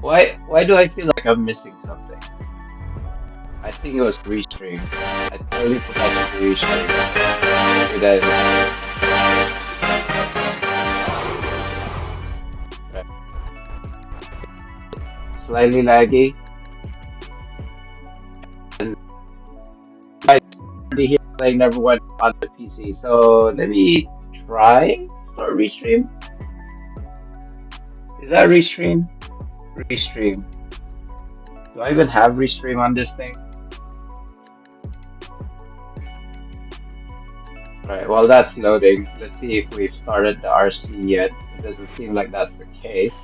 Why do I feel like I'm missing something? I think it was restream. I totally forgot to restream. Maybe that is slightly laggy. And I already here playing number one on the PC. So let me try start restream. Is that restream? Restream. Do I even have restream on this thing? Alright, while that's loading, let's see if we've started the RC yet. It doesn't seem like that's the case.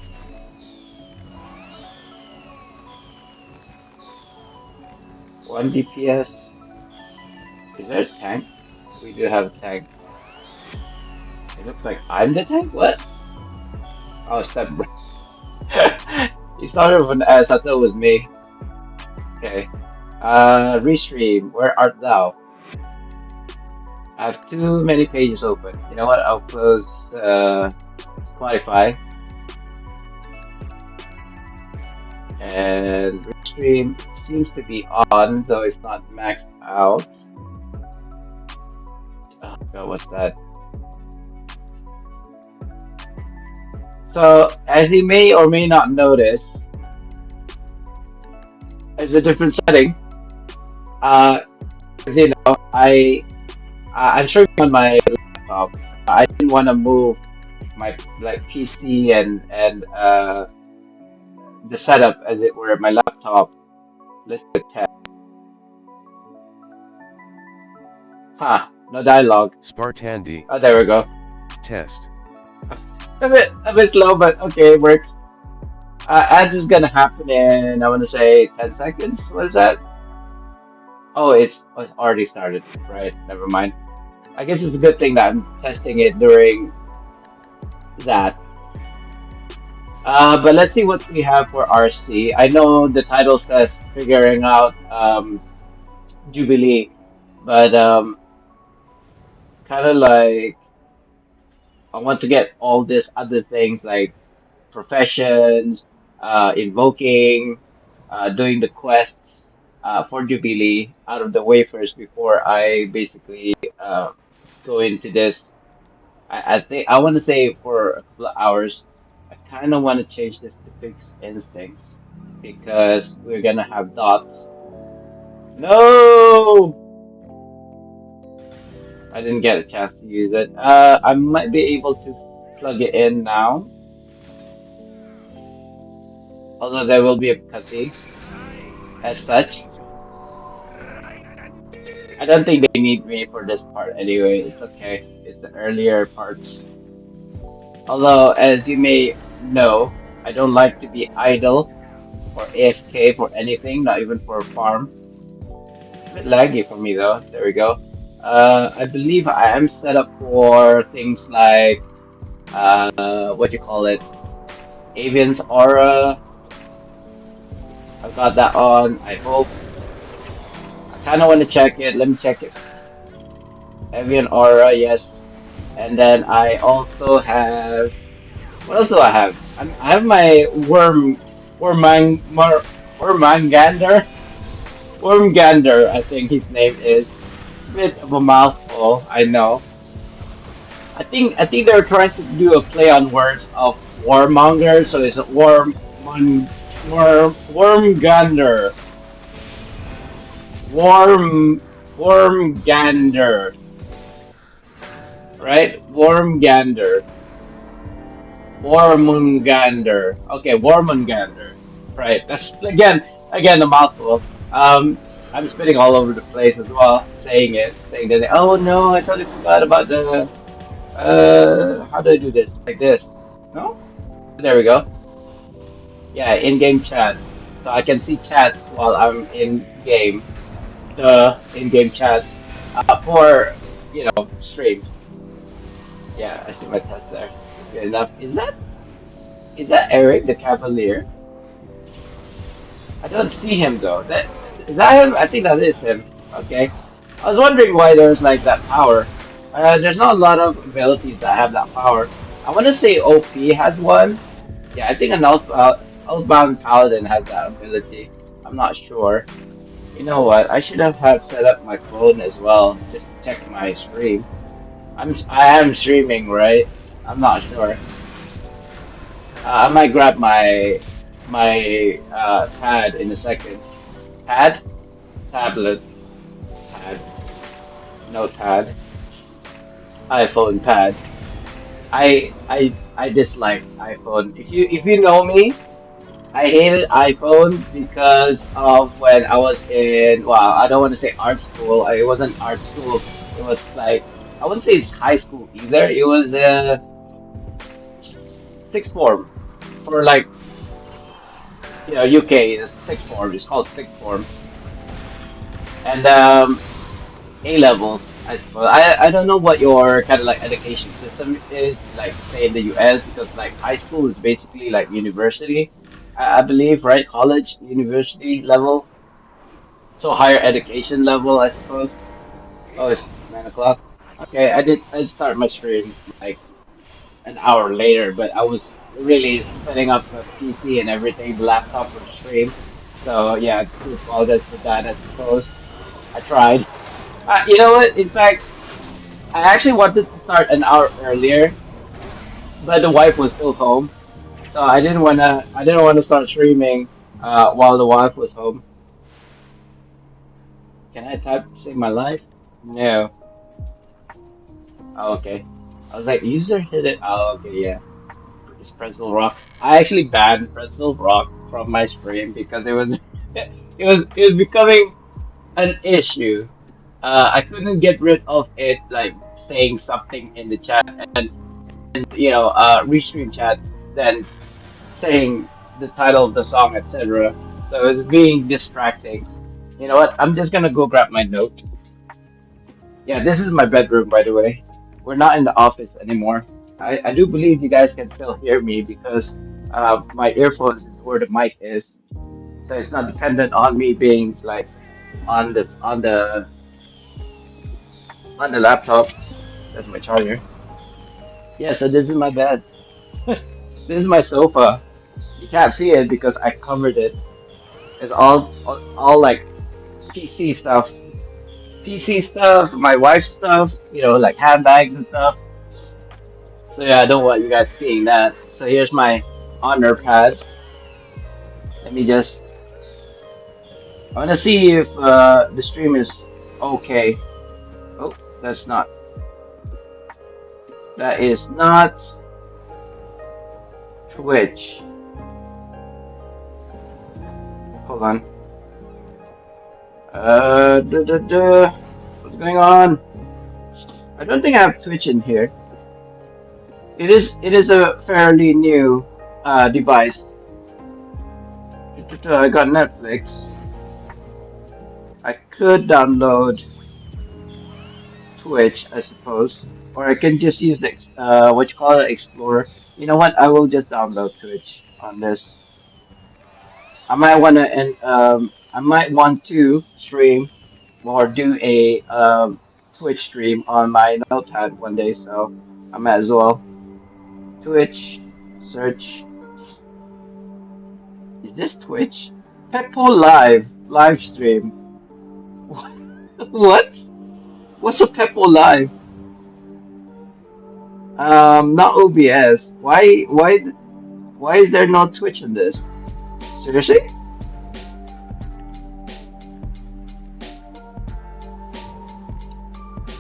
1 DPS. Is there a tank? We do have a tank. It looks like I'm the tank? What? Oh, step. He started with an S. I thought it was me. Okay. Restream. Where art thou? I have too many pages open. You know what? I'll close Spotify and Restream seems to be on, though it's not maxed out. Oh God, what's that? So, as you may or may not notice, there's a different setting. As you know, I'm streaming on my laptop. I didn't want to move my like PC and the setup as it were my laptop. Let's do a test. Huh? No dialogue. Spartandi. Oh, there we go. Test. A bit slow, but okay, it works. Ads is gonna happen in I want to say 10 seconds. What is that? Oh, it's already started. Right. Never mind. I guess it's a good thing that I'm testing it during that. But let's see what we have for RC. I know the title says figuring out Jubilee, but kind of like I want to get all these other things like professions, invoking, doing the quests for Jubilee out of the way first before I basically go into this. I think I want to say for a couple of hours. I kind of want to change this to fixed instincts because we're gonna have dots. No, I didn't get a chance to use it. I might be able to plug it in now, although there will be a cutscene as such. I don't think they need me for this part anyway. It's okay. It's the earlier parts. Although, as you may know, I don't like to be idle or AFK for anything, not even for a farm. A bit laggy for me though. There we go. I believe I am set up for things like what you call it, Avian's Aura. I've got that on. I hope. I kind of want to check it. Let me check it. Avian Aura, yes. And then I also have. What else do I have? I have my Wormangander. Wormgander, I think his name is. It's a bit of a mouthful, I know. I think they're trying to do a play on words of warmonger, so it's a wormgander. Worm Wormgander. Right? Wormgander. Wormungander. Okay, Wormungander. Right. That's again a mouthful. I'm spitting all over the place as well, saying that. Oh no, I totally forgot about the. How do I do this? Like this? No? There we go. Yeah, in-game chat. So I can see chats while I'm in game. The in-game chats for streams. Yeah, I see my test there. Good enough. Is that Eric the Cavalier? I don't see him though. Is that him? I think that is him. Okay. I was wondering why there's like that power. There's not a lot of abilities that have that power. I want to say OP has one. Yeah, I think an Outbound Paladin has that ability. I'm not sure. You know what? I should have had set up my phone as well just to check my stream. I am streaming, right? I'm not sure. I might grab my pad in a second. Pad? Tablet. Pad. Notepad. iPhone pad. I dislike iPhone. If you know me, I hated iPhone because of when I was in, well, I don't want to say art school. It wasn't art school. It was like, I wouldn't say it's high school either. It was sixth form for like, UK is sixth form. It's called sixth form. And A levels, I suppose. I don't know what your kind of like education system is, like say in the US, because like high school is basically like university, I believe, right? College, university level. So higher education level, I suppose. Oh, it's 9 o'clock. Okay, I start my stream like an hour later, but I was really setting up the PC and everything, the laptop for the stream. So yeah, I do apologize for that, I suppose. I tried. You know what? In fact, I actually wanted to start an hour earlier, but the wife was still home, so I didn't wanna start streaming while the wife was home. Can I type to save my life? No. Oh, okay. I was like, user hit it. Oh, okay, yeah. It's Pretzel Rock. I actually banned Pretzel Rock from my stream because it was it was becoming an issue. I couldn't get rid of it like saying something in the chat and restream chat, then saying the title of the song, etc. So it was being distracting. You know what? I'm just gonna go grab my note. Yeah, this is my bedroom, by the way. We're not in the office anymore. I do believe you guys can still hear me because my earphones is where the mic is, so it's not dependent on me being like on the laptop. That's my charger. Yeah, so this is my bed. This is my sofa. You can't see it because I covered it. It's all like PC stuff. PC stuff, my wife's stuff, like handbags and stuff. So yeah, I don't want you guys seeing that. So here's my honor pad. Let me just I wanna see if the stream is okay. Oh, that is not Twitch. Hold on. What's going on? I don't think I have Twitch in here. It is a fairly new device. I got Netflix. I could download Twitch, I suppose, or I can just use the what you call it, Explorer. You know what? I will just download Twitch on this. I might want to stream or do a Twitch stream on my notepad one day, so I might as well. Twitch search. Is this Twitch? Peppo live stream. What? What's a Peppo live? Not OBS. Why is there no Twitch in this? Seriously?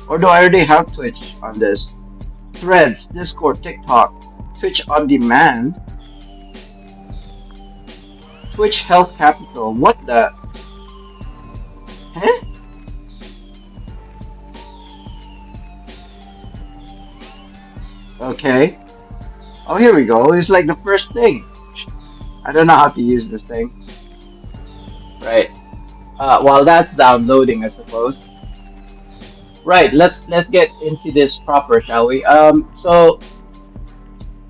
Or do I already have Twitch on this? Threads, Discord, TikTok, Twitch on demand, Twitch Health Capital. What the? Huh? Okay. Oh, here we go. It's like the first thing. I don't know how to use this thing. Right. While that's downloading, I suppose. Right. Let's get into this proper, shall we? So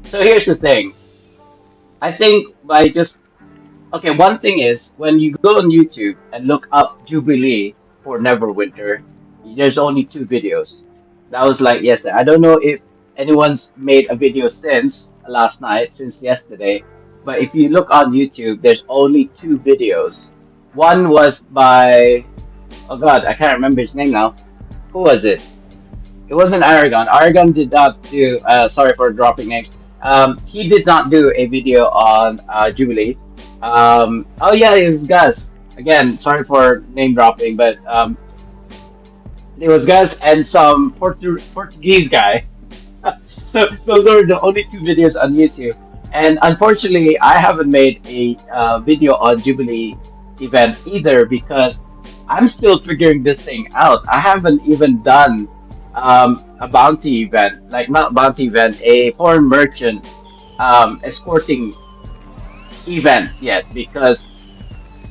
here's the thing. I think by just Okay, one thing is when you go on YouTube and look up Jubilee for Neverwinter, there's only two videos. That was like yesterday. I don't know if anyone's made a video since last night, since yesterday. But if you look on YouTube, there's only two videos. One was by, oh God, I can't remember his name now. Who was it? It wasn't Aragon. Aragon did not do. Sorry for dropping names. He did not do a video on Jubilee. Oh yeah, it was Gus. Again, sorry for name dropping, but it was Gus and some Portuguese guy. So those are the only two videos on YouTube. And unfortunately, I haven't made a video on Jubilee event either because I'm still figuring this thing out. I haven't even done a bounty event, like not bounty event, a foreign merchant escorting event yet because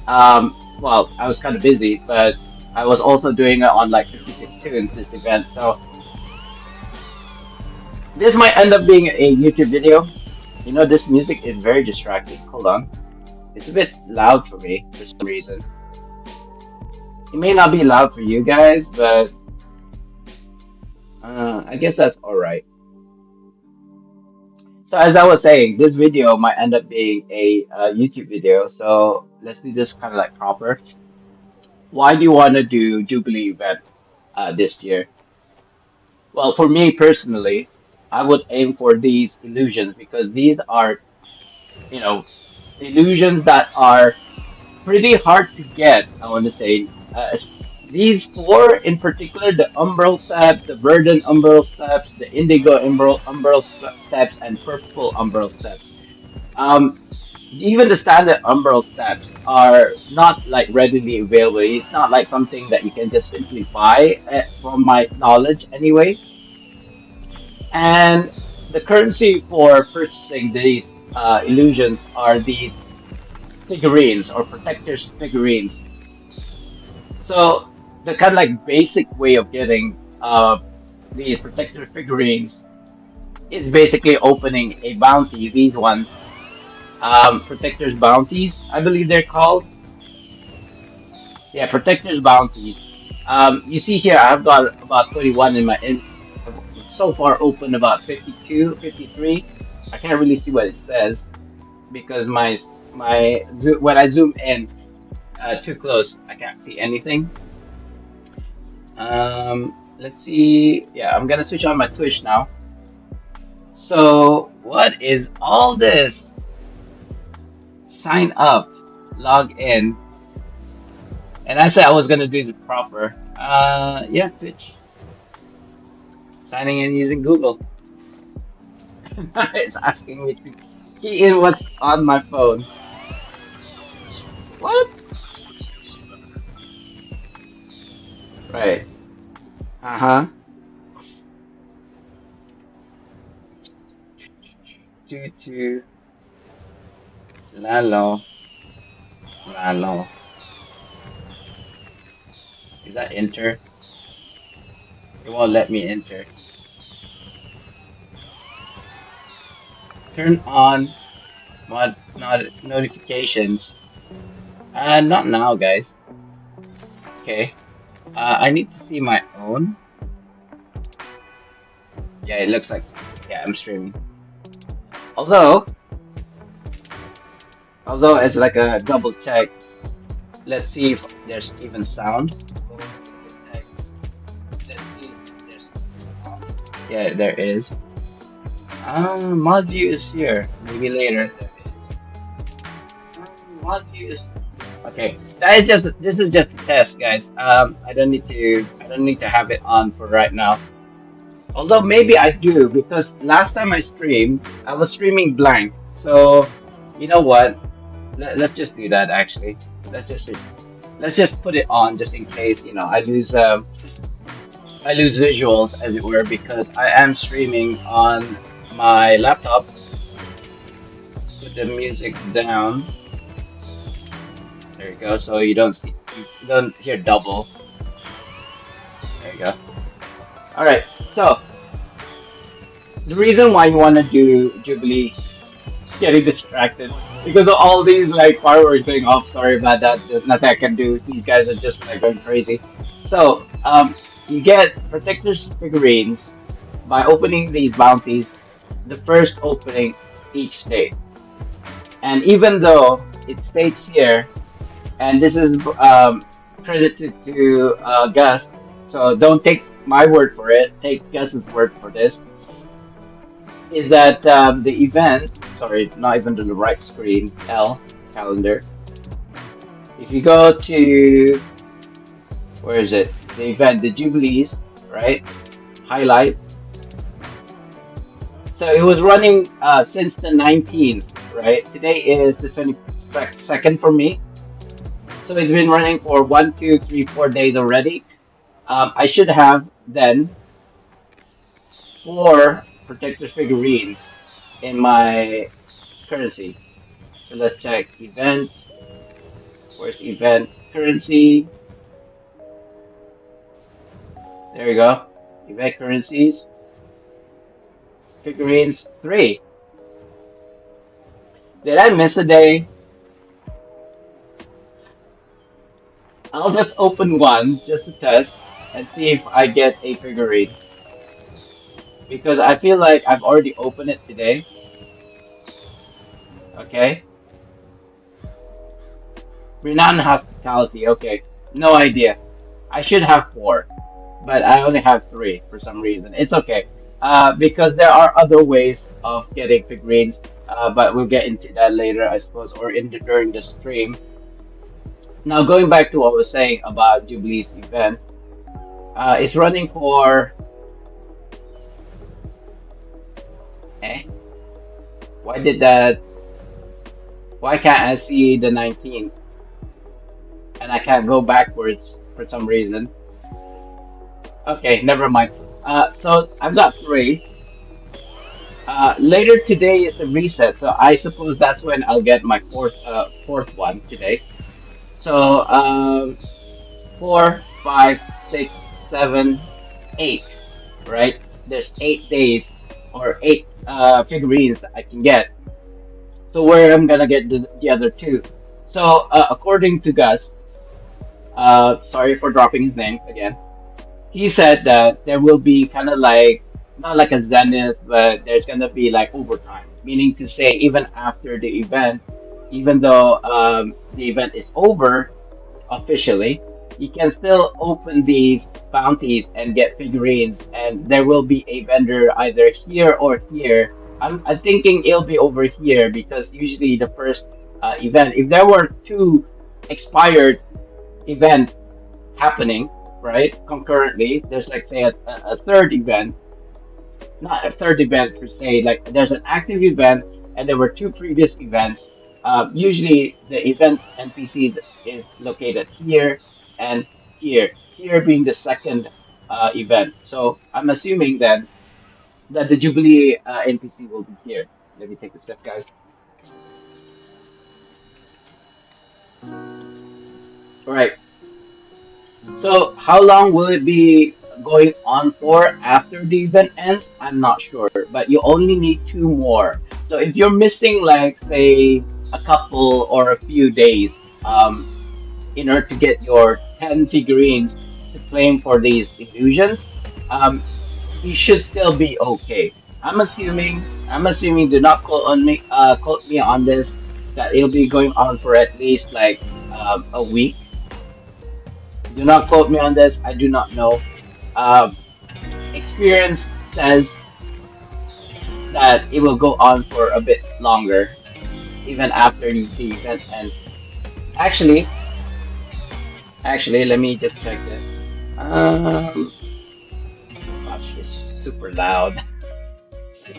well, I was kind of busy, but I was also doing it on like 56 tunes this event. So this might end up being a YouTube video. You know, this music is very distracting. Hold on. It's a bit loud for me for some reason. It may not be loud for you guys, but I guess that's alright. So as I was saying, this video might end up being a YouTube video. So let's do this kind of like proper. Why do you want to do Jubilee event this year? Well, for me personally, I would aim for these illusions because these are, you know, illusions that are pretty hard to get, I want to say. These four in particular, the Umbral Steps, the Verdant Umbral Steps, the Indigo Steps, and Purple Umbral Steps. Um, Even the standard Umbral Steps are not like readily available. It's not like something that you can just simply buy, from my knowledge anyway. And the currency for purchasing these illusions are these figurines or protectors figurines. So the kind of like basic way of getting these protector figurines is basically opening a bounty. These ones, protectors bounties, I believe they're called. Yeah, protectors bounties. You see here, I've got about 21 in my in. I've so far opened about 52, 53. I can't really see what it says because when I zoom in too close, I can't see anything. Let's see. Yeah, I'm gonna switch on my Twitch now. So, what is all this? Sign up, log in, and I said I was gonna do it proper. Yeah, Twitch. Signing in using Google. It's asking me to key in what's on my phone. What? Right. Uh-huh. Two, Lalo, Lalo. Is that enter? It won't let me enter. Turn on notifications. Not now, guys. Okay. I need to see my own. Yeah, it looks like, yeah, I'm streaming. Although, as like a double check, let's see if there's even sound. Let's see if there's sound. Yeah, there is. Mod view is here. Maybe later there is. Mod view is okay. This is just a test, guys. I don't need to have it on for right now. Although maybe I do because last time I streamed, I was streaming blank. So you know what? Let's just do that actually. Let's just let's just put it on just in case, you know, I lose visuals as it were because I am streaming on my laptop. Put the music down. There you go. So you don't hear double. There you go. All right. So the reason why you want to do Jubilee, getting distracted because of all these like fireworks going off. Sorry about that. There's nothing I can do. These guys are just like going crazy. So you get protectors figurines by opening these bounties. The first opening each day. And even though it states here, and this is credited to Gus, so don't take my word for it, take Gus's word for this, is that the event, sorry, not even to the right screen, L, calendar. If you go to, where is it? The event, the Jubilees, right? Highlight. So it was running since the 19th, right? Today is the 22nd for me. So it's been running for 1, 2, 3, 4 days already. I should have then four protector figurines in my currency. So let's check event. Where's event currency? There you go. Event currencies, figurines, three. Did I miss a day? I'll just open one just to test and see if I get a figurine. Because I feel like I've already opened it today. Okay. Renowned hospitality. Okay. No idea. I should have four, but I only have three for some reason. It's okay. Because there are other ways of getting figurines, but we'll get into that later, I suppose, or during the stream. Now, going back to what I was saying about Jubilee's event, it's running for. Eh? Why did that? Why can't I see the 19th and I can't go backwards for some reason? Okay, never mind. So I've got three. Later today is the reset, so I suppose that's when I'll get my fourth one today. So 4, 5, 6, 7, 8, right? There's 8 days or eight figurines that I can get. So where I'm gonna get the other two? So according to Gus, sorry for dropping his name again. He said that there will be kind of like not like a zenith, but there's gonna be like overtime, meaning to say even after the event, even though the event is over officially, you can still open these bounties and get figurines, and there will be a vendor either here or here. I'm thinking it'll be over here because usually the first event, if there were two expired event happening, right, concurrently, there's like say a third event, not a third event per se, like there's an active event and there were two previous events. Usually the event NPCs is located here and here, here being the second event. So I'm assuming then that the Jubilee NPC will be here. Let me take a sip, guys. All right. So how long will it be going on for after the event ends? I'm not sure, but you only need two more. So if you're missing like say a couple or a few days in order to get your 10 figurines to claim for these illusions, um you should still be okay. I'm assuming do not quote me on this, that it'll be going on for at least like a week. Do not quote me on this. I do not know. Um, Experience says that it will go on for a bit longer, even after the event ends. Actually, actually, let me just check this. Gosh, it's super loud.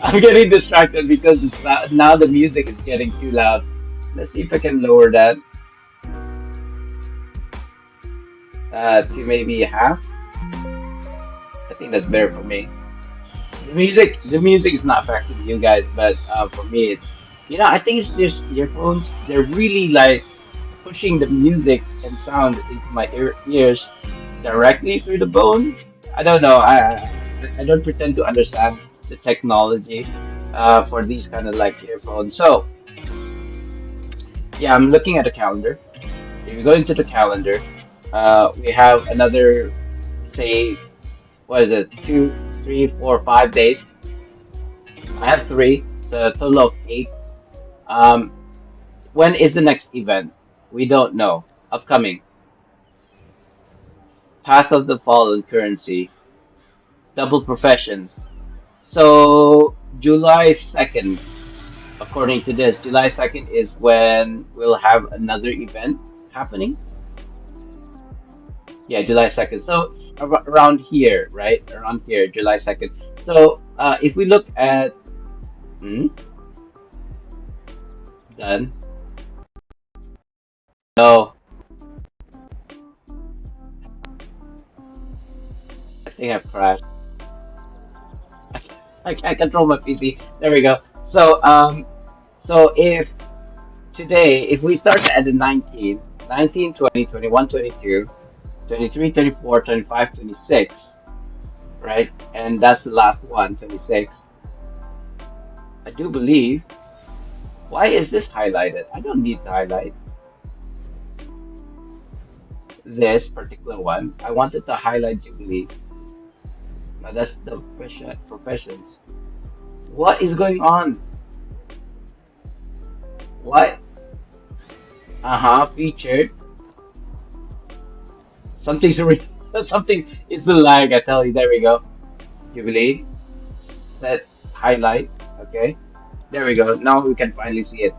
I'm getting distracted because now the music is getting too loud. Let's see if I can lower that to maybe half. I think that's better for me. The music is not affecting you guys, but for me, I think it's just earphones. They're really like pushing the music and sound into my ears directly through the bone. I don't know. I don't pretend to understand the technology for these kind of like earphones. So yeah, I'm looking at the calendar. If you go into the calendar, we have another, say, what is it? 2, 3, 4, 5 days. I have three, so a total of eight. Um, When is the next event? We don't know. Upcoming. Path of the Fallen currency. Double professions. So July 2nd, according to this, July 2nd is when we'll have another event happening. Yeah, July 2nd. So around here, right? Around here, July 2nd. So if we look at done. No, I think I've crashed. I can't control my PC. There we go. So if today, if we start at the 19, 20, 21, 22, 23, 24, 25, 26, right? And that's the last one, 26. I do believe. Why is this highlighted? I don't need to highlight this particular one. I wanted to highlight Jubilee. Now that's the professions. What is going on? What? Uh-huh, featured. Something's something is the lag, I tell you. There we go. Jubilee. Set highlight. Okay. There we go. Now we can finally see it.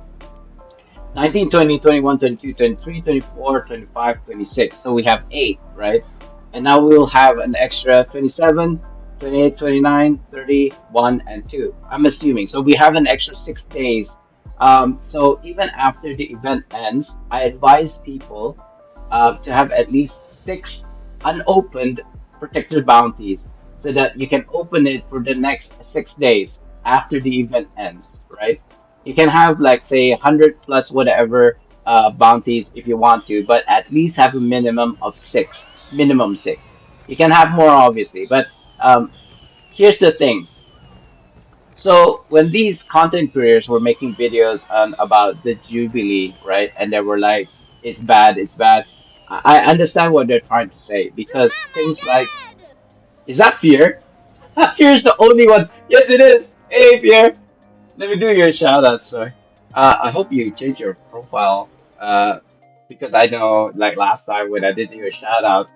19, 20, 21, 22, 23, 24, 25, 26. So we have eight, right? And now we'll have an extra 27, 28, 29, 30, 1, and 2. I'm assuming. So we have an extra 6 days. So even after the event ends, I advise people to have at least six unopened protected bounties so that you can open it for the next 6 days after the event ends, right? You can have like say 100 plus whatever bounties if you want to, but at least have a minimum of six. Minimum six. You can have more obviously, but here's the thing. So when these content creators were making videos on about the Jubilee, right, and they were like, "It's bad, it's bad." I understand what they're trying to say because things like, is that Fear? Fear is the only one. Yes, it is. Hey, Fear. Let me do your shout out, sir. I hope you change your profile. Because I know, like last time when I did your shout out,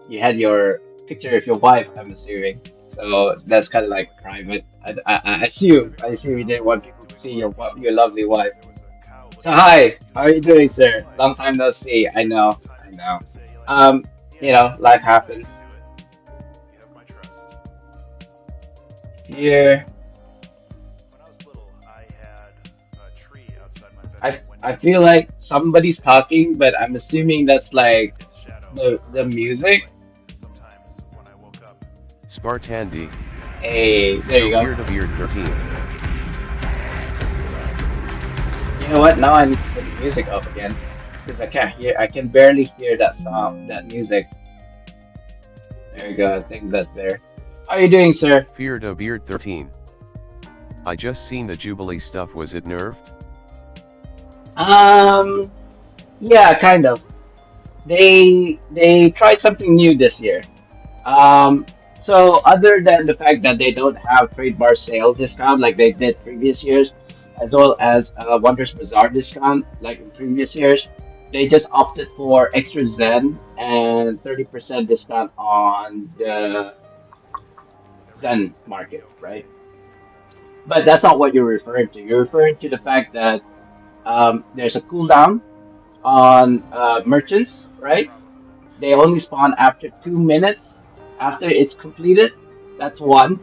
you had your picture of your wife. I'm assuming, so that's kind of like private. I assume you didn't want people to see your lovely wife. So hi, how are you doing, sir? Long time no see. I know, I know. Um, life happens. Here, I feel like somebody's talking, but I'm assuming that's like the music. Spartandi. Hey, there So you go. Beard of Beard 13. You know what? Now I need to put the music up again because I can barely hear that song, that music. There you go. I think that's better. How are you doing, sir? Feared of Beard 13. I just seen the Jubilee stuff, was it nerfed? Um, yeah, kind of. They tried something new this year. So other than the fact that they don't have trade bar sale discount like they did previous years, as well as Wonders Bazaar discount like in previous years, they just opted for extra Zen and 30% discount on the Zen market, right? But that's not what you're referring to. You're referring to the fact that there's a cooldown on merchants, right? They only spawn after 2 minutes after it's completed. That's one.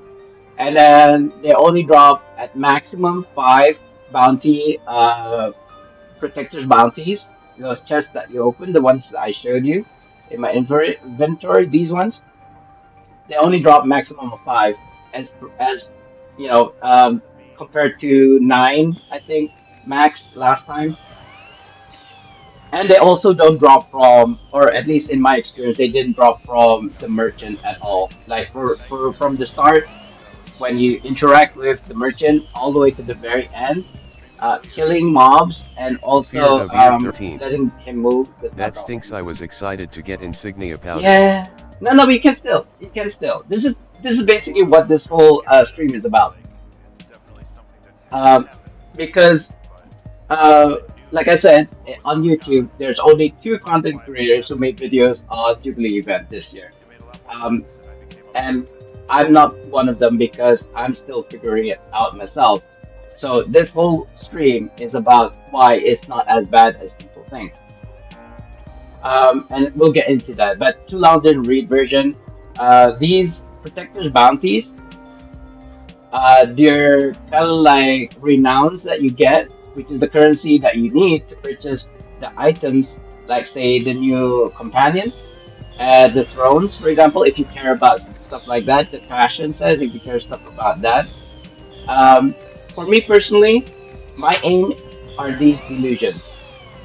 And then they only drop at maximum five bounty protected bounties. Those chests that you open, the ones that I showed you in my inventory, these ones, they only drop maximum of five as you know, compared to nine, I think, max last time. And they also don't drop from, or at least in my experience, they didn't drop from the merchant at all. Like for from the start, when you interact with the merchant all the way to the very end, killing mobs and Feared also of Beard 13. letting him move does not That drop stinks. I anything. was excited to get insignia powder. Yeah, no, but you can still. This is basically what this whole stream is about. Um, because uh, like I said, on YouTube, there's only two content creators who made videos on Jubilee event this year. Um, and I'm not one of them because I'm still figuring it out myself. So this whole stream is about why it's not as bad as people think. And we'll get into that. But to long didn't read version, these protectors bounties, they're kind of like renowns that you get, which is the currency that you need to purchase the items, like say the new companion, the thrones, for example. If you care about stuff like that, the fashion says if you care stuff about that. Um, for me personally, my aim are these illusions.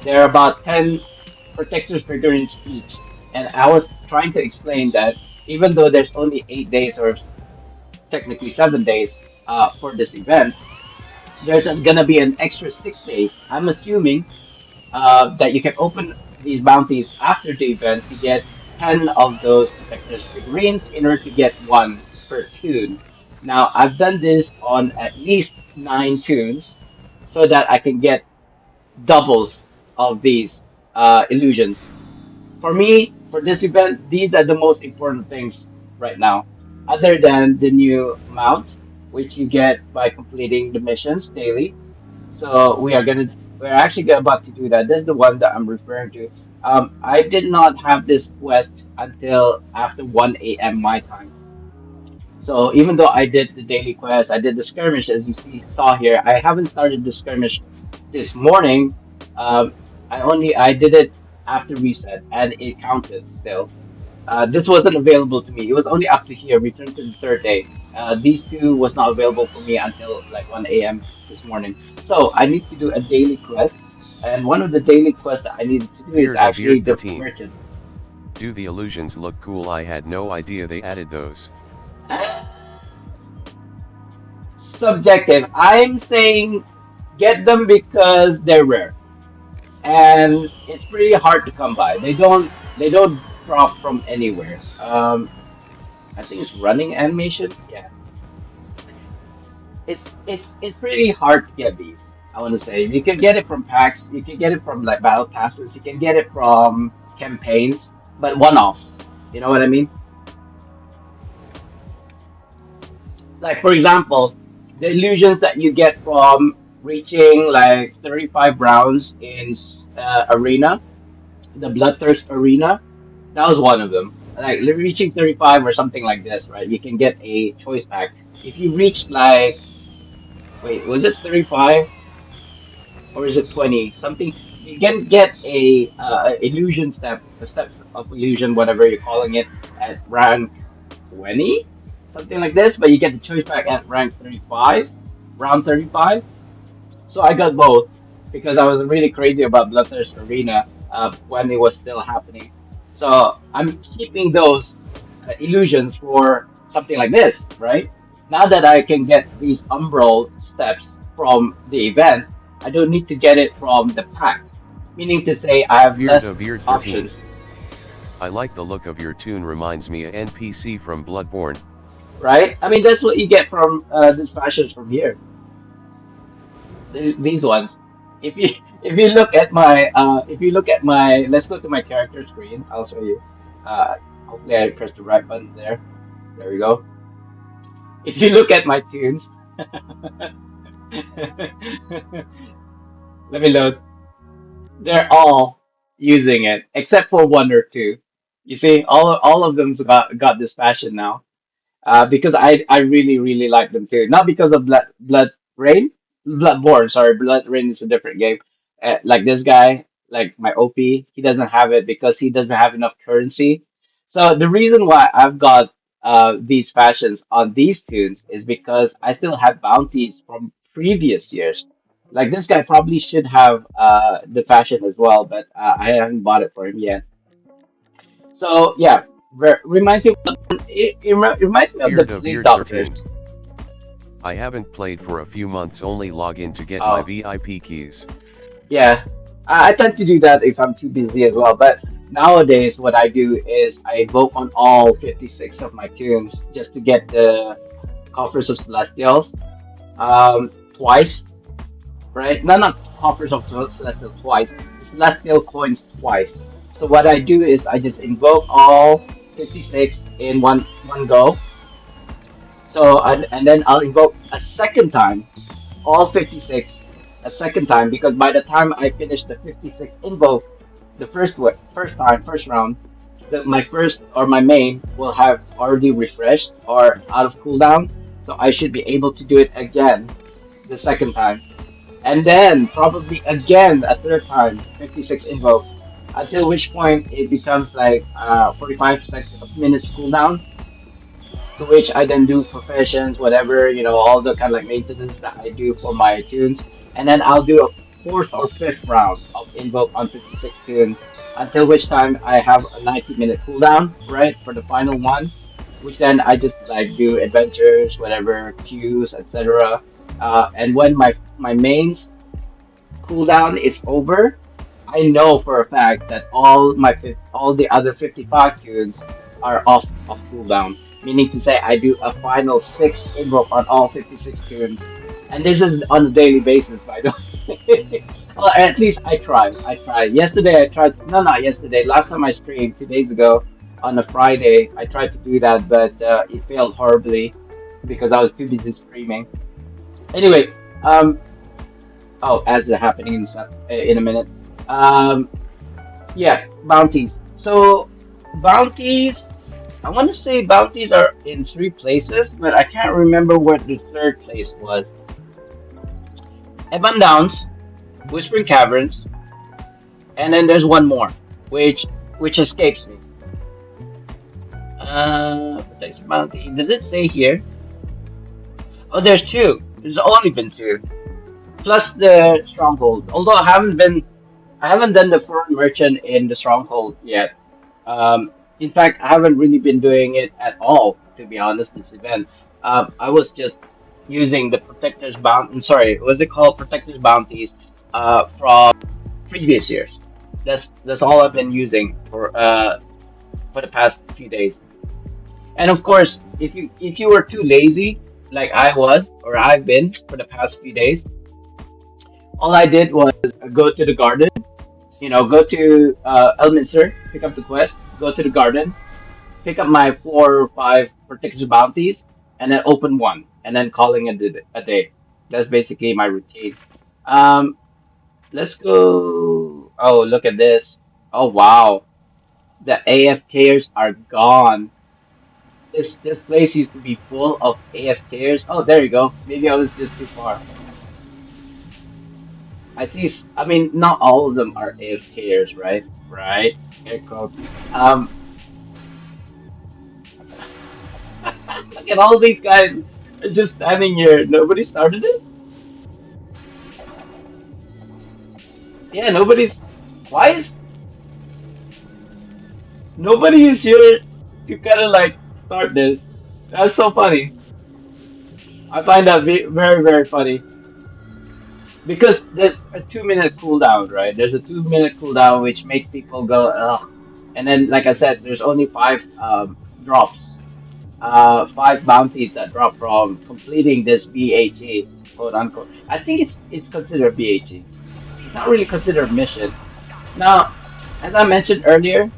There are about 10 protectors figurines each. And I was trying to explain that even though there's only 8 days or technically 7 days for this event, there's gonna be an extra 6 days. I'm assuming that you can open these bounties after the event to get 10 of those protectors figurines in order to get one per tune. Now, I've done this on at least 9 tunes so that I can get doubles of these illusions. For me, for this event, these are the most important things right now, other than the new mount, which you get by completing the missions daily. So we're actually about to do that. This is the one that I'm referring to. I did not have this quest until after 1 a.m. my time. So even though I did the daily quest, I did the skirmish as you saw here. I haven't started the skirmish this morning. Um, I did it after reset, and it counted still. This wasn't available to me. It was only up to here. Return to the third day. These two was not available for me until like 1 a.m. this morning. So I need to do a daily quest, and one of the daily quests that I needed to do is Beard of Year actually the 13. merchant. Do the illusions look cool? I had no idea they added those. Subjective. I'm saying get them because they're rare and it's pretty hard to come by. They don't drop from anywhere. I think it's running animation. Yeah, it's pretty hard to get these. I want to say you can get it from packs, you can get it from like battle passes, you can get it from campaigns, but one-offs. You know what I mean? Like for example, the illusions that you get from reaching like 35 rounds in arena, the Bloodthirst arena. That was one of them. Like reaching 35 or something like this, right? You can get a choice pack. If you reach like, wait, was it 35 or is it 20? Something you can get a illusion step, the steps of illusion, whatever you're calling it, at rank 20, something like this. But you get the choice pack at rank 35, round 35. So I got both because I was really crazy about Bloodthirst Arena when it was still happening. So I'm keeping those illusions for something like this, right? Now that I can get these umbral steps from the event, I don't need to get it from the pack. Meaning to say, I have Beard less of Year 13. options, I like the look of your tune, reminds me a NPC from Bloodborne. right? I mean, that's what you get from these fashions from here. These ones. If you look at my let's go to my character screen. I'll show you. Uh, hopefully I press the right button there. There we go. If you look at my tunes, let me load. They're all using it except for one or two. You see, all of them's got this fashion now. Because I really really like them too. Not because of Blood Rain, Bloodborne. Sorry, Blood Rain is a different game. Like this guy, like my OP, he doesn't have it because he doesn't have enough currency. So the reason why I've got these fashions on these tunes is because I still have bounties from previous years. Like this guy probably should have the fashion as well, but I haven't bought it for him yet. So yeah, reminds me it reminds me of the Beard of Plague Year Doctors. 13. I haven't played for a few months, only log in to get my Oh, VIP keys. yeah. I tend to do that if I'm too busy as well. But nowadays, what I do is I vote on all 56 of my tunes just to get the Coffers of Celestials twice, right? Not coffers of celestial twice, celestial coins twice. So what I do is I just invoke all 56 in one go. So and then I'll invoke a second time, all 56 a second time, because by the time I finish the 56 invoke, the first time, first round, my first or my main will have already refreshed or out of cooldown. So I should be able to do it again the second time. And then probably again a third time, 56 invokes, until which point it becomes like 45 minutes cooldown, to which I then do professions, whatever, all the kind of like maintenance that I do for my tunes. And then I'll do a fourth or fifth round of invoke on 56 tunes, until which time I have a 90-minute cooldown, right, for the final one, which then I just like do adventures, whatever, queues, etc. And when my mains cooldown is over, I know for a fact that all the other 55 tunes are off cooldown. Meaning to say, I do a final six invoke on all 56 tunes, and this is on a daily basis, by the way. Well, at least I try. I try. Yesterday, I tried. No, not yesterday. Last time I streamed 2 days ago on a Friday, I tried to do that, but it failed horribly because I was too busy streaming. Anyway, um, oh, as are happening in a minute. Um, yeah, bounties. So bounties, I want to say bounties are in three places, but I can't remember what the third place was. Evan Downs, Whispering Caverns, and then there's one more, which escapes me. Protection bounty. Does it say here? Oh, there's two. There's only been two. Plus the stronghold. Although I haven't done the foreign merchant in the stronghold yet. In fact, I haven't really been doing it at all, to be honest, this event. I was just using the protectors bound. Sorry, what's it called? Protectors bounties from previous years. That's all I've been using for the past few days. And of course, if you were too lazy, like I was or I've been for the past few days, all I did was go to the garden. Go to Elminster, pick up the quest, go to the garden, pick up my 4 or 5 particular bounties, and then open one, and then calling it a day. That's basically my routine. Um, let's go. Oh, look at this. Oh, wow. The AFKers are gone. This place used to be full of AFKers. Oh, there you go. Maybe I was just too far. I see. I mean, not all of them are AFKers, right? Right. Air quotes. Um, Look at all these guys are just standing here. Nobody started it? Yeah, nobody's. Why is nobody is here to kind of like start this? That's so funny. I find that very, very funny because there's a 2 minute cooldown, right? There's a 2 minute cooldown which makes people go ugh, and then like I said, there's only five drops, 5 bounties that drop from completing this BHE, quote unquote. I think it's considered BHE. It's not really considered a mission. Now, as I mentioned earlier,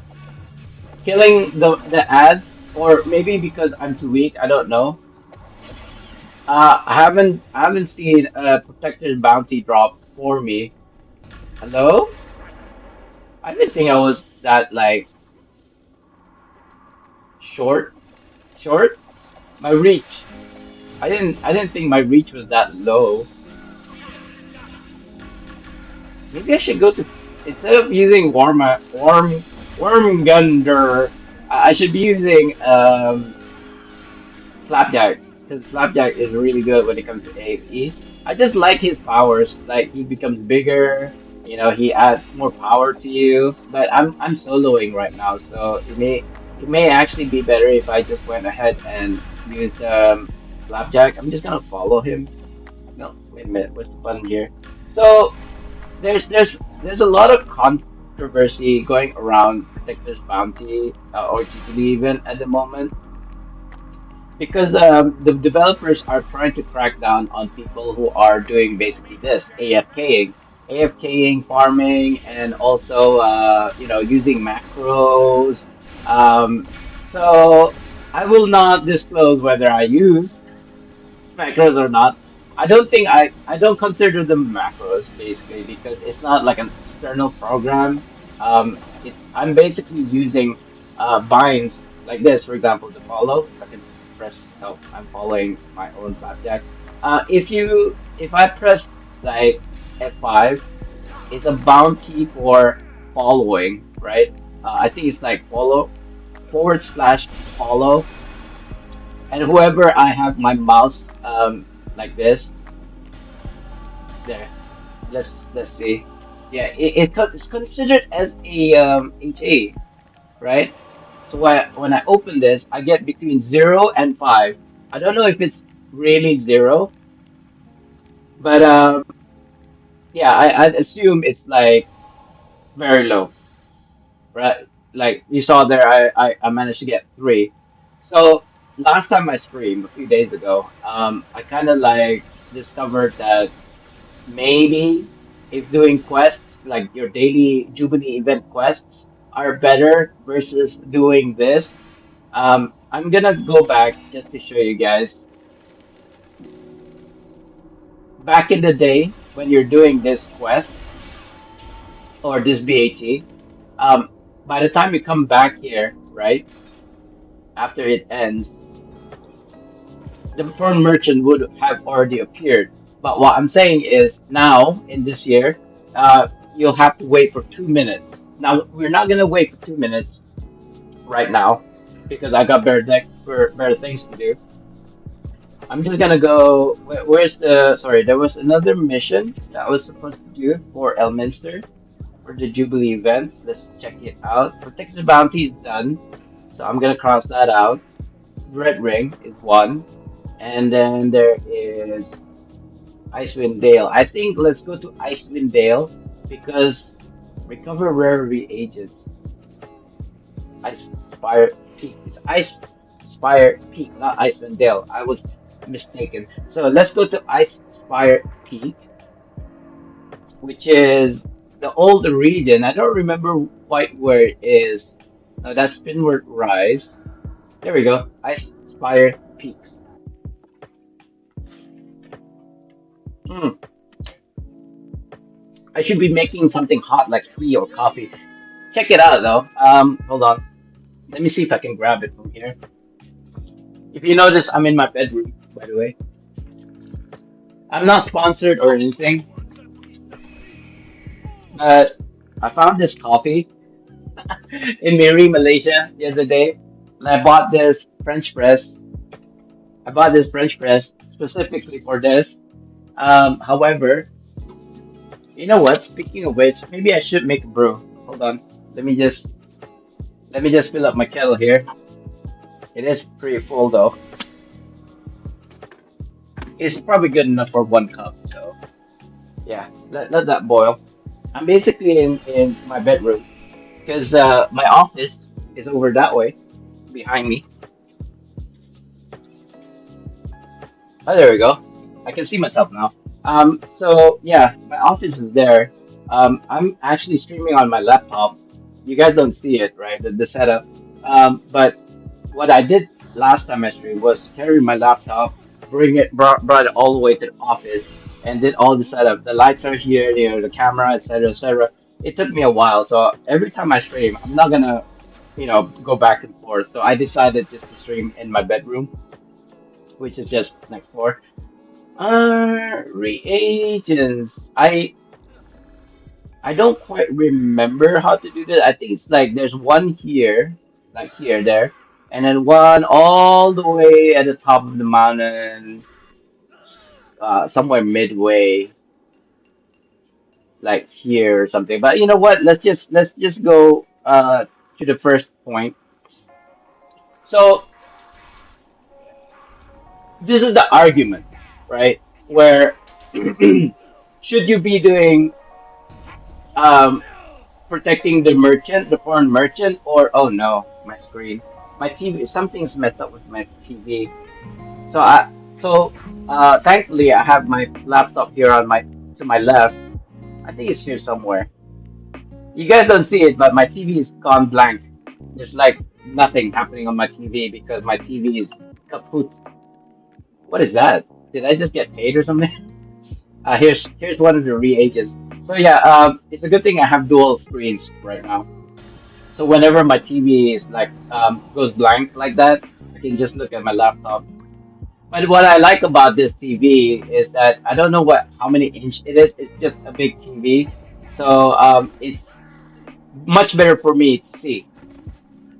killing the ads, or maybe because I'm too weak, I don't know. I haven't seen a protected bounty drop for me. Hello? I didn't think I was that like short. Short? My reach. I didn't think my reach was that low. Maybe I should go to instead of using worm gunder, I should be using Flapjack, because Flapjack is really good when it comes to AoE. I just like his powers. Like he becomes bigger, he adds more power to you. But I'm soloing right now, so it may actually be better if I just went ahead and used Flapjack. I'm just gonna follow him. No, wait a minute, what's the button here? So there's a lot of controversy going around Protector's Bounty or Jubilee even at the moment. because the developers are trying to crack down on people who are doing basically this AFKing, farming, and also using macros. So I will not disclose whether I use macros or not. I don't consider them macros basically because it's not like an external program. It's I'm basically using binds like this, for example, to follow. If I can press, oh, I'm following my own flapjack. If I press like F5, it's a bounty for following, right? I think it's like follow / follow, and whoever I have my mouse like this there. Let's see. Yeah, it's considered as a HA, right? So when I open this, I get between 0 and 5. I don't know if it's really 0, but yeah, I'd assume it's like very low, right? Like you saw there, I managed to get 3. So last time I streamed a few days ago, I kind of like discovered that maybe if doing quests like your daily Jubilee event quests are better versus doing this. I'm gonna go back just to show you guys. Back in the day when you're doing this quest or this BHE, um, by the time you come back here, right after it ends, the foreign merchant would have already appeared. But what I'm saying is now in this year, you'll have to wait for 2 minutes. Now we're not gonna wait for 2 minutes right now because I got better things to do. I'm just gonna go. Where's the? Sorry, there was another mission that I was supposed to do for Elminster for the Jubilee event. Let's check it out. Protect the bounty is done, so I'm gonna cross that out. Red ring is one, and then there is Icewind Dale. I think let's go to Icewind Dale because recover rare reagents. Ice Spire Peak. It's Ice Spire Peak, not Icewind Dale. I was mistaken. So let's go to Ice Spire Peak, which is the old region. I don't remember quite where it is. No, that's Spinward Rise. There we go. Ice Spire Peaks. Hmm. I should be making something hot like tea or coffee. Check it out though. Hold on. Let me see if I can grab it from here. If you notice, I'm in my bedroom, by the way. I'm not sponsored or anything. I found this coffee in Miri, Malaysia the other day, and I bought this French press. I bought this French press specifically for this. However, you know what? Speaking of which, maybe I should make a brew. Hold on. Let me just let me just fill up my kettle here. It is pretty full though. It's probably good enough for 1 cup. So yeah, let that boil. I'm basically in my bedroom because my office is over that way behind me. Oh, there we go. I can see myself now. So yeah, my office is there. I'm actually streaming on my laptop. You guys don't see it, right? The setup. But what I did last time I streamed was carry my laptop, brought it all the way to the office, and did all the setup. The lights are here, the camera, etc., etc. It took me a while, so every time I stream, I'm not gonna, go back and forth. So I decided just to stream in my bedroom, which is just next door. Reagents. I don't quite remember how to do this. I think it's like there's one here, like here, there, and then one all the way at the top of the mountain, somewhere midway, like here or something. But you know what? Let's just go to the first point. So this is the argument, right? Where should you be doing um protecting the merchant, the foreign merchant, or oh no, my screen. my TV, something's messed up with my TV. So thankfully I have my laptop here on my to my left. I think it's here somewhere. You guys don't see it, but my TV is gone blank. There's like nothing happening on my TV because my TV is kaput. What is that? Did I just get paid or something? Here's one of the reagents. So yeah, it's a good thing I have dual screens right now. So whenever my TV is like goes blank like that, I can just look at my laptop. But what I like about this TV is that I don't know what how many inch it is. It's just a big TV, so it's much better for me to see.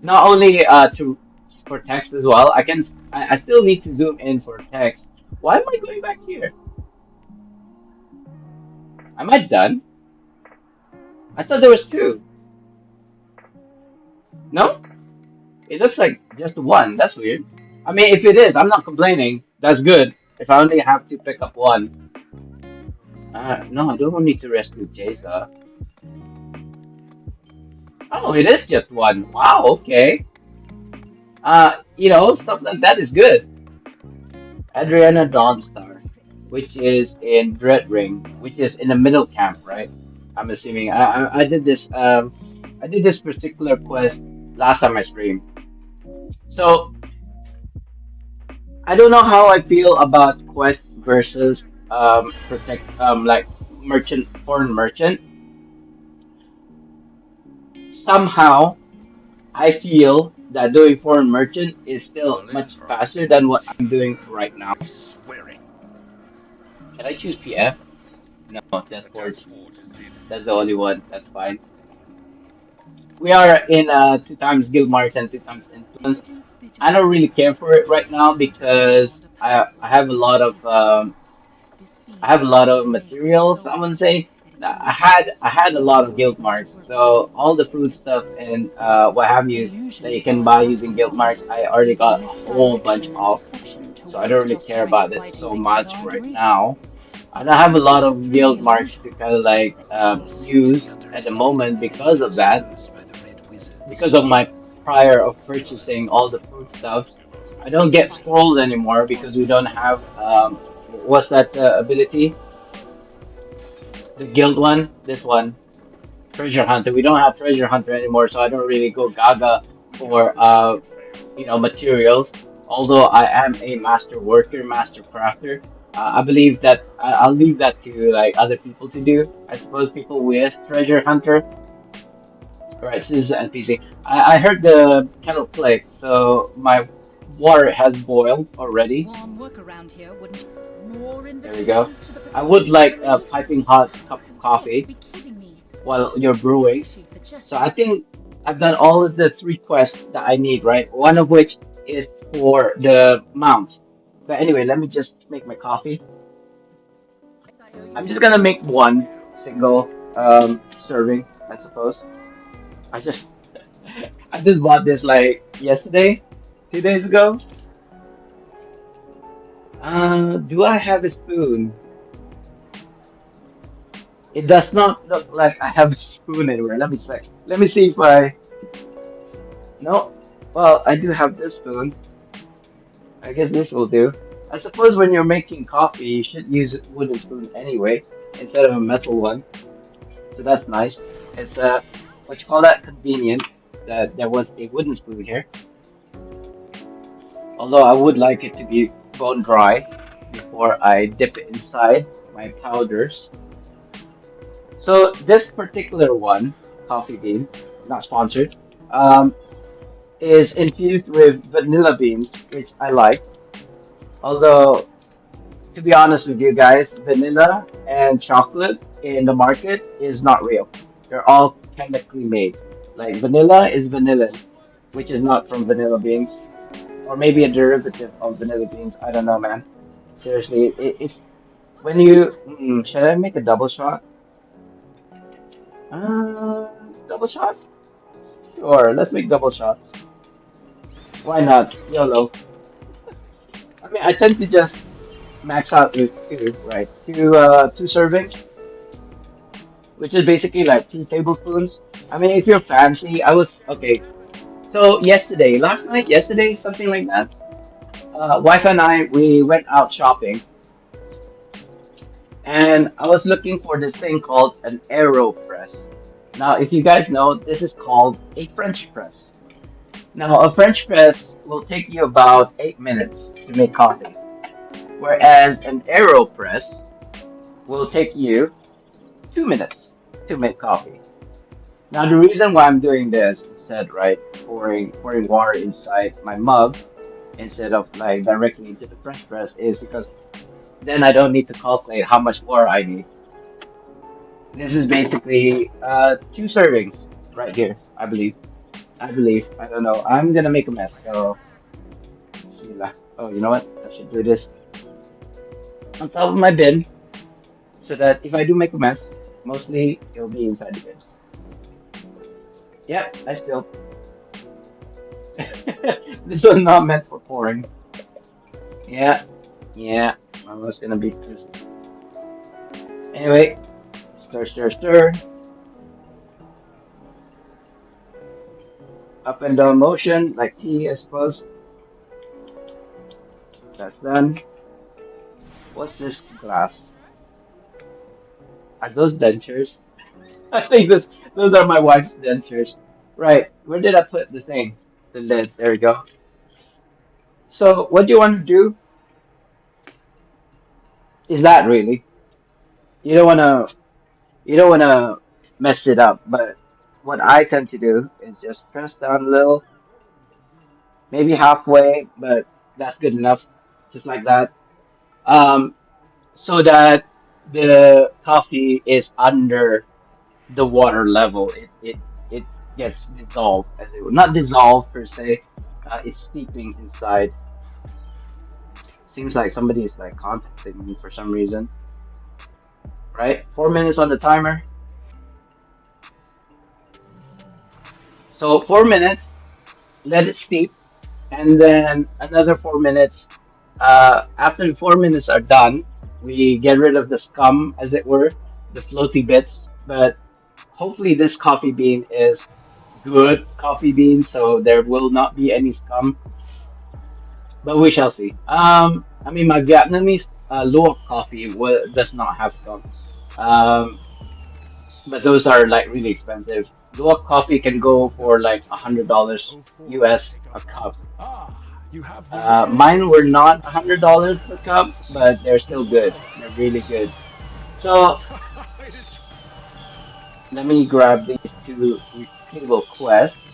Not only to for text as well. I still need to zoom in for text. Why am I going back here? Am I done? I thought there was two. No, it looks like just one. That's weird. I mean, if it is, I'm not complaining. That's good. If I only have to pick up one. No, I don't need to rescue Jason. Oh, it is just one. Wow, okay. Stuff like that is good. Adriana Dawnstar, which is in Dread Ring, which is in the middle camp, right? I'm assuming. I did this particular quest last time I streamed. So I don't know how I feel about quest versus protect like merchant foreign merchant. Somehow I feel that doing foreign merchant is still much faster than what I'm doing right now. Can I choose PF? No, Death Forge. That's the only one. That's fine. We are in two times guild marks and two times influence. I don't really care for it right now because I have a lot of materials. I would say I had a lot of guild marks, so all the food stuff and what have you that you can buy using guild marks, I already got a whole bunch of. So I don't really care about it so much right now. I don't have a lot of guild marks to kind of like use at the moment because of that, because of my prior of purchasing all the food stuff. I don't get scrolls anymore because we don't have what's that ability? The guild one, this one, treasure hunter. We don't have treasure hunter anymore, so I don't really go gaga for materials. Although I am a master worker, master crafter, I believe that I'll leave that to like other people to do. I suppose people with treasure hunter. All right, so this is NPC. I heard the kettle click, so my water has boiled already. Warm work around here, wouldn't you? More There we go. invitations to the I would participation like a parade? piping hot cup of You've got to coffee be kidding me. while you're I brewing. appreciate the So gesture. I think I've done all of the three quests that I need, right? One of which is for the mount. But anyway, let me just make my coffee. I owe you I'm just one. gonna make one single serving, I suppose. I just I just bought this like yesterday, 2 days ago. Do I have a spoon? It does not look like I have a spoon anywhere. Let me see. Let me see if I. No. Well, I do have this spoon. I guess this will do. I suppose when you're making coffee, you should use a wooden spoon anyway, instead of a metal one. So that's nice. It's what you call that, convenient that there was a wooden spoon here. Although I would like it to be bone dry before I dip it inside my powders. So this particular one, coffee bean, not sponsored, um, is infused with vanilla beans, which I like. Although to be honest with you guys, vanilla and chocolate in the market is not real. They're all chemically made. Like vanilla is vanillin, which is not from vanilla beans, or maybe a derivative of vanilla beans. I don't know, man. Seriously, it's when you. Should I make a double shot? Double shot? Sure, let's make double shots. Why not? YOLO. I mean, I tend to just max out with two, right? Two servings, which is basically like 2 tablespoons. I mean, if you're fancy, I was okay. So yesterday, last night, yesterday, something like that. Wife and I we went out shopping, and I was looking for this thing called an AeroPress. Now, if you guys know, this is called a French press. Now, a French press will take you about 8 minutes to make coffee, whereas an AeroPress will take you 2 minutes to make coffee. Now, the reason why I'm doing this instead, right, pouring water inside my mug instead of like directly into the French press is because then I don't need to calculate how much water I need. This is basically 2 servings right here, I believe. I believe. I don't know. I'm gonna make a mess, so Bismillah. Oh, you know what? I should do this on top of my bin so that if I do make a mess, mostly it'll be inside the bin. Yep, I spilled. This was not meant for pouring. Yeah, yeah. I was gonna be pissed. Anyway, stir, stir, stir. Up and down motion, like tea, I suppose. That's done. What's this glass? Are those dentures? I think those are my wife's dentures. Right. Where did I put the thing? The lid. There we go. So what you want to do is that really. You don't wanna you don't wanna mess it up, but what I tend to do is just press down a little, maybe halfway, but that's good enough. Just like that. Um, so that the coffee is under the water level. It gets dissolved as it would not dissolved per se. It's steeping inside. Seems like somebody is like contacting me for some reason. Right, 4 minutes on the timer. So 4 minutes, let it steep, and then another 4 minutes. After the 4 minutes are done, we get rid of the scum, as it were, the floaty bits. But hopefully, this coffee bean is good coffee bean, so there will not be any scum. But we shall see. I mean, my Vietnamese luộc coffee does not have scum. Um, but those are like really expensive. Luwak coffee can go for like $100 Oh, for the US sake a of cup. heaven. You have the real Mine were not Jubilee $100 per cup, currencies. but they're still good. Well, They're really good. So it is let me grab these two repeatable quests.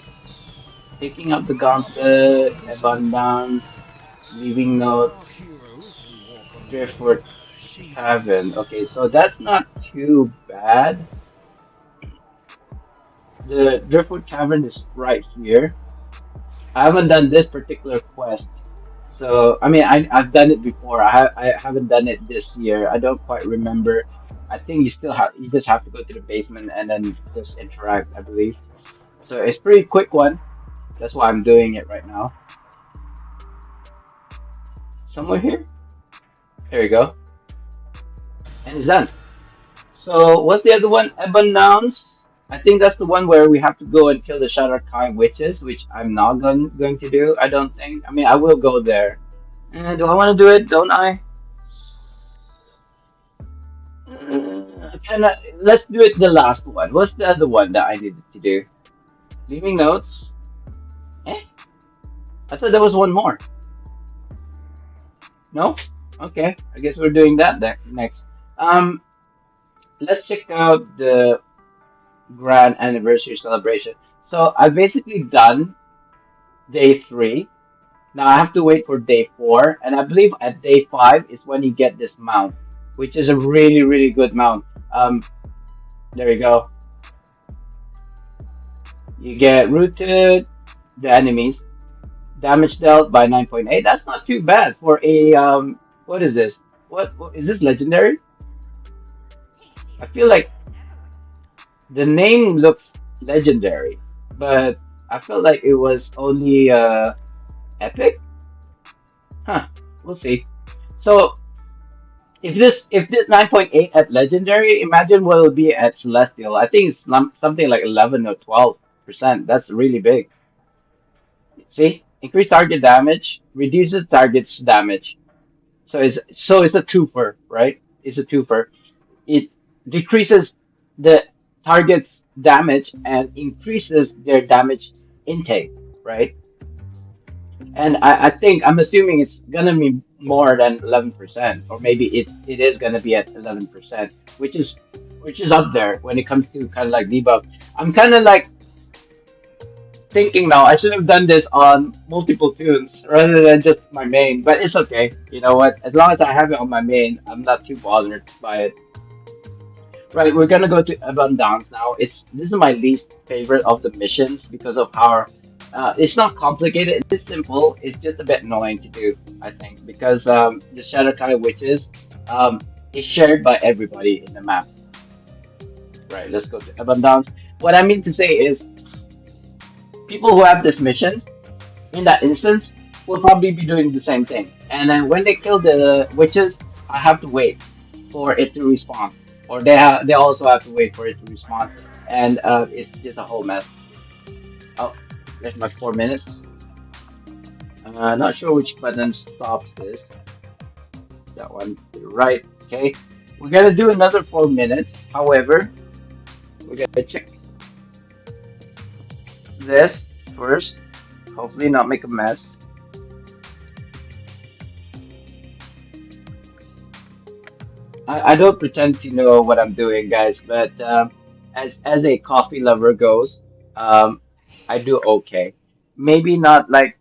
Picking up the gauntlet, abundance, leaving our notes, heroes who walk on the driftwood sheep. tavern. Okay, so that's not too bad. The driftwood tavern is right here. I haven't done this particular quest. So, I mean, I've done it before. I haven't done it this year. I don't quite remember. I think you just have to go to the basement and then just interact, I believe. So it's pretty quick one. That's why I'm doing it right now. Somewhere here. There we go. And it's done. So what's the other one? Ebon Nouns. I think that's the one where we have to go and kill the Shadar-kai witches, which I'm not going to do. I don't think. I mean, I will go there. Do I want to do it? Don't I? Can I? Let's do it the last one. What's the other one that I needed to do? Leaving notes? Eh? I thought there was one more. No? Okay. I guess we're doing that next. Um, let's check out the grand anniversary celebration. So I've basically done day 3. Now I have to wait for day 4, and I believe at day 5 is when you get this mount, which is a really, really good mount. There you go. You get rooted, the enemies, damage dealt by 9.8. That's not too bad for a what is this? What is this legendary? I feel like the name looks legendary, but I felt like it was only epic. Huh, we'll see. So if this 9.8 at legendary, imagine what it'll be at celestial. I think it's something like 11 or 12%. That's really big. See, increase target damage, reduces target's damage. So it's a twofer, right? It's a twofer. It decreases the target's damage and increases their damage intake, right? And I think I'm assuming it's gonna be more than 11%, or maybe it is gonna be at 11%, which is up there when it comes to kind of like debuff. I'm kind of like thinking now I should have done this on multiple tunes rather than just my main, but it's okay. You know what? As long as I have it on my main, I'm not too bothered by it. Right, we're gonna go to Abundance now. This is my least favorite of the missions because of how it's not complicated. It's simple. It's just a bit annoying to do, I think, because the Shadowkai Witches is shared by everybody in the map. Right, let's go to Abundance. What I mean to say is people who have these missions in that instance will probably be doing the same thing. And then when they kill the witches, I have to wait for it to respawn, or they also have to wait for it to respawn, and it's just a whole mess. Oh, there's my 4 minutes. Not sure which button stops this. That one to the right. Okay, we're gonna do another 4 minutes. However, we're gonna check this first. Hopefully, not make a mess. I don't pretend to know what I'm doing, guys, but as a coffee lover goes, um, I do okay. Maybe not like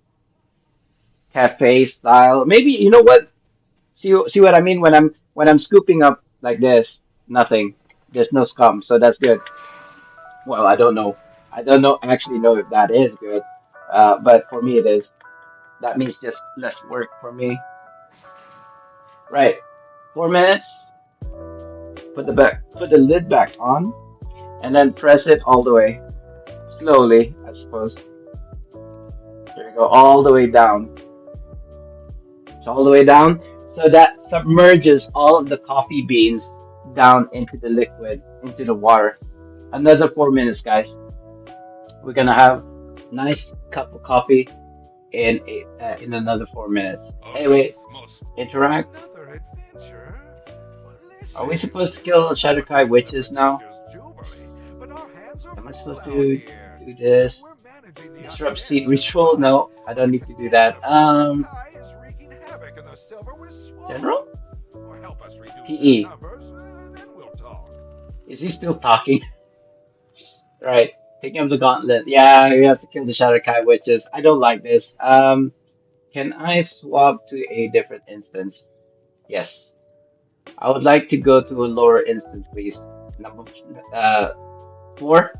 cafe style. Maybe you know what? See what I mean when I'm scooping up like this, nothing. There's no scum, so that's good. Well, I don't know. I don't know actually know if that is good. But for me it is. That means just less work for me. Right. 4 minutes. Put the lid back on, and then press it all the way. Slowly, I suppose. There you go, all the way down. It's all the way down. So that submerges all of the coffee beans down into the liquid, into the water. Another 4 minutes, guys. We're gonna have nice cup of coffee in another 4 minutes. A Anyway, wraith must interact. another adventure. Are we Listen, supposed to kill we're Shadowkai coming witches up to now? Victor's Jubilee, but our hands are Am I full supposed out to here. do this? We're managing the Disrupt seed undead just ritual? fine. No, I don't need to do And that. the Shadowkai is wreaking havoc in the silver with swamp. General? Or help us reduce their PE. numbers, then we'll talk. Is he still talking? Right. Taking up the gauntlet. Yeah, you have to kill the Shadowkai witches. I don't like this. Can I swap to a different instance? Yes. I would like to go to a lower instance, please. Number 4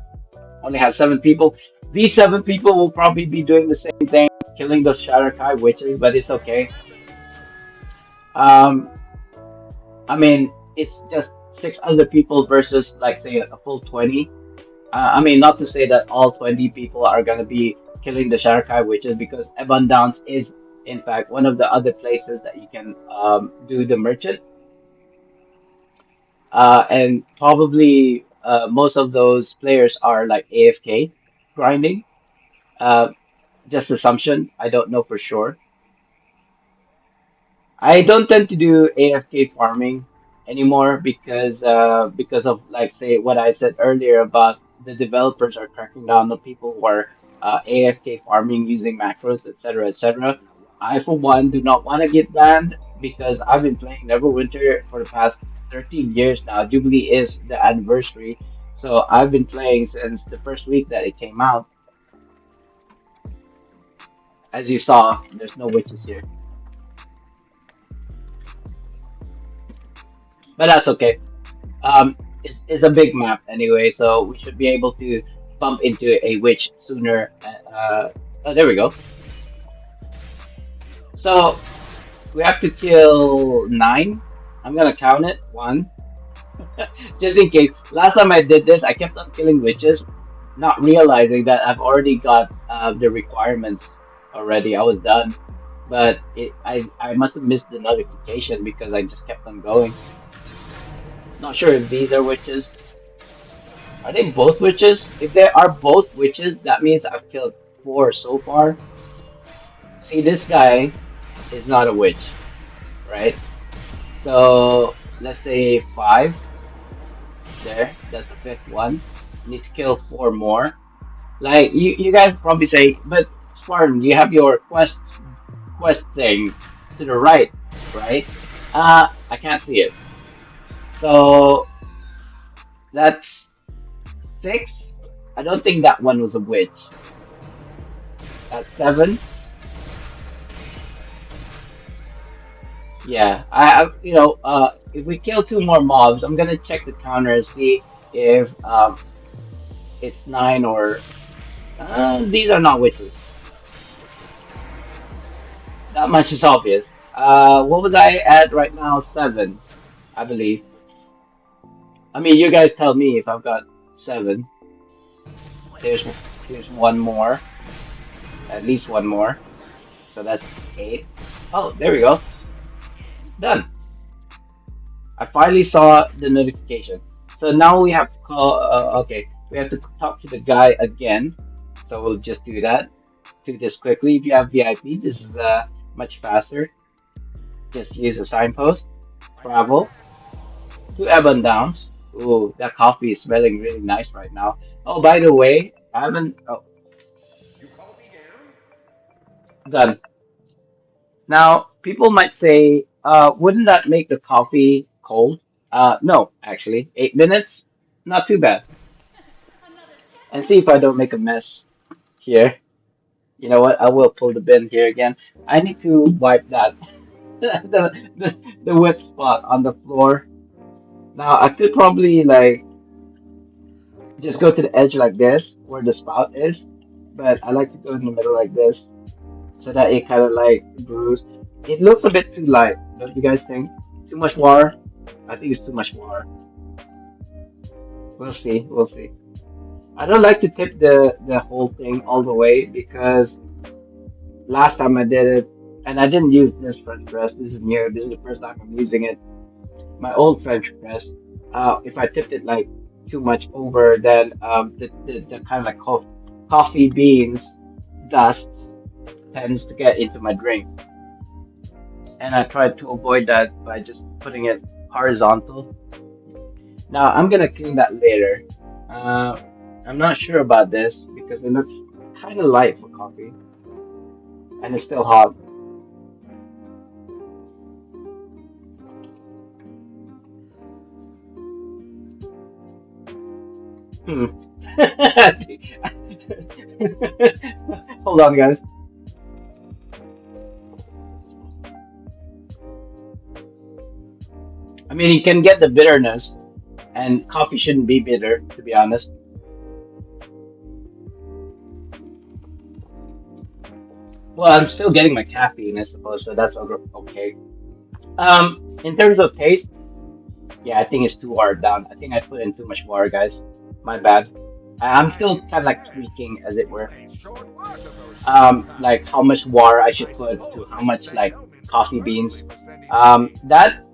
only has 7 people. These 7 people will probably be doing the same thing, killing those Shadowkai witches, but it's okay. Um, I mean, it's just 6 other people versus, like, say, a full 20. I mean, not to say that all 20 people are going to be killing the Sharkai witches, because Ebon Downs is, in fact, one of the other places that you can do the merchant. And probably most of those players are like AFK grinding. Uh, just assumption. I don't know for sure. I don't tend to do AFK farming anymore because of, like, say, what I said earlier about the developers are cracking down on people who are AFK farming using macros, etc., etc. I, for one, do not want to get banned because I've been playing Neverwinter for the past 13 years now. Jubilee is the anniversary, so I've been playing since the first week that it came out. As you saw, there's no witches here, but that's okay. It's a big map anyway, so we should be able to bump into a witch sooner. Oh, there we go. So we have to kill 9. I'm gonna count it. One, just in case. Last time I did this, I kept on killing witches, not realizing that I've already got the requirements already. I was done, but I must have missed the notification because I just kept on going. Not sure if these are witches. Are they both witches? If they are both witches, that means I've killed 4 so far. See, this guy is not a witch, right? So let's say five there. That's the fifth one. Need to kill four more. Like you guys probably say, but Spartan, you have your quest thing to the right, right? I can't see it. So that's six. I don't think that one was a witch. That's seven. Yeah, if we kill two more mobs, I'm gonna check the counter and see if it's nine or these are not witches. That much is obvious. What was I at right now? Seven, I believe. I mean, you guys tell me if I've got seven. Here's here's one more, at least one more. So that's eight. Oh, there we go. Done. I finally saw the notification. So now we have to call. Okay, we have to talk to the guy again. So we'll just do that. Do this quickly. If you have VIP, this is much faster. Just use a signpost. Travel to Ebon Downs. Ooh, that coffee is smelling really nice right now. Oh, by the way, I haven't. Oh, done. Now, people might say, wouldn't that make the coffee cold? No, actually. 8 minutes, not too bad. And see if I don't make a mess here. You know what? I will pull the bin here again. I need to wipe that the wet spot on the floor. Now I could probably like just go to the edge like this where the spout is, but I like to go in the middle like this so that it kind of like brews. It looks a bit too light, don't you guys think? Too much water? I think it's too much water. We'll see. We'll see. I don't like to tip the whole thing all the way because last time I did it, and I didn't use this French press. This is new. This is the first time I'm using it. My old French press. If I tipped it like too much over, then the kind of like coffee beans dust tends to get into my drink, and I tried to avoid that by just putting it horizontal. Now I'm gonna clean that later. Uh, I'm not sure about this because it looks kind of light for coffee, and it's still hot. Hmm. Hold on, guys. I mean, you can get the bitterness, and coffee shouldn't be bitter, to be honest. Well, I'm still getting my caffeine, I suppose, so that's okay. In terms of taste, yeah, I think it's too watered down. I think I put in too much water, guys. My bad. I'm I still keep kind of like track. tweaking, as it You were. ain't short work of those silver Like pounds. how much water I should I put to suppose how I should much thank like Elminster coffee beans. personally for sending me these.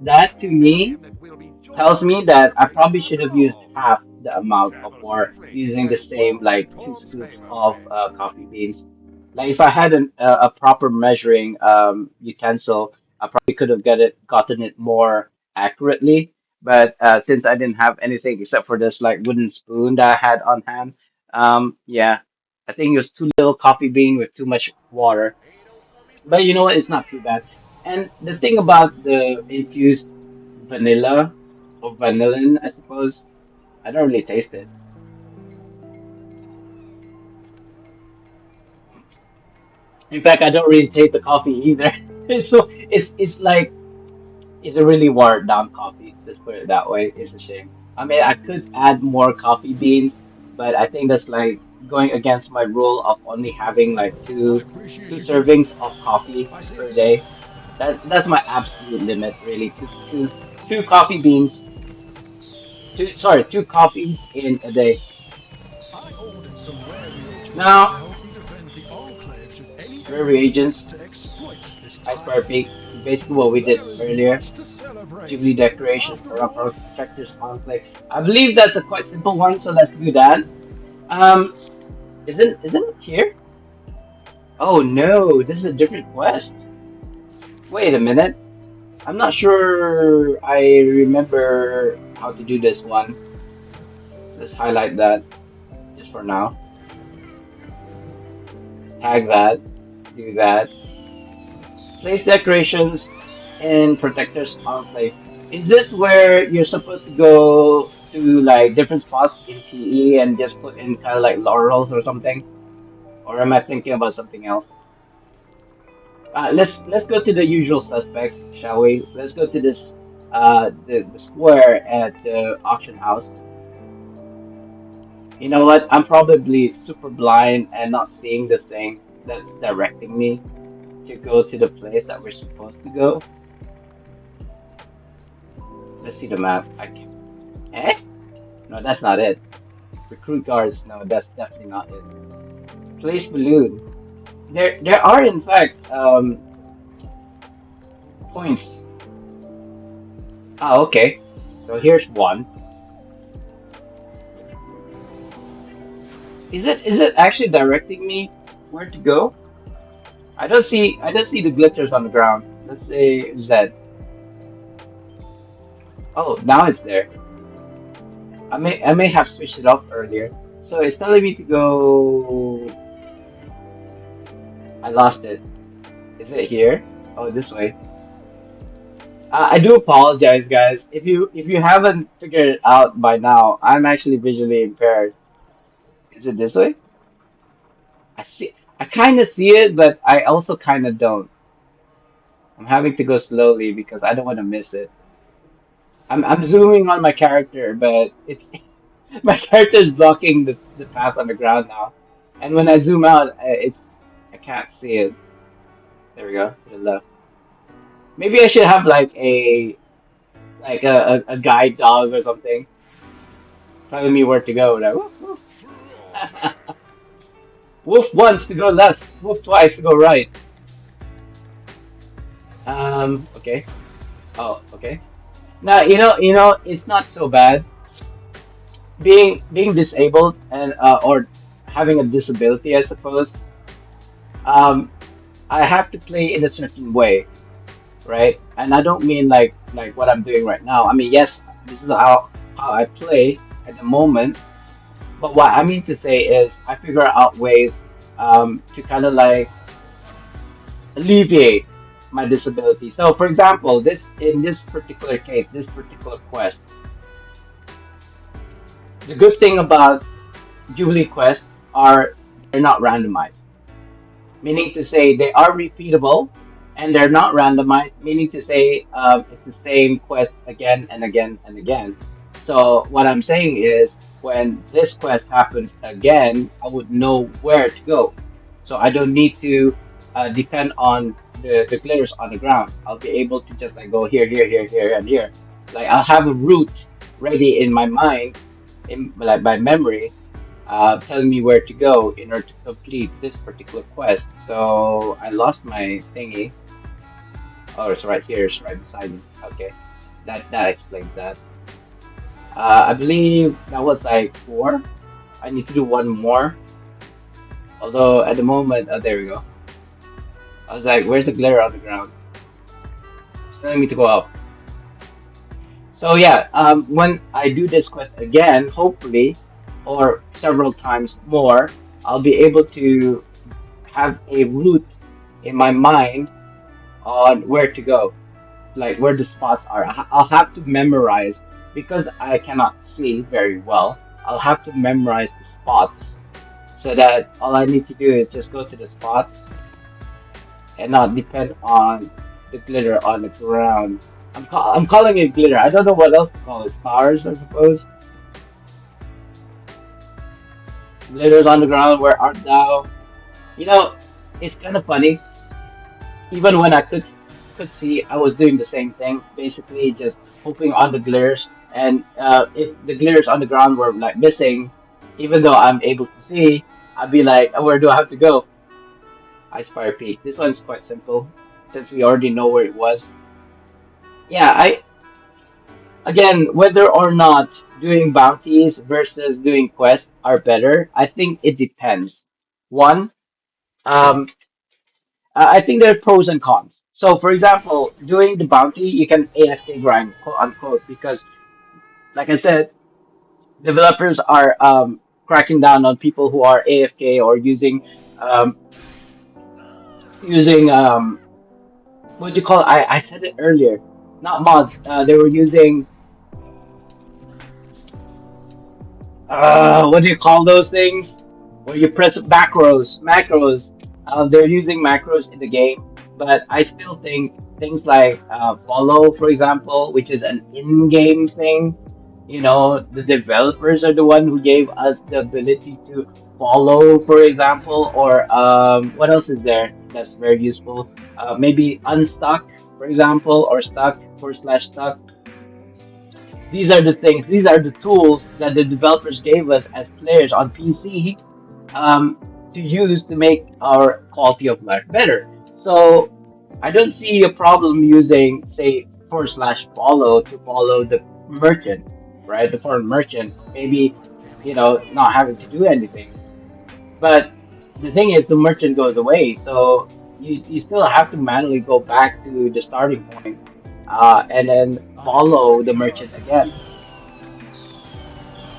That to Tell me him that we'll be tells joining in me the that I celebration probably should after have used all. half the amount of Travel water safely, using the and same welcome to like two Torm's scoops favor, of friend. coffee beans. Like if I had a proper measuring utensil, I probably could have gotten it more accurately. But since I didn't have anything except for this like wooden spoon that I had on hand, yeah, I think it was too little coffee bean with too much water. But you know what? It's not too bad. And the thing about the infused vanilla or vanillin, I suppose, I don't really taste it. In fact, I don't really taste the coffee either. So it's like it's a really watered down coffee. Let's put it that way. It's a shame. I mean, I could add more coffee beans, but I think that's like going against my rule of only having like I two appreciate you keeping servings me of warm. coffee I see. per day. That's my absolute limit, really. Two coffee beans. Two coffees in a day. I ordered some rare reagents to Now, help me defend the Enclave should any rare enemies attempt reagents, to exploit this Ice time. Fire Peak, basically what we did There is earlier. much to Jubilee celebrate. decoration After for all, protectors conflict. I believe that's a quite simple one, so let's do that. Um, isn't it here? Oh no, this is a different quest. Wait a minute. I'm not sure I remember how to do this one. Let's highlight that just for now. Tag that, do that. Place decorations and protectors on place. Is this where you're supposed to go to like different spots in PE and just put in kind of like laurels or something? Or am I thinking about something else? Let's go to the usual suspects, shall we? Let's go to this the square at the auction house. You know what? I'm probably super blind and not seeing the thing that's directing me to go to the place that we're supposed to go. Let's see the map. Eh? No, that's not it. Recruit guards. No, that's definitely not it. Place balloon. There are in fact points. Ah, okay. So here's one. Is it actually directing me where to go? I don't see the glitters on the ground. Let's say Z. Oh, now it's there. I may have switched it off earlier. So it's telling me to go. I lost it. Is it here? Oh, this way. I do apologize, guys. If you haven't figured it out by now, I'm actually visually impaired. Is it this way? I see. I kind of see it, but I also kind of don't. I'm having to go slowly because I don't want to miss it. I'm zooming on my character, but it's my character is blocking the path on the ground now. And when I zoom out, I can't see it. There we go, to the left. Maybe I should have like a guide dog or something telling me where to go. Like, woof, woof. Woof once to go left, woof twice to go right. Okay. Oh, okay. Now it's not so bad being disabled and or having a disability, I suppose. Um, I have to play in a certain way, right? And I don't mean like what I'm doing right now. I mean, yes, this is how I play at the moment. But what I mean to say is, I figure out ways to kind of like alleviate my disability. So, for example, this in this particular case, this particular quest, the good thing about Jubilee quests are they're not randomized, meaning to say they are repeatable and they're not randomized, meaning to say it's the same quest again and again and again. So what I'm saying is when this quest happens again, I would know where to go. So I don't need to depend on the glitters on the ground. I'll be able to just like go here, here, here, here, and here. Like I'll have a route ready in my mind, in like my memory, telling me where to go in order to complete this particular quest. So I lost my thingy. Oh, it's right here. It's right beside me. Okay, that explains that. I believe that was like four. I need to do one more. Although at the moment, oh, there we go. I was like, where's the glitter on the ground? It's telling me to go up. So yeah, when I do this quest again, hopefully, or several times more, I'll be able to have a route in my mind on where to go, like where the spots are. I'll have to memorize because I cannot see very well. I'll have to memorize the spots so that all I need to do is just go to the spots and not depend on the glitter on the ground. I'm calling it glitter. I don't know what else to call it. Stars, I suppose. Glitters on the ground. Where art thou? You know, it's kind of funny. Even when I could see, I was doing the same thing, basically just hoping on the glares. And if the glares on the ground were like missing, even though I'm able to see, I'd be like, oh, where do I have to go? Ice Fire Peak. This one's quite simple since we already know where it was. Yeah, I again, whether or not doing bounties versus doing quests are better, I think it depends. One, I think there are pros and cons. So, for example, doing the bounty, you can AFK grind, quote unquote, because, like I said, developers are cracking down on people who are AFK or um, using what do you call it? I said it earlier, not mods. They were using what do you call those things? Where you press macros. They're using macros in the game, but I still think things like follow, for example, which is an in-game thing. You know, the developers are the one who gave us the ability to follow, for example, or what else is there that's very useful? Maybe unstuck, for example, or stuck forward slash stuck. These are the things, these are the tools that the developers gave us as players on PC um, to use to make our quality of life better. So I don't see a problem using, say, forward slash follow to follow the merchant, right? The foreign merchant, maybe, not having to do anything. But the thing is, the merchant goes away. So you still have to manually go back to the starting point and then follow the merchant again.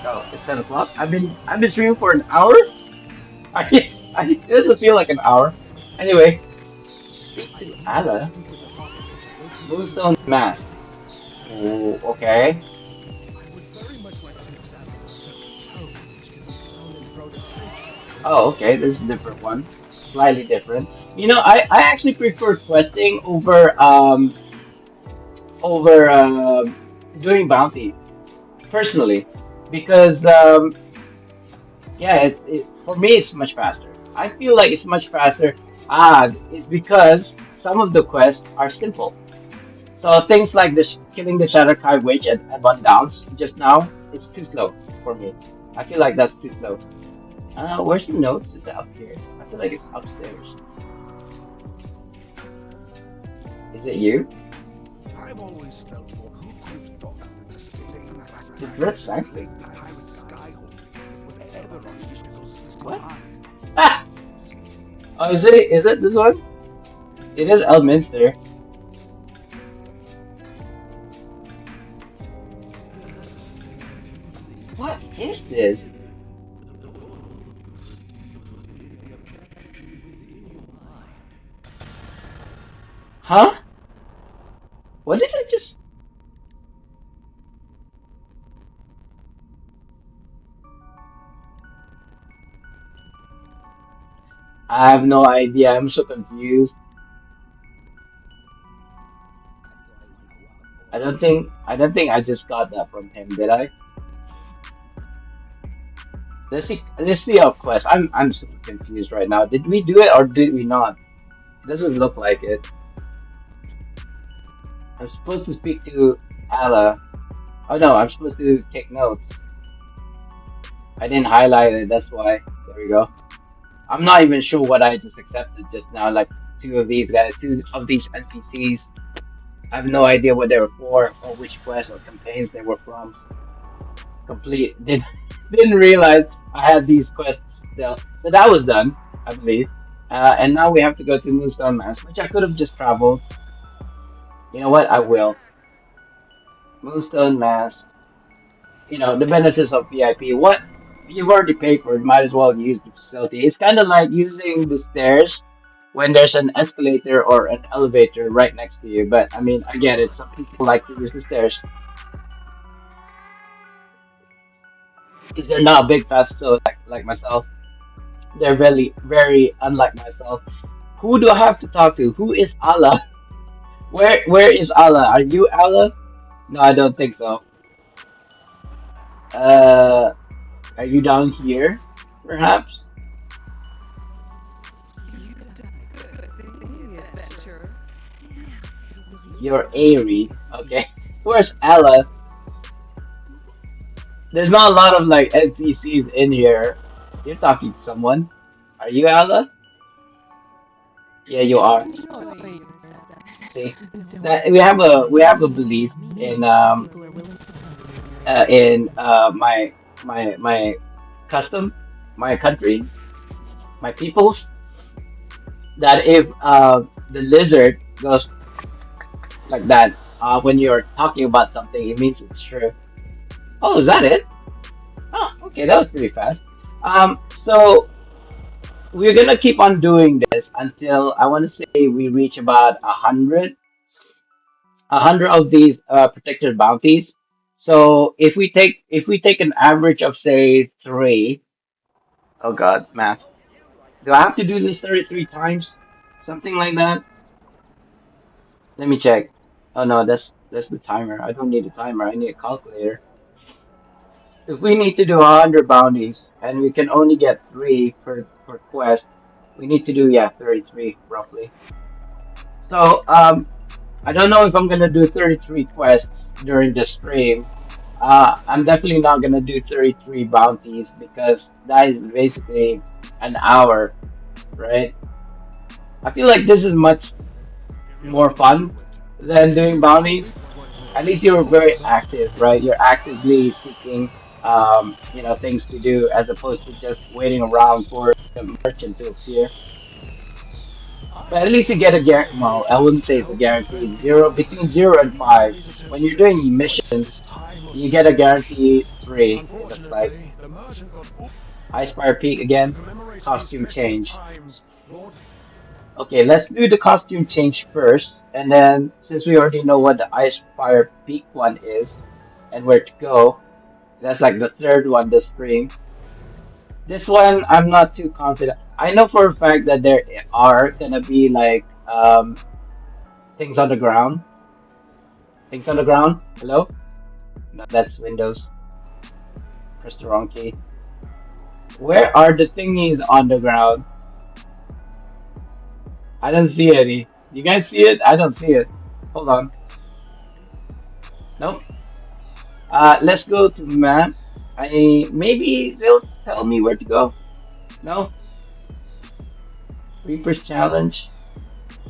Oh, it's 10 o'clock. I've been streaming for an hour. It doesn't feel like an hour. Anyway, speak to Allah. Moonstone Mask. Oh, okay. I would very much like to examine the serpent's Oh, okay. This is a different one. Slightly different. I actually prefer questing over doing bounty personally because yeah, for me it's much faster. I feel like it's much faster. It's because some of the quests are simple. So things like this, killing the Shadowkai witch at one downs just now, is too slow for me. I feel like that's too slow. Where's the notes? Is it up here? I feel like it's upstairs. Is it you? I've always felt more who could have thought that staying The back Dread to play Sanctum. the pirate Skyhold was ever on Ishiko's list of What? mine. Ah! Oh, is it this one? It is Elminster. What is this? Huh? What did I just? I have no idea. I'm so confused. I don't think I just got that from him, did I? Let's see our quest. I'm super confused right now. Did we do it or did we not? Doesn't look like it. I'm supposed to speak to Allah. Oh no, I'm supposed to take notes. I didn't highlight it, that's why. There we go. I'm not even sure what I just accepted just now, like two of these guys, two of these NPCs. I have no idea what they were for or which quests or campaigns they were from. Complete didn't realize I had these quests still. So that was done, I believe. And now we have to go to Moonstone Mass, which I could have just traveled. You know what? I will. Moonstone Mass. The benefits of VIP. What you've already paid for it, might as well use the facility. It's kind of like using the stairs when there's an escalator or an elevator right next to you. But I mean, I get it. Some people like to use the stairs. Because they're not a big fast so like myself. They're very very unlike myself. Who do I have to talk to? Who is Allah? Where is Allah? Are you Allah? No, I don't think so. Uh, are you down here? Perhaps you're Airy. Okay. Where's Allah? There's not a lot of like NPCs in here. You're talking to someone. Are you Allah? Yeah, you are. See, that we have a belief in my custom, my country, my peoples. that if the lizard goes like that when you're talking about something, it means it's true. Oh, is that it? Oh, okay, that was pretty fast. So we're gonna keep on doing this until I want to say we reach about 100 of these protected bounties. So if we take an average of say three, oh God, math. Do I have to do this 33 times? Something like that? Let me check. Oh no, that's the timer. I don't need a timer. I need a calculator. If we need to do 100 bounties and we can only get three per quest, we need to do yeah 33 roughly. So I don't know if I'm gonna do 33 quests during the stream. I'm definitely not gonna do 33 bounties because that is basically an hour, right? I feel like this is much If you're more looking to do fun it, than it's doing a good bounties. point. At least you're very active, right? You're actively seeking, things to do as opposed to just waiting around for the merchant to appear. I But at least you guess get a guarantee. you Well, I just wouldn't say it's a don't have guarantee. plenty Zero time. between 0 and 5. Everybody's When you're attention doing is missions, time of you get a service. guarantee three. It looks like Unfortunately, the merchant got Ice Fire Peak to again. commemorate these Costume festive change. times. Lord, Okay, let's do the costume change first, and then since we already know what the Ice Fire Peak one is and where to go, that's like the third one this stream. This one, I'm not too confident. I know for a fact that there are gonna be like things on the ground. Things on the ground. Hello? No, that's Windows. Press the wrong key. Where are the thingies on the ground? I don't see any. You guys see it? I don't see it. Hold on. Nope. Let's go to map. I maybe they'll tell me where to go. No? Reaper's challenge.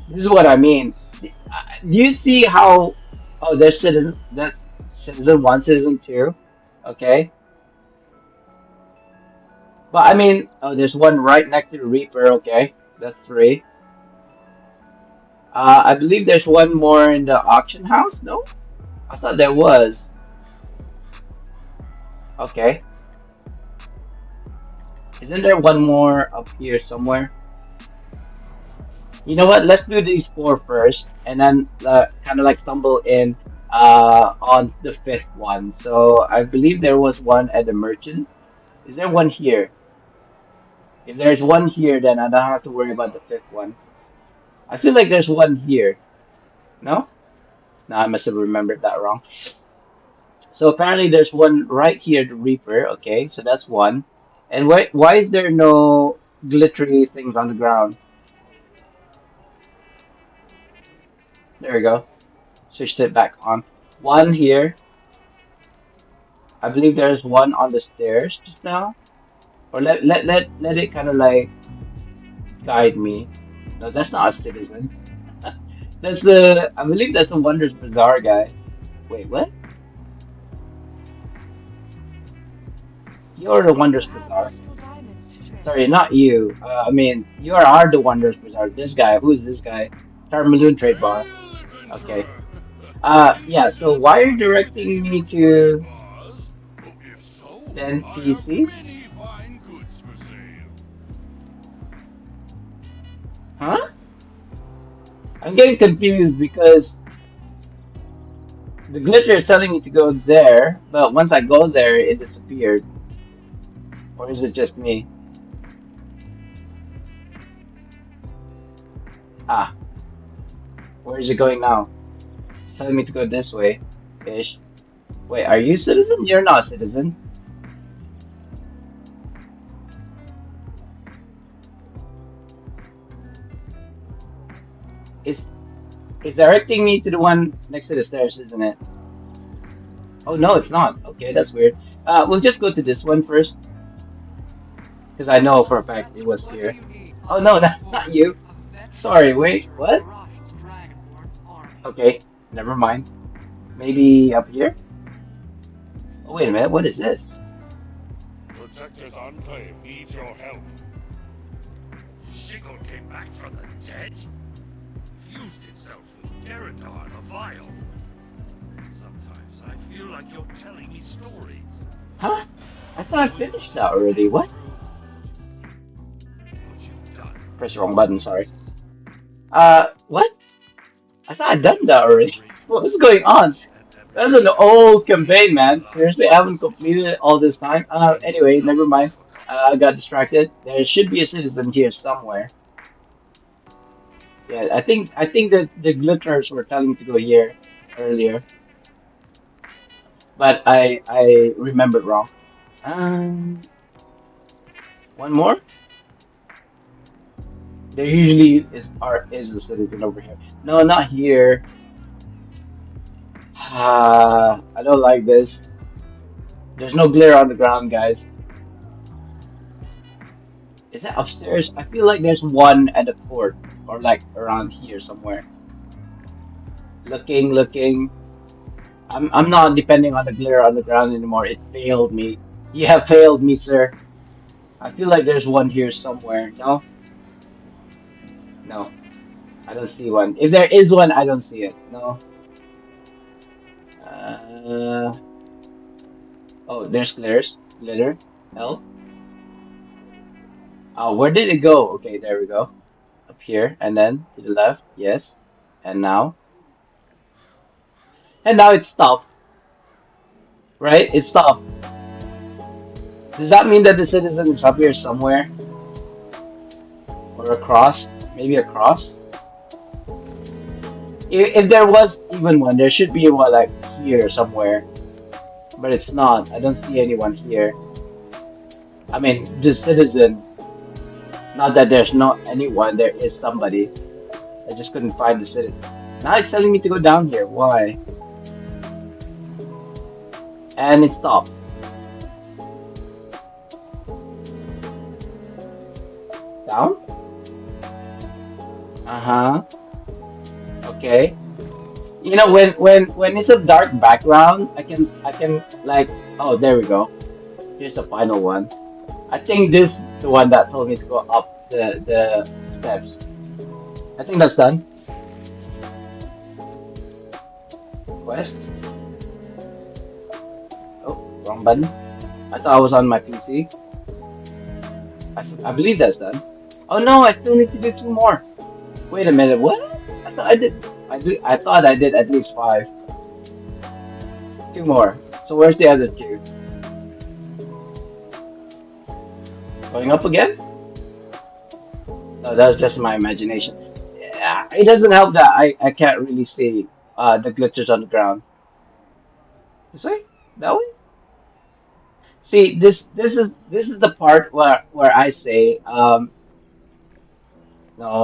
This is what I mean. Do you see how? Oh, there's citizen. That's citizen one, citizen two. Okay, but I mean, oh, there's one right next to the Reaper. Okay, that's three. I believe there's one more in the auction house. No, I thought there was. Okay, isn't there one more up here somewhere? You know what? Let's do these four first, and then kind of like stumble in on the fifth one. So I believe there was one at the merchant. Is there one here? If there's one here, then I don't have to worry about the fifth one. I feel like there's one here. No? No, I must have remembered that wrong. So apparently there's one right here, the Reaper. Okay, so that's one. And why is there no glittery things on the ground? There we go. Switched it back on. One here. I believe there's one on the stairs just now. Or let it kind of like guide me. No, that's not a citizen. That's the I believe that's the Wonders Bazaar guy. Wait, what? You're the Do you Wonders have Bazaar. lustral diamonds to trade? Sorry, not you. I mean, you are the Wonders Bazaar. This guy, who's this guy? Tarmaloon Trade Bar. Hail, Okay. adventurer! These Yeah. So islands why are you hardly many directing me good trade to bars. If so, the I have NPC? many fine goods for sale. Huh? I'm getting confused because the glitter is telling me to go there, but once I go there, it disappeared. Or is it just me? Ah, where is it going now? It's telling me to go this way, ish. Wait, are you citizen? You're not citizen. It's it's directing me to the one next to the stairs, isn't it? Oh no, it's not. Okay, that's weird. We'll just go to this one first, because I know for a fact it That's was what do here. you need? Oh I no, am not Borg, you. a veteran Sorry, wait, soldier of what? Barash's Dragonborn army. Okay, never mind. Maybe up here? Oh wait a minute, what is this? Protector's Enclave needs your help. Sigurd came back from the dead? Fused itself with Geradar the Vile. Sometimes I feel like you're telling me stories. Huh? I thought I Knowing finished what that you've already. been What? through, what you've done. Press the wrong button, sorry. What? I thought I'd done that already. What's going on? That's an old campaign, man. Seriously, I haven't completed it all this time. Anyway, never mind. I got distracted. There should be a citizen here somewhere. Yeah, I think that the glitters were telling me to go here earlier, but I remembered wrong. Um, one more. There usually is a citizen over here. No, not here. I don't like this. There's no glare on the ground, guys. Is that upstairs? I feel like there's one at the court or like around here somewhere. Looking. I'm not depending on the glare on the ground anymore. It failed me. You have failed me, sir. I feel like there's one here somewhere. No? No. I don't see one. If there is one, I don't see it. No. Uh oh, there's glares. Glitter. L. Oh, where did it go? Okay, there we go. Up here and then to the left. Yes. And now. And now it stopped. Right? It stopped. Does that mean that the citizen is up here somewhere? Or across? Maybe across? If there was even one, there should be one like here somewhere. But it's not. I don't see anyone here. I mean, the citizen. Not that there's not anyone, there is somebody. I just couldn't find the citizen. Now it's telling me to go down here. Why? And it stopped. Down? Uh-huh. Okay. You know, when it's a dark background, I can like, oh, there we go. Here's the final one. I think this is the one that told me to go up the steps. I think that's done. Quest. Oh, wrong button. I thought I was on my PC. I believe that's done. Oh no, I still need to do two more. Wait a minute, what? I thought I did. I thought I did at least five. Two more. So where's the other two? Going up again? No, that's just my imagination. Yeah, it doesn't help that I can't really see the glitches on the ground. This way? That way? See, this is the part where I say, no,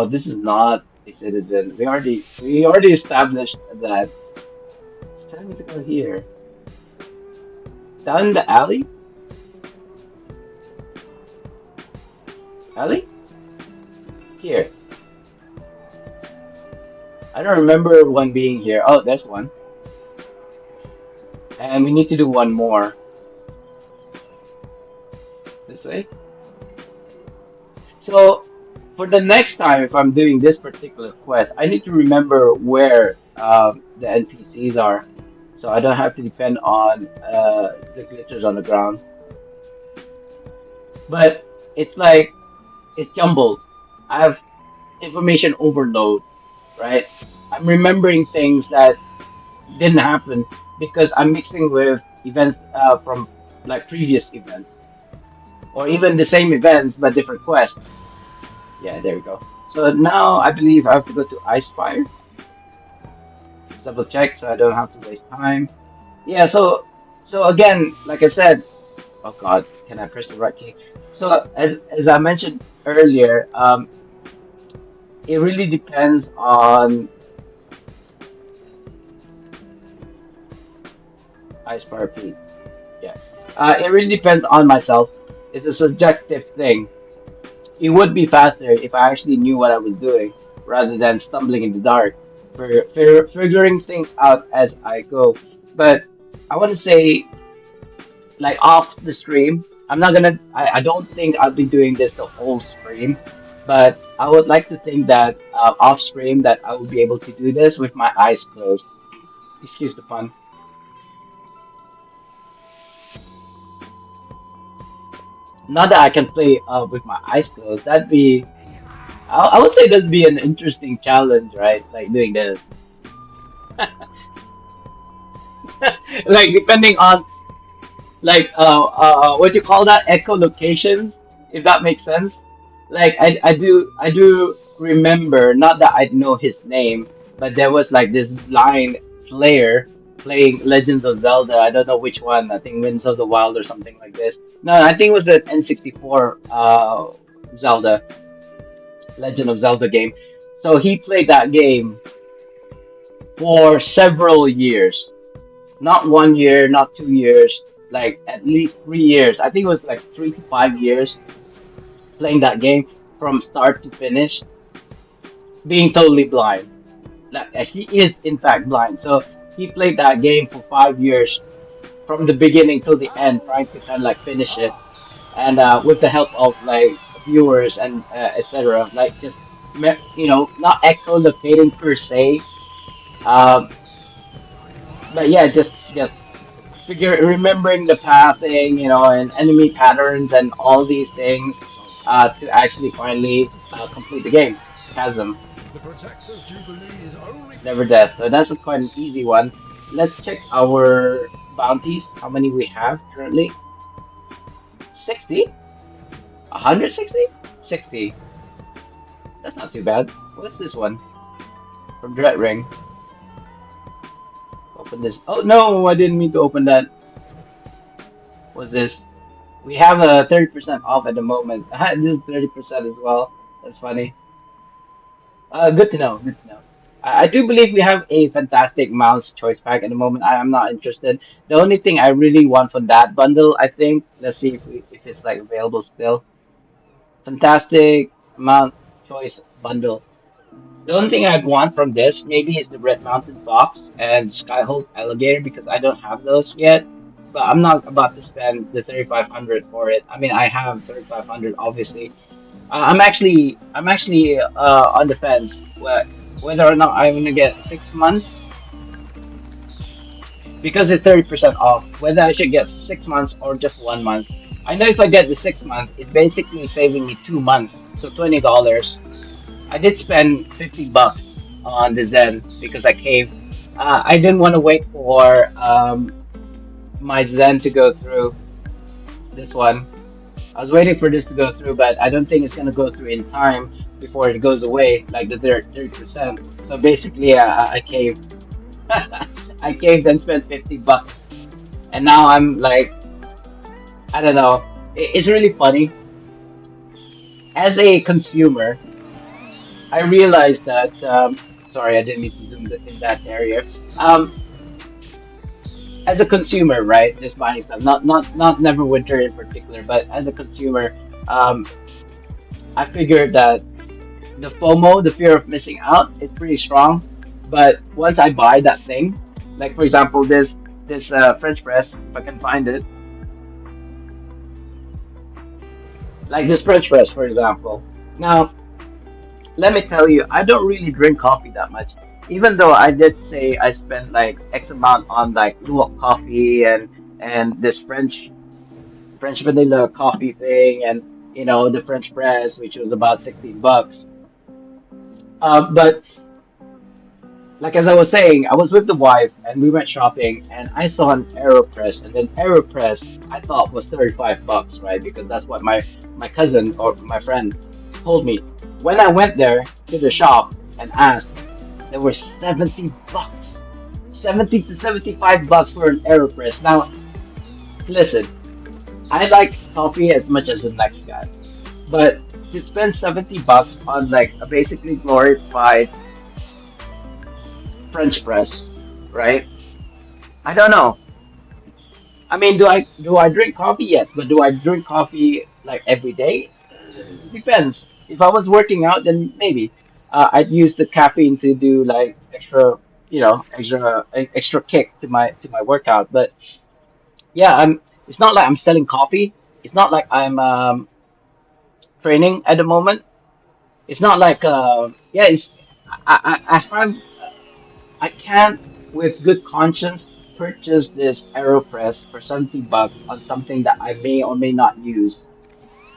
this is not a citizen. We already established that. It's telling me to go here. Down the alley? Alley? Here. I don't remember one being here. Oh, there's one. And we need to do one more. This way. So for the next time, if I'm doing this particular quest, I need to remember where the NPCs are, so I don't have to depend on the glitches on the ground. But it's like it's jumbled. I have information overload, right? I'm remembering things that didn't happen because I'm mixing with events from like previous events, or even the same events but different quests. Yeah, there we go. So now I believe I have to go to Icefire. Double check so I don't have to waste time. Yeah, so again, like I said, oh God, can I press the right key? So as I mentioned earlier, it really depends on Icefire P. Yeah, it really depends on myself. It's a subjective thing. It would be faster if I actually knew what I was doing rather than stumbling in the dark, figuring things out as I go. But I want to say, like off the stream, I'm not gonna. I don't think I'll be doing this the whole stream. But I would like to think that off stream that I will be able to do this with my eyes closed. Excuse the pun. Not that I can play with my eyes closed. That'd be, I would say that'd be an interesting challenge, right? Like doing this. Like depending on like what you call that, echolocations, if that makes sense. Like I do remember, not that I know his name, but there was like this blind player playing Legends of Zelda. I don't know which one. I think Winds of the Wild or something like this. No, I think it was the N64 Zelda, Legend of Zelda game. So he played that game for several years, not 1 year, not 2 years, like at least 3 years. I think it was like 3 to 5 years playing that game from start to finish, being totally blind. Like he is in fact blind. So he played that game for 5 years from the beginning till the end, trying to kind of like finish it, and with the help of like viewers and etc. Like just not echolocating per se, uh, but yeah, just figure remembering the pathing, and enemy patterns and all these things to actually finally complete the game. Chasm, The Protector's Jubilee is only. never death. So that's a quite an easy one. Let's check our bounties. How many we have currently? 60? 160? 60. That's not too bad. What's this one? From Dread Ring. Open this. Oh no, I didn't mean to open that. What's this? We have a 30% off at the moment. This is 30% as well. That's funny. Good to know. Good to know. I do believe we have a fantastic mouse choice pack at the moment. I am not interested. The only thing I really want from that bundle, I think, let's see if it's like available still. Fantastic mount choice bundle. The only thing I'd want from this maybe is the Red Mountain Fox and Skyhold Alligator because I don't have those yet. But I'm not about to spend the 3,500 for it. I mean, I have 3,500 obviously. I'm actually on the fence whether or not I'm gonna get 6 months because it's 30% off. Whether I should get 6 months or just 1 month. I know if I get the 6 months, it's basically saving me 2 months, so $20. I did spend $50 on the Zen because I caved. I didn't want to wait for my Zen to go through this one. I was waiting for this to go through, but I don't think it's gonna go through in time before it goes away, like the 30%. So basically, I caved. I caved and spent $50, and now I'm like, I don't know. It's really funny. As a consumer, I realized that. Sorry, I didn't mean to zoom in that area. Um, as a consumer, right, just buying stuff, not Neverwinter in particular, but as a consumer, um, I figured that the FOMO, the fear of missing out, is pretty strong. But once I buy that thing, like for example, this French press, if I can find it, like this French press, for example. Now, let me tell you, I don't really drink coffee that much. Even though I did say I spent like X amount on like luwak coffee and this French vanilla coffee thing and the French press, which was about $16. But like as I was saying, I was with the wife and we went shopping and I saw an AeroPress and then AeroPress I thought was $35, right? Because that's what my cousin or my friend told me. When I went there to the shop and asked, there were $70. 70 to $75 for an AeroPress. Now, listen, I like coffee as much as the next guy, but to spend $70 on like a basically glorified French press, right? I don't know. I mean, do I drink coffee? Yes, but do I drink coffee like every day? Depends. If I was working out, then maybe I'd use the caffeine to do like extra kick to my workout. But yeah, It's not like I'm selling coffee. It's not like I'm training at the moment. It's not like yeah. It's I have I can't with good conscience purchase this AeroPress for $70 on something that I may or may not use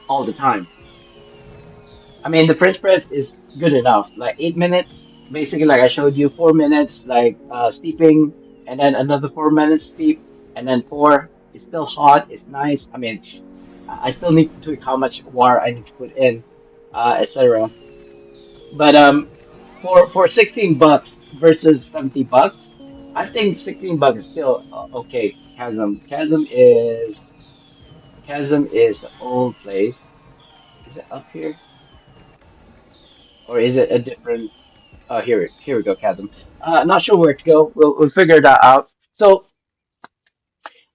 all the time. I mean, the French press is good enough. Like 8 minutes, basically, like I showed you, 4 minutes, like steeping, and then another 4 minutes steep, and then pour. It's still hot. It's nice. I mean, I still need to tweak how much water I need to put in, etc. But for $16 versus $70, I think $16 is still okay. Chasm is the old place. Is it up here or is it a different? Oh, here we go, Chasm. Not sure where to go. We'll figure that out. So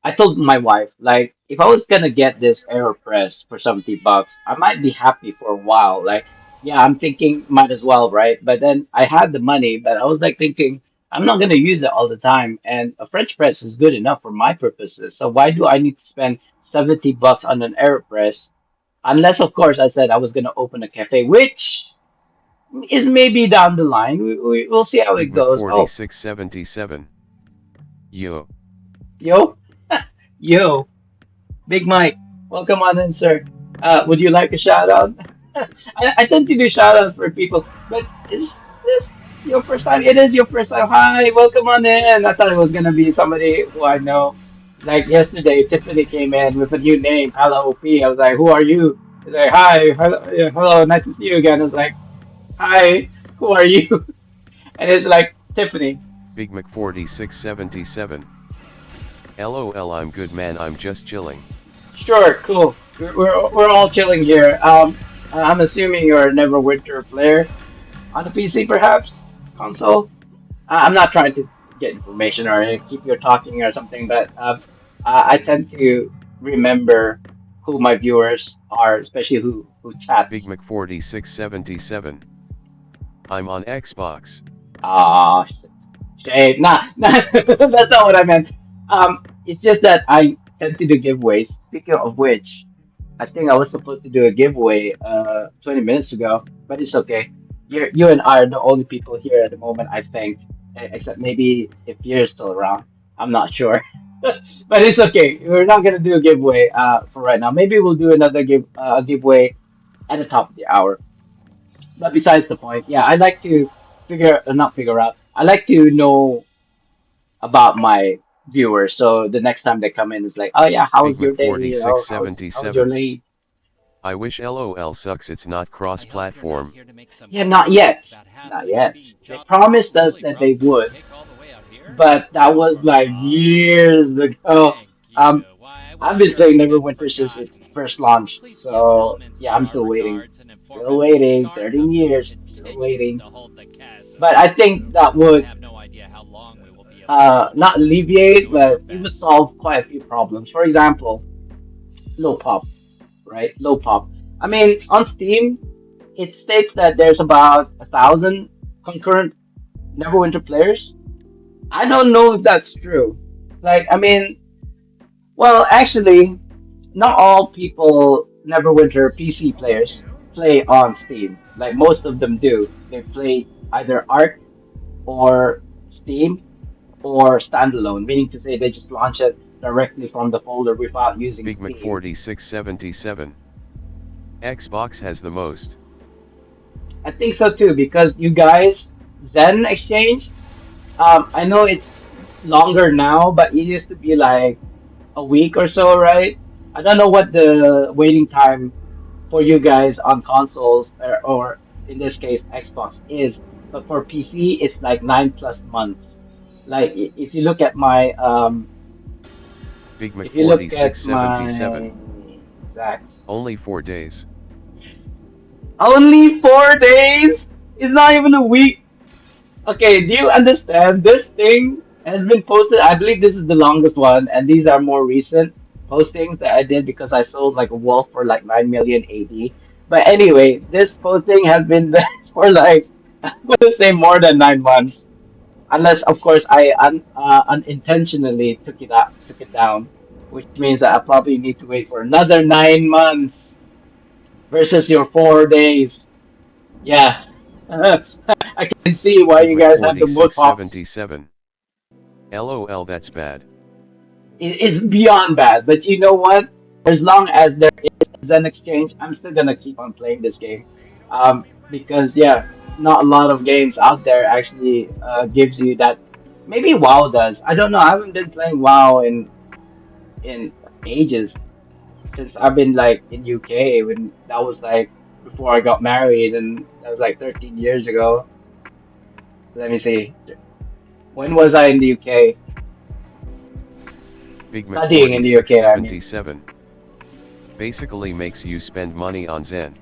I told my wife, like, if I was gonna get this AeroPress for $70, I might be happy for a while. Like, yeah, I'm thinking might as well, right? But then I had the money, but I was like thinking I'm not gonna use it all the time, and a French press is good enough for my purposes. So why do I need to spend $70 on an AeroPress? Unless, of course, I said I was gonna open a cafe, which is maybe down the line. We'll see how it Big Mac goes. Oh, 4677. Yo. yo, yo. Big Mike, welcome on in, sir. Would you like a shout out? I tend to do shout outs for people, but is this your first time? It is your first time. Hi, welcome on in. I thought it was gonna be somebody who I know. Like yesterday, Tiffany came in with a new name, LOP. I was like, who are you? He's like, hi, hello, yeah, hello, nice to see you again. I was like, hi, who are you? And it's like, Tiffany. Big Mac 4677. LOL, I'm good, man, I'm just chilling. Sure, cool. We're all chilling here. I'm assuming you're a Neverwinter player on the PC, perhaps console. I'm not trying to get information or keep you talking or something, but I tend to remember who my viewers are, especially who Big chats. Mac 4677. I'm on Xbox. Ah, shame. Nah, that's not what I meant. It's just that I tend to do giveaways. Speaking of which. I think I was supposed to do a giveaway 20 minutes ago, but it's okay. You and I are the only people here at the moment, I think, except maybe if you're still around. I'm not sure. But it's okay. We're not gonna do a giveaway for right now. Maybe we'll do another giveaway at the top of the hour. But besides the point, yeah, I like to not figure out. I like to know about my viewers. So the next time they come in, it's like, oh yeah, how Big was your Mac day? You know, how's your 4677. day? I wish LOL sucks it's not I hope you're not cross-platform. here to make some Yeah, not argument yet. about Not having to yet. be They just promised us really that they rough to would, take all the way out here. but that was like years ago. Thank Um, you. Why, I was I've been sure playing you hadn't Neverwinter since it forgotten. first launched, Please give so yeah, I'm Elminster our still waiting. regards and inform Still him that the waiting. Star 13 Company years, still continues waiting. to hold the chasm. But I think that I would have no idea how long we will be able to hold it, not but we're alleviate, doing our but it would best. solve quite a few problems. For example, low pop, right? Low pop. I mean, on Steam, it states that there's about 1,000 concurrent Neverwinter players. I don't know if that's true. Like, I mean, well, actually, not all people Neverwinter PC players play on Steam. Like, most of them do. They play either Arc or Steam or standalone, meaning to say they just launch it directly from the folder without using Big Mac Steam. 4677. Xbox has the most. I think so too, because you guys, Zen Exchange, I know it's longer now, but it used to be like a week or so, right? I don't know what the waiting time for you guys on consoles or in this case Xbox is, but for PC it's like 9+ months. Like if you look at my Big Mac if you look at 4677. my exacts, Only 4 days. only 4 days. It's not even a week. Okay, do you understand? This thing has been posted. I believe this is the longest one, and these are more recent postings that I did because I sold like a wolf for like 9 million AD. But anyways, this posting has been there for like I'm gonna say more than 9 months, unless of course I unintentionally took it down, which means that I probably need to wait for another 9 months versus your 4 days. Yeah. I can see why Big you Mac guys have the most hops. 4677. LOL, that's bad. It's beyond bad, but you know what? As long as there is an exchange, I'm still gonna keep on playing this game. Because yeah, not a lot of games out there actually gives you that. Maybe WoW does. I don't know. I haven't been playing WoW in ages since I've been like in UK when that was like before I got married and that was like 13 years ago. Let me see. When was I in the UK? Big Mac Studying in the UK, I mean. 4677. Basically makes you spend money on Zen.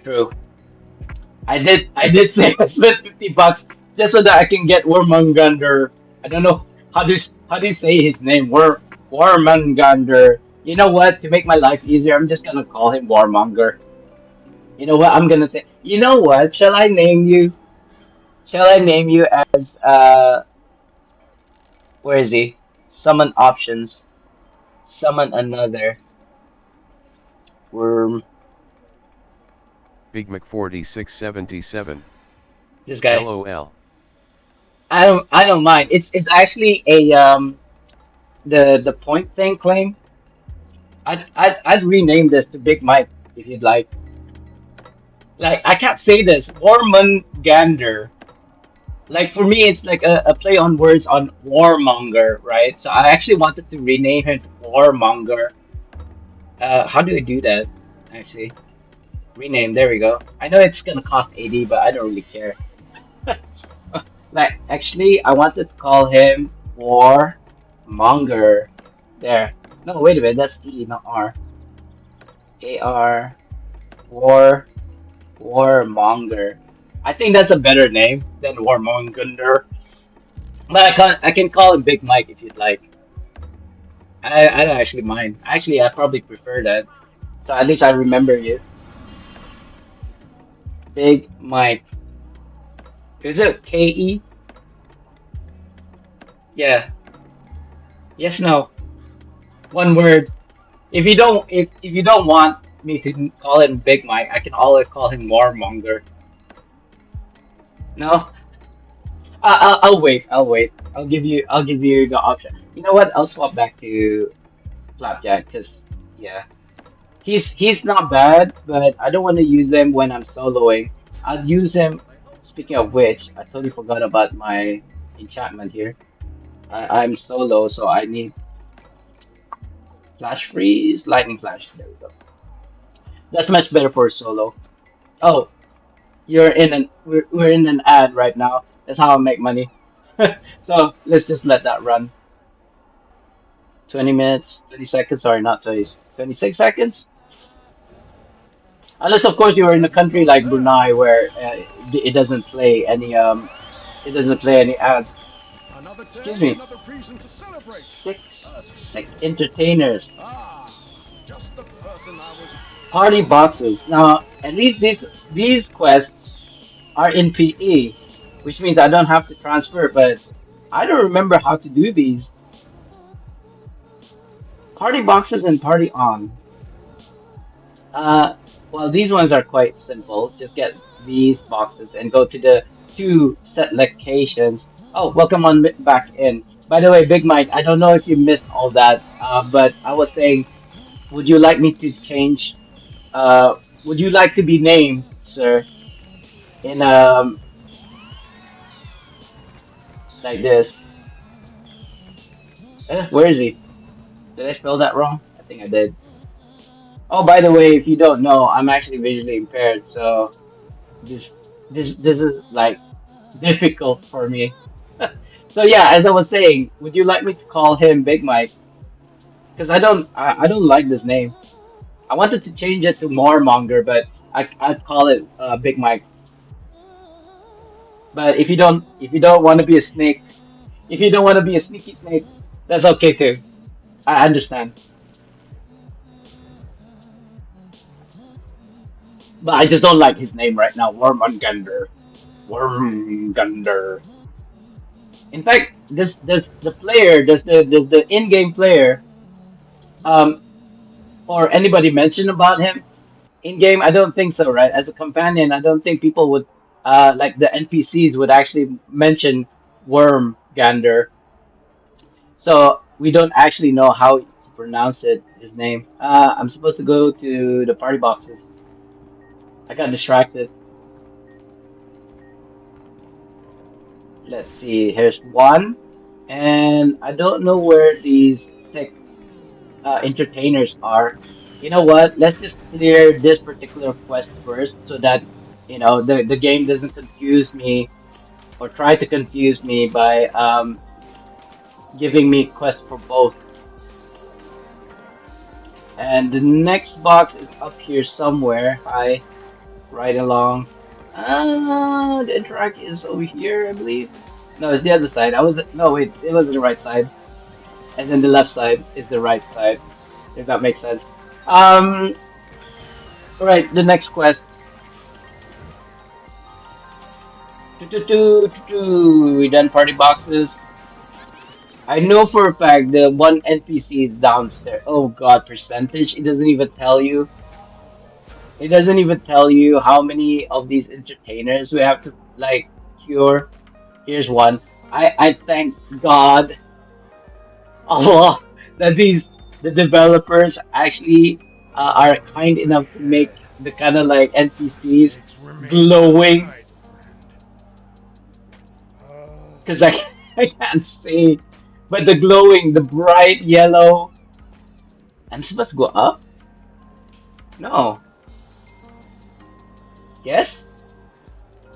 True. I did say I spent $50 just so that I can get Wormungander. I don't know how do you say his name? Wormungander. You know what? To make my life easier, I'm just gonna call him Warmonger. You know what? I'm gonna think. You know what? Shall I name you? Shall I name you as where is he? Summon options. Summon another worm. Big Mac 4677. This guy. LOL. I don't mind. It's actually a the point thing claim. I'd rename this to Big Mike if you'd like. Like I can't say this. Warmonger. Like for me, it's like a play on words on warmonger, right? So I actually wanted to rename him to Warmonger. How do I do that? Actually, rename. There we go. I know it's gonna cost 80, but I don't really care. Like actually, I wanted to call him Warmonger. There. No, wait a minute. That's E, not R. AR. War. Warmonger. I think that's a better name than Warmonger. But I can call him Big Mike if you'd like. I don't actually mind. Actually, I probably prefer that. So at least I remember you. Big Mike. Is it KE? Yeah. Yes, no. One word. If you don't want me to call him Big Mike, I can always call him Warmonger. No? I'll wait. I'll wait. I'll give you the option. You know what? I'll swap back to Flapjack because yeah. He's not bad, but I don't want to use them when I'm soloing. I'll use him. Speaking of which, I totally forgot about my enchantment here. I'm solo, so I need flash freeze, lightning flash. There we go. That's much better for solo. Oh, we're in an ad right now. That's how I make money. So let's just let that run. 20 minutes, 20 seconds. Sorry, not 20. 26 seconds. Unless, of course, you're in a country Almost like there. Brunei where it doesn't play any ads. Another Excuse day, me. another reason to celebrate. Six sick Personally. entertainers. Ah, just the person I was. Party boxes. Now, at least these quests are in PE, which means I don't have to transfer, but I don't remember how to do these. Party boxes and party on. Uh, well, these ones are quite simple. Just get these boxes and go to the two set locations. Oh, welcome on back in. By the way, Big Mike, I don't know if you missed all that, but I was saying, would you like me to change? Would you like to be named, sir, in like this? Where is he? Did I spell that wrong? I think I did. Oh, by the way, if you don't know, I'm actually visually impaired, so this this is like difficult for me. So yeah, as I was saying, would you like me to call him Big Mike? Because I don't like this name. I wanted to change it to Moremonger, but I'd call it Big Mike. But if you don't want to be a snake, if you don't want to be a sneaky snake, that's okay too. I understand. But I just don't like his name right now, Wormungandr. Wormungandr. In fact, this the player, does the in-game player, um, or anybody mention about him? In game, I don't think so, right? As a companion, I don't think people would like the NPCs would actually mention Worm Gander. So we don't actually know how to pronounce it, his name. I'm supposed to go to the party boxes. I got distracted. Let's see. Here's one, and I don't know where these sick entertainers are. You know what? Let's just clear this particular quest first, so that the game doesn't confuse me or try to confuse me by giving me quests for both. And the next box is up here somewhere. Hi, right along. The interact is over here, I believe. No, it's the other side. No, wait, it was the right side. As in the left side is the right side, if that makes sense. Um, all right, the next quest. We done party boxes. I know for a fact the one NPC is downstairs. Oh God, percentage. It doesn't even tell you. It doesn't even tell you how many of these entertainers we have to like cure. Here's one. I thank God Allah that the developers actually are kind enough to make the kind of like NPCs Six remain last glowing night, because I can't see, but the glowing, the bright yellow. I'm supposed to go up? No. Yes?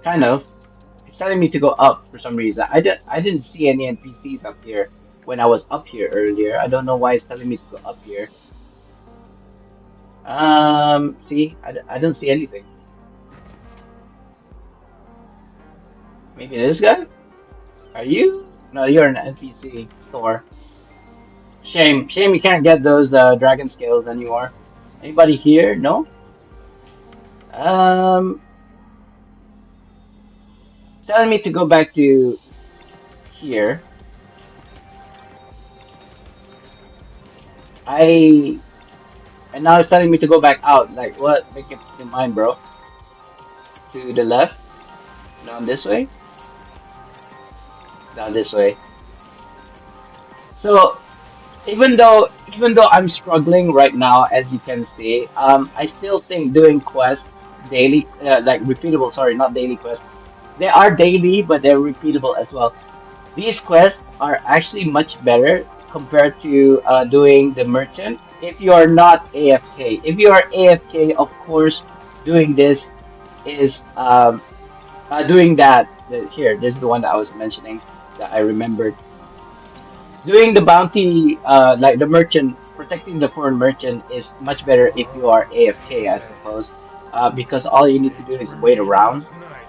Kind of. It's telling me to go up for some reason. I didn't see any NPCs up here when I was up here earlier. I don't know why it's telling me to go up here. See, I don't see anything. Maybe this guy? Are you? No, you're an NPC store. Shame. Shame you can't get those dragon scales anymore. Anybody here? No? Um, telling me to go back to here. I and now it's telling me to go back out. Like what? Make up your mind, bro. To the left? Down this way? Down this way. So even though I'm struggling right now, as you can see, I still think doing quests daily, like repeatable. Sorry, not daily quests. They are daily, but they're repeatable as well. These quests are actually much better compared to doing the merchant if you are not AFK. If you are AFK, of course, doing this is doing that. Here, this is the one that I was mentioning that I remembered. Doing the bounty, like the merchant, protecting the foreign merchant is much better if you are AFK, I suppose, because all you need to do six is wait remain around last night.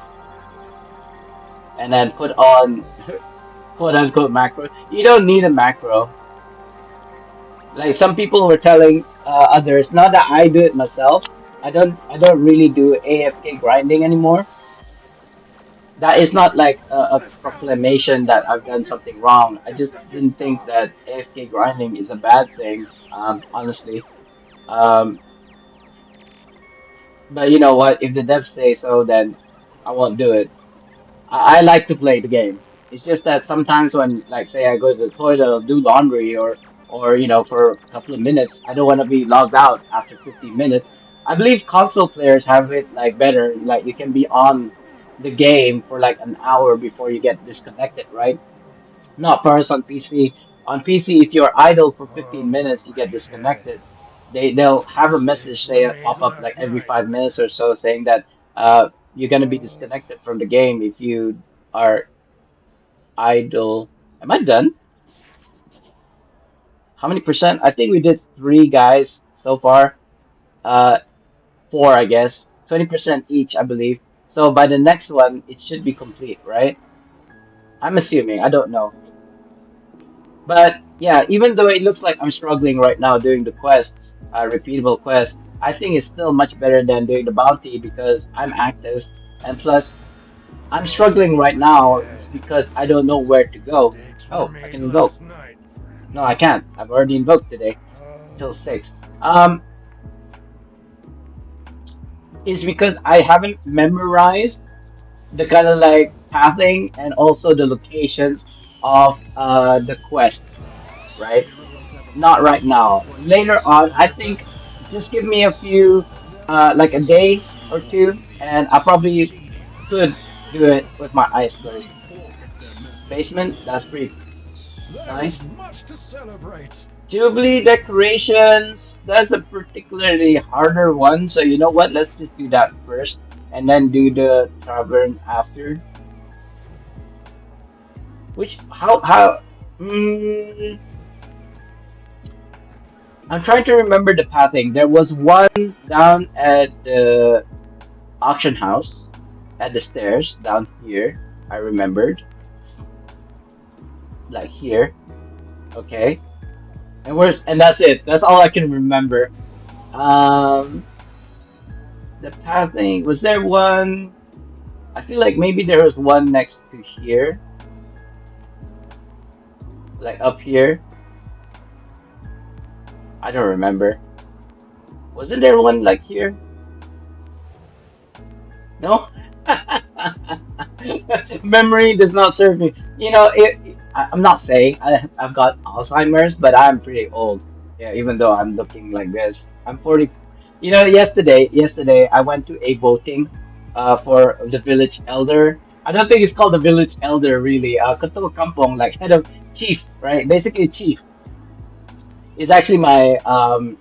and then put on quote unquote macro. You don't need a macro. Like some people were telling others, not that I do it myself. I don't really do AFK grinding anymore. That is not like a proclamation that I've done something wrong. I just didn't think that AFK grinding is a bad thing, honestly. Um, but you know what? If the devs say so, then I won't do it. I like to play the game. It's just that sometimes when, like, say I go to the toilet or do laundry or for a couple of minutes, I don't want to be logged out after 15 minutes. I believe console players have it like better. Like you can be on the game for like an hour before you get disconnected, right? Not for us on PC. On PC, if you're idle for 15 minutes, you get My head. disconnected. They'll have a message Six say remain pop up like last every night. 5 minutes or so saying that you're gonna be disconnected from the game if you are idle. Am I done? How many percent? I think we did three guys so far. Uh, four, I guess. 20% each, I believe. So by the next one, it should be complete, right? I'm assuming. I don't know. But yeah, even though it looks like I'm struggling right now doing the quests, repeatable quests, I think it's still much better than doing the bounty because I'm active. And plus, I'm struggling right My now is head. because I don't know where to go. Six Oh, I can remain invoke. last night, friend. No, I can't. I've already invoked today till Uh, 6. Um, is because I haven't memorized the kind of like pathing and also the locations of the quests, right? Not right now. Later on, I think just give me a few like a day or two and I probably could do it with my eyes closed. Basement, that's pretty There is nice. much to celebrate. Jubilee decorations, that's a particularly harder one. So you know what? Let's just do that first and then do the tavern after. Which how mm, I'm trying to remember the pathing. There was one down at the auction house at the stairs down here. I remembered like here. Okay. And that's it. That's all I can remember. Um the pathing was there one I feel like maybe there was one next to here, like up here. I don't remember. Wasn't there one like here? No? Memory does not serve me. You know, I'm not saying I've got Alzheimer's, but I'm pretty old. Yeah, even though I'm looking like this. I'm 40. You know, yesterday I went to a voting for the village elder. I don't think it's called the village elder really. Ketua Kampong, like head of chief, right? Basically chief is actually my oh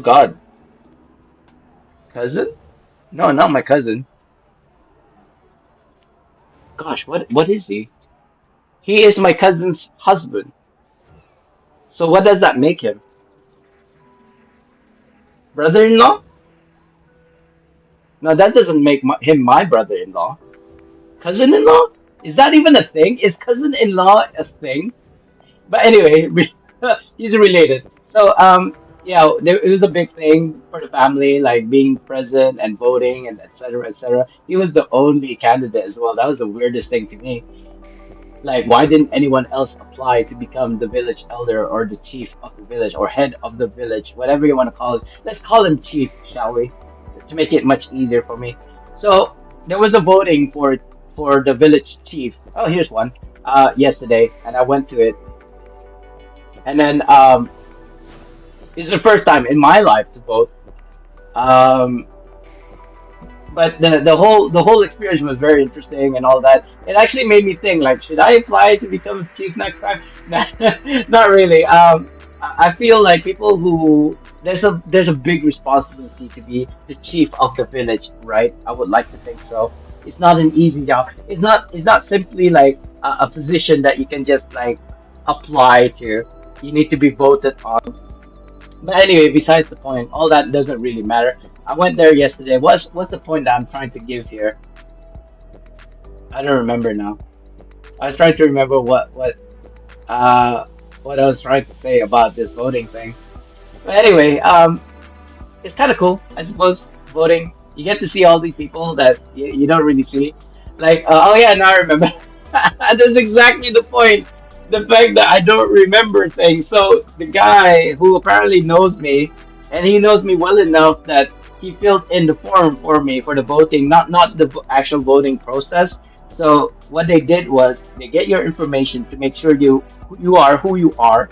God, cousin? No, not my cousin. Gosh, what is he? He is my cousin's husband. So what does that make him? Brother-in-law? No, that doesn't make him my brother-in-law. Cousin-in-law? Is that even a thing? Is cousin-in-law a thing? But anyway, he's related. So yeah, it was a big thing for the family, like being present and voting and etc. etc. He was the only candidate as well. That was the weirdest thing to me. Like, why didn't anyone else apply to become the village elder or the chief of the village or head of the village, whatever you want to call it? Let's call him chief, shall we? To make it much easier for me. So there was a voting for the village chief. Oh, here's one. Yesterday, and I went to it, and then it's the first time in my life to vote. Um, but the whole experience was very interesting and all that. It actually made me think like, should I apply to become chief next time? Not really. I feel like people who there's a big responsibility to be the chief of the village, right? I would like to think so. It's not an easy job. It's not simply like a position that you can just like apply to. You need to be voted on. But anyway, besides the point, all that doesn't really matter. I went there yesterday. What's the point that I'm trying to give here? I don't remember now. I was trying to remember uh what I was trying to say about this voting thing. But anyway, it's kind of cool, I suppose. Voting, you get to see all these people that you don't really see. Like, oh yeah, now I remember. That's exactly the point. The fact that I don't remember things. So the guy who apparently knows me, and he knows me well enough that he filled in the form for me for the voting, not the actual voting process. So what they did was they get your information to make sure you are who you are.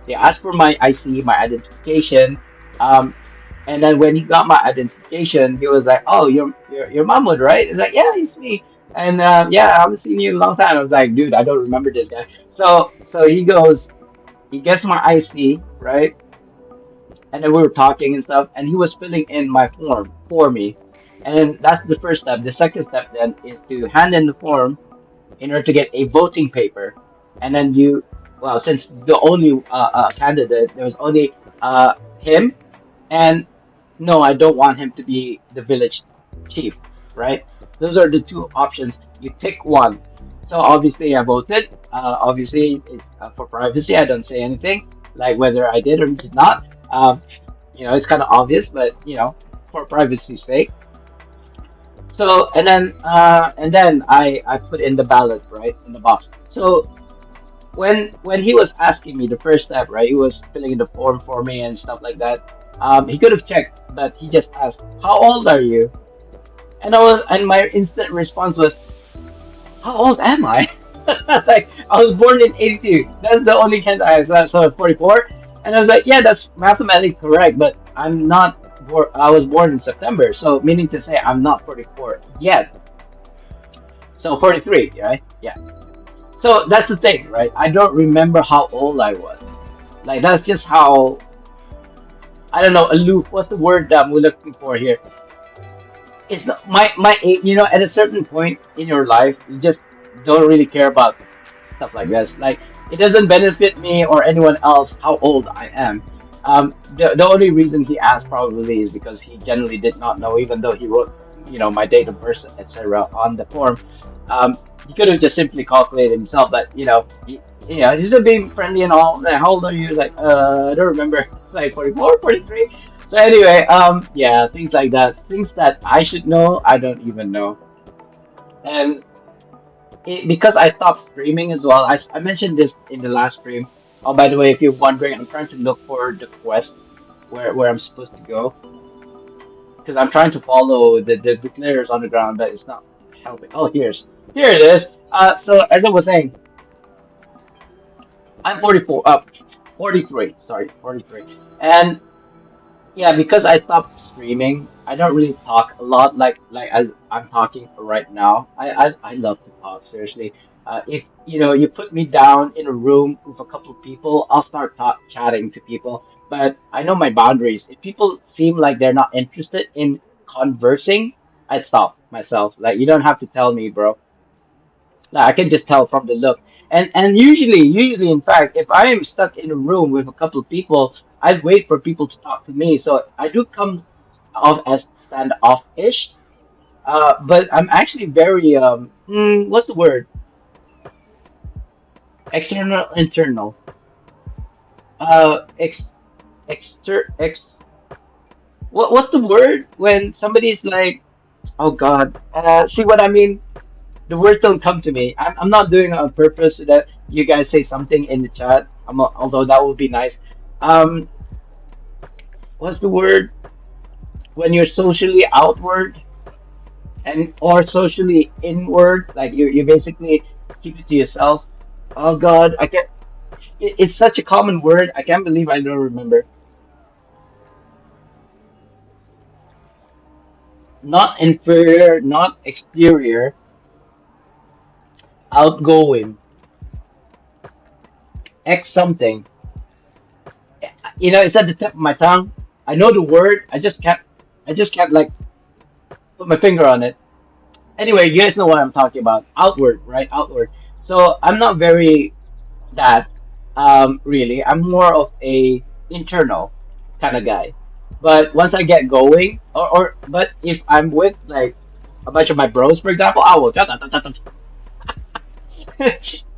They asked for my IC, my identification. Um, and then when he got my identification, he was like, "Oh, you're Mahmoud, right?" It's like, "Yeah, it's me." And yeah, I haven't seen you in a long time. I was like, "Dude, I don't remember this guy." So he goes, he gets my IC, right? And then we were talking and stuff, and he was filling in my form for me. And that's the first step. The second step then is to hand in the form in order to get a voting paper. And then well, since the only candidate, there was only him, and no, I don't want him to be the village chief, right? Those are the two options. You pick one. So obviously I voted. Obviously, it's for privacy. I don't say anything like whether I did or did not. It's kind of obvious, but for privacy's sake. So and then I put in the ballot right in the box. So when he was asking me the first step, right, he was filling in the form for me and stuff like that. He could have checked, but he just asked, "How old are you?" And my instant response was, "How old am I?" Like I was born in '82. That's the only hint I have. So 44, and I was like, "Yeah, that's mathematically correct, but I'm not. I was born in September, so meaning to say I'm not 44 yet. So 43, right? Yeah. So that's the thing, right? I don't remember how old I was. Like that's just how I don't know, aloof. What's the word that we're looking for here? It's not my age. At a certain point in your life, you just don't really care about stuff like this. Like it doesn't benefit me or anyone else how old I am. The only reason he asked probably is because he generally did not know, even though he wrote, my date of birth, etc., on the form. He could have just simply calculated himself, but he's just being friendly and all. Like, how old are you? Like, I don't remember. It's like 44, 43. So anyway, yeah, things like that, things that I should know, I don't even know. And because I stopped streaming as well, I mentioned this in the last stream. Oh, by the way, if you're wondering, I'm trying to look for the quest where I'm supposed to go because I'm trying to follow the declares on the ground, but it's not helping. Oh, here it is. So as I was saying, I'm 44, 43. Sorry, 43, and yeah, because I stopped streaming, I don't really talk a lot like as I'm talking right now. I love to talk, seriously. If you put me down in a room with a couple of people, I'll start chatting to people. But I know my boundaries. If people seem like they're not interested in conversing, I stop myself. Like you don't have to tell me, bro. Like, I can just tell from the look. And usually, in fact, if I am stuck in a room with a couple of people, I wait for people to talk to me. So I do come off as standoff-ish. But I'm actually very what's the word? External, internal. Ex, ex. What's the word when somebody's like, oh God, see what I mean? The words don't come to me. I'm not doing it on purpose so that you guys say something in the chat. Although that would be nice. Um, what's the word when you're socially outward and or socially inward? Like you basically keep it to yourself. Oh God, I can't. It's such a common word. I can't believe I don't remember. Not inferior, not exterior, outgoing, X something. It's at the tip of my tongue. I know the word. I just can't like put my finger on it. Anyway, you guys know what I'm talking about. Outward, right? Outward. So I'm not very that really. I'm more of a internal kind of guy. But once I get going, but if I'm with like a bunch of my bros, for example, I will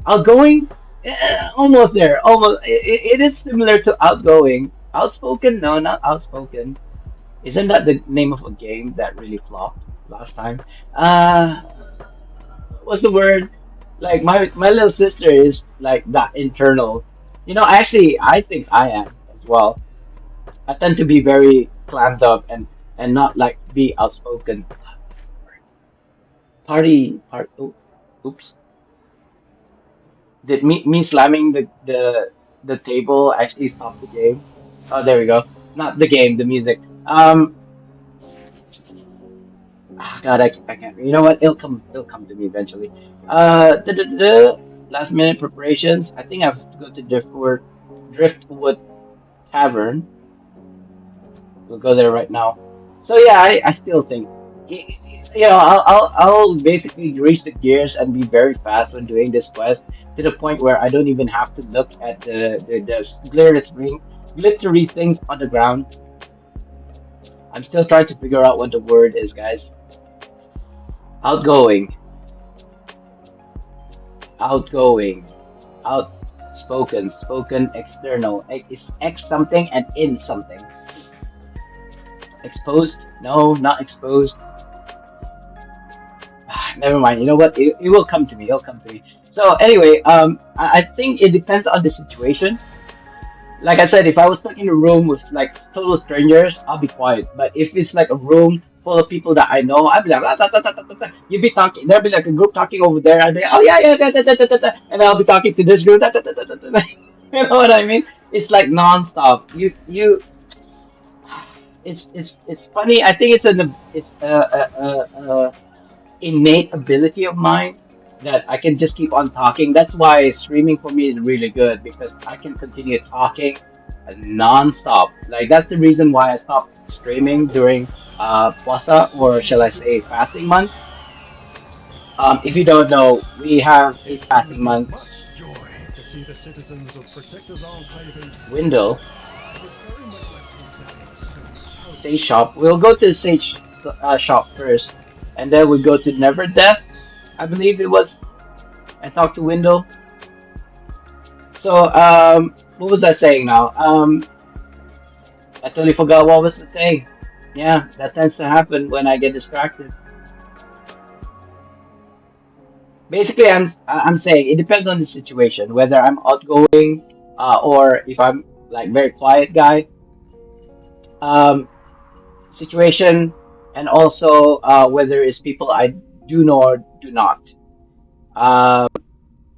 outgoing, almost there. Almost. It is similar to outgoing. Outspoken? No, not outspoken. Isn't that the name of a game that really flopped last time? Uh, what's the word? Like my little sister is like that internal. Actually, I think I am as well. I tend to be very clammed up and not like be outspoken. Oh, oops. Did me slamming the table actually stop the game? Oh, there we go. Not the game, the music. God, I can't. You know what? It'll come to me eventually. Last minute preparations. I think I have to go to Driftwood Tavern. We'll go there right now. So yeah, I still think, I'll basically grease the gears and be very fast when doing this quest to the point where I don't even have to look at the glittery things on the ground. I'm still trying to figure out what the word is, guys. Outgoing, outgoing, outspoken, spoken, external. It's X something and in something. Exposed? No, not exposed. Never mind. You know what? It will come to me. It'll come to me. So anyway, I think it depends on the situation. Like I said, if I was stuck in a room with like total strangers, I'll be quiet. But if it's like a room full of people that I know, I'd be like, "Ah, ta, ta, ta, ta, ta, ta." You'd be talking, there'll be like a group talking over there. I'd be, oh yeah, yeah, da, da, da, da, da, da. And I'll be talking to this group. Da, da, da, da, da, da, da. You know what I mean? It's like nonstop. It's funny. I think it's a innate ability of mine that I can just keep on talking. That's why streaming for me is really good because I can continue talking non-stop. Like that's the reason why I stopped streaming during Puasa, or shall I say fasting month. If you don't know, we have a It would fasting give me month much joy to see the citizens of Protector's Enclave in window. I would very much like to examine the certain Sage shop. We'll go to the Sage shop first, and then we go to Never Death. I believe it was. I talked to Window. So what was I saying now? I totally forgot what was I saying. Yeah, that tends to happen when I get distracted. Basically, I'm saying it depends on the situation, whether I'm outgoing or if I'm like very quiet guy. Um, situation, and also whether it's people I do know or do not. Um,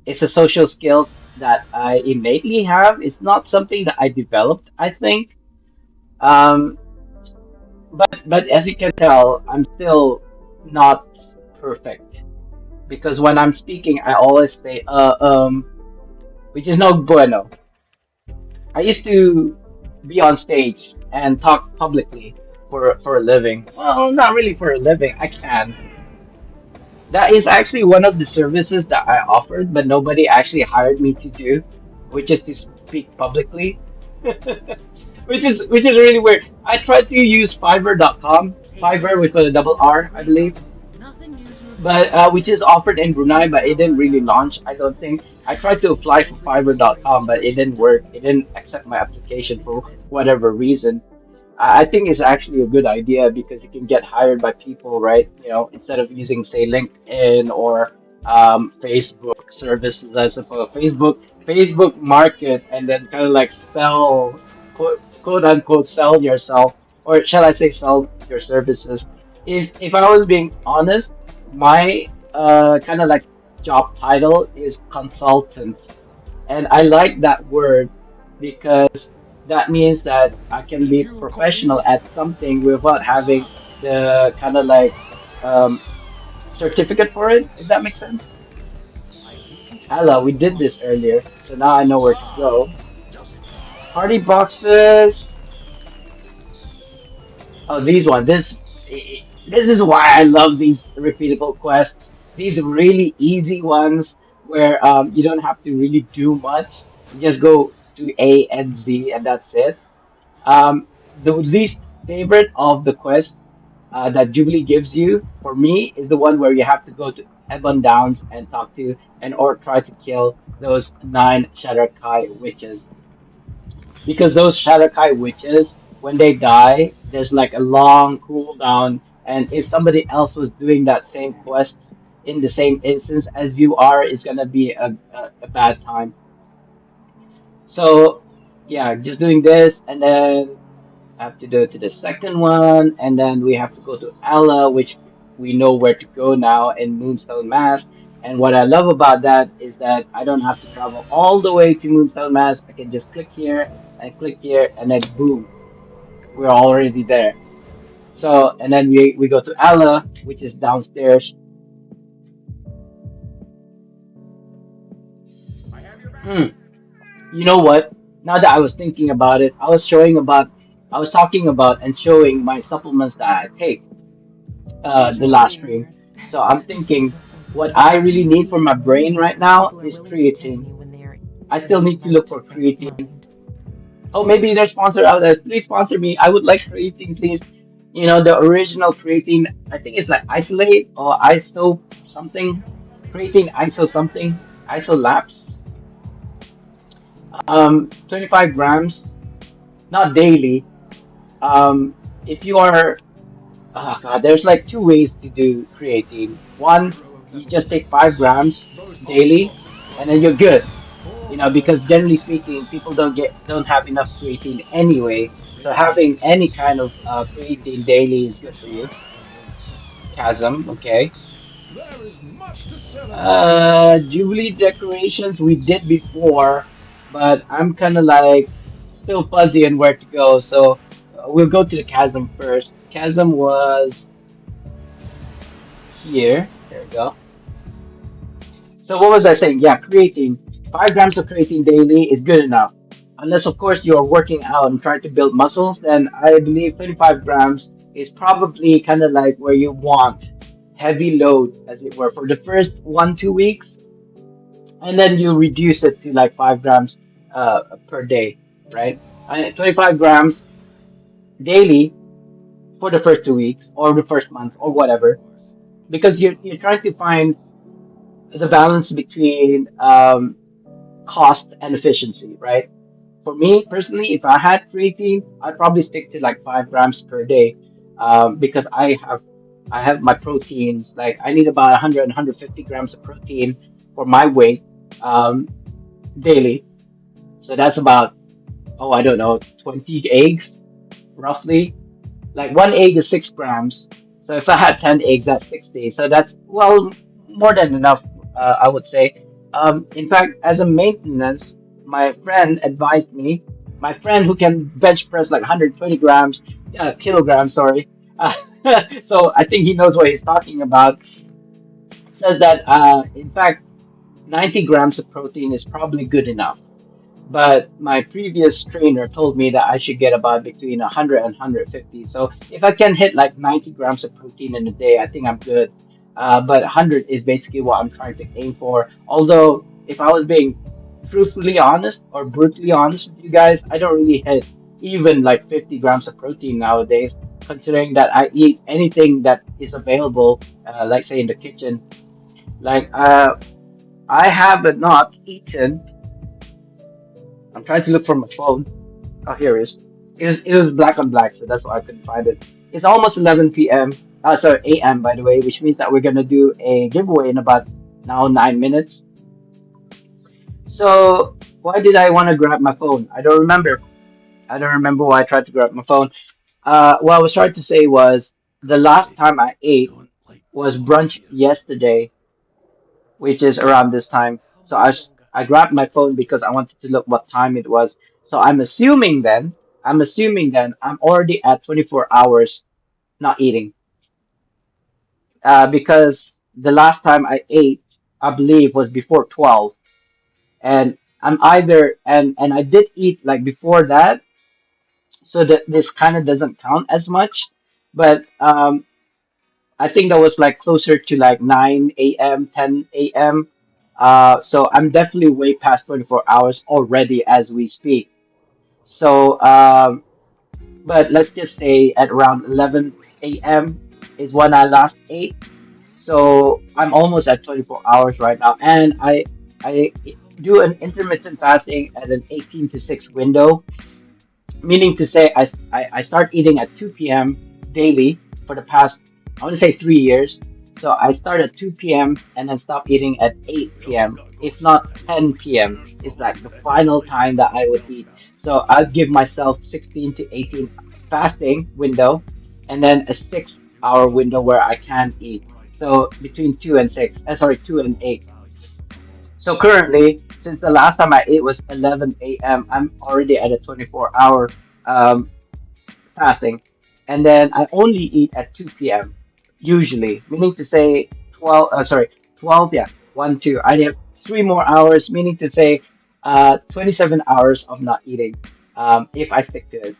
it's a social skill that I innately have. It's not something that I developed, I think. Um, but as you can tell, I'm still not perfect because when I'm speaking, I always say which is no bueno. I used to be on stage and talk publicly for a living. Well, not really for a living. I can. That is actually one of the services that I offered, but nobody actually hired me to do, which is to speak publicly, which is really weird. I tried to use Fiverr.com, Take a Fiverr look. with a double R, I Wake believe, up. Nothing new to report. but which is offered in Brunei, but it didn't really launch. I don't think. I tried to apply for Fiverr.com, but it didn't work. It didn't accept my application Think for of it. whatever reason. I think it's actually a good idea because you can get hired by people, right? You know, instead of using, say, LinkedIn or Facebook services, I suppose. Facebook Market, and then kind of like sell, quote unquote, sell yourself, or shall I say, sell your services. If I was being honest, my kind of like job title is consultant, and I like that word because that means that I can Did be you call me? professional at something without having the kind of like um, certificate for it, if that makes sense. I beat you to Ella, we something, did Lord. this earlier, so now I know where to Ah, go. just Party boxes. Oh, these one. This is why I love these repeatable quests. These really easy ones where you don't have to really do much. You just go to A and Z and that's it. The least favorite of the quests that Jubilee gives you, for me, is the one where you have to go to Ebon Downs and talk to and or try to kill those nine Shadar-kai witches. Because those Shadar-kai witches, when they die, there's like a long cooldown, and if somebody else was doing that same quest in the same instance as you are, it's gonna be a bad time. So yeah, just doing this, and then have to go to the second one, and then we have to go to Ella, which we know where to go now in Moonstone Mass. And what I love about that is that I don't have to travel all the way to Moonstone Mass. I can just click here, and then boom, we're already there. So, and then we go to Ella, which is downstairs. Hmm. You know what? Now that I was thinking about it, I was talking about and showing my supplements that I take the Usually last be in stream. here. So I'm You can thinking put some what I supplies really down. need for my brain right Usually now people are is willing to tip creatine. me when they're I in still a need to look light for frame of creatine. mind. Oh, maybe there's sponsor out there. Please sponsor me. I would like creatine, please. You know, the original creatine, I think it's like isolate or iso something. Creatine iso something. Isolapse. 25 grams, not daily. If you are, oh God, there's like two ways to do creatine. One, row of you level just take 3s. 5 grams Those party daily, boxes and then belong you're to me. good. because generally speaking, people don't have enough creatine anyway. So having any kind of creatine daily is good for you. Chasm, okay. There is much to celebrate. Jubilee decorations we did before, but I'm kind of like still fuzzy on where to go. So we'll go to the chasm first. Chasm was here. There we go. So what was I saying? Yeah, creatine. 5 grams of creatine daily is good enough. Unless, of course, you're working out and trying to build muscles, then I believe 25 grams is probably kind of like where you want heavy load, as it were, for the first 1, 2 weeks, and then you reduce it to like 5 grams per day, right? 25 grams daily for the first 2 weeks or the first month or whatever, because you're trying to find the balance between cost and efficiency, right? For me personally, if I had creatine, I'd probably stick to like 5 grams per day, because I have my proteins. Like I need about 100 150 grams of protein for my weight daily. So that's about, oh, I don't know, 20 eggs roughly. Like one egg is 6 grams. So if I had 10 eggs, that's 60. So that's, well, more than enough, I would say. In fact, as a maintenance, my friend advised me, my friend who can bench press like 120 grams, kilograms, sorry. Uh, so I think he knows what he's talking about. Says that, in fact, 90 grams of protein is probably good enough. But my previous trainer told me that I should get about between 100 and 150. So if I can hit like 90 grams of protein in a day, I think I'm good. But 100 is basically what I'm trying to aim for. Although, if I was being truthfully honest or brutally honest with you guys, I don't really hit even like 50 grams of protein nowadays, considering that I eat anything that is available, like say in the kitchen. Like, I have not eaten. I'm trying to look for my phone. Oh, here it is. It was black on black, so that's why I couldn't find it. It's almost 11 p.m. Sorry, a.m. by the way, which means that we're gonna do a giveaway in about now 9 minutes. So why did I want to grab my phone? I don't remember. I don't remember why I tried to grab my phone. What I was trying to say was the last time I ate Don't like was brunch coffee. yesterday, which is around this time. So I grabbed my phone because I wanted to look what time it was. So I'm assuming then I'm already at 24 hours not eating. Because the last time I ate, I believe, was before 12, and I'm either and I did eat like before that, so that this kind of doesn't count as much. But I think that was like closer to like 9 a.m., 10 a.m. So I'm definitely way past 24 hours already as we speak. So, but let's just say at around 11 a.m. is when I last ate. So I'm almost at 24 hours right now. And I do an intermittent fasting at an 18 to 6 window, meaning to say I start eating at 2 p.m. daily for the past, I want to say, 3 years. So I start at 2 p.m. and then stop eating at 8 Well, I p.m. gotta go If not soon anyway. 10 p.m. Sinners is probably like the repent final early. time that I would Else eat. now. So I'll give myself 16 to 18 fasting window, and then a 6 hour You window where I can got eat. right. So between 2 and 6, sorry, 2 and 8. Valuable. So currently, since the last time I ate was 11 a.m., I'm already at a 24-hour fasting, and then I only eat at 2 p.m. usually, meaning to say 12. Sorry, 12. Yeah, 1, 2. I have 3 more hours, meaning to say 27 hours of not eating. If I stick to it,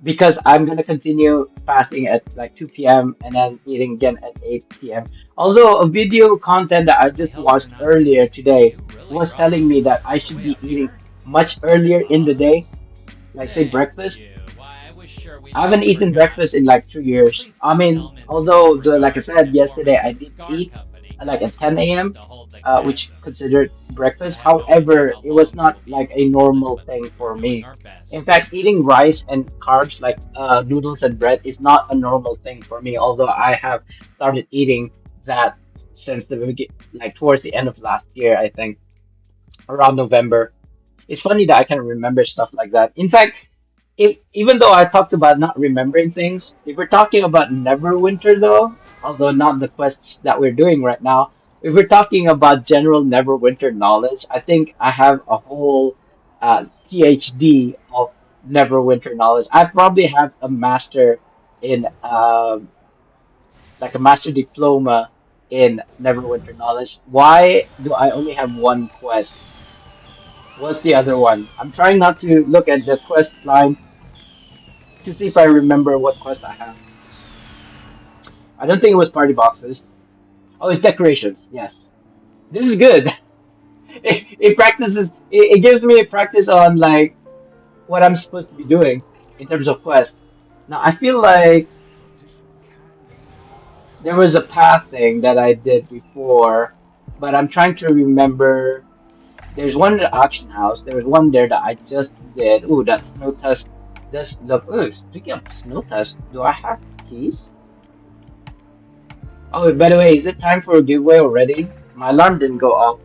because I'm gonna continue fasting at like 2 p.m. and then eating again at 8 p.m. Although a video content that I I just hope they're watched not gonna earlier get today you really was rough telling me that I on the should way be up eating here. much earlier in the day, like say Thank breakfast. you. Why, I was sure we'd I both haven't eaten forgotten. breakfast in like 2 years. Please I keep mean, Hellman's kind although like I regards and said inform yesterday, him I that did Scar eat Company like at 10 continues a.m., to hold the which casks. considered I breakfast. have no idea However, how it was long we not will be like able to a hold it, normal but thing we're for doing me. our In best. fact, eating rice and carbs like noodles and bread is not a normal thing for me. Although I have started eating that since like towards the end of last year, I think. around November. It's funny that I can remember stuff like that. In fact, if even though I talked about not remembering things, if we're talking about Neverwinter though, although not the quests that we're doing right now, if we're talking about general Neverwinter knowledge, I think I have a whole PhD of Neverwinter knowledge. I probably have a master in like a master diploma in Neverwinter knowledge. Why do I only have one quest? What's the other one? I'm trying not to look at the quest line to see if I remember what quest I have. I don't think it was party boxes. Oh, it's decorations. Yes, this is good. It practices. It gives me a practice on like what I'm supposed to be doing in terms of quest. Now I feel like there was a path thing that I did before, but I'm trying to remember. There's one at the auction house. There was one there that I just did. Ooh, that snow tusk does look. Ooh, speaking of snow tusk, do I have keys? Oh, by the way, is it time for a giveaway already? My alarm didn't go off.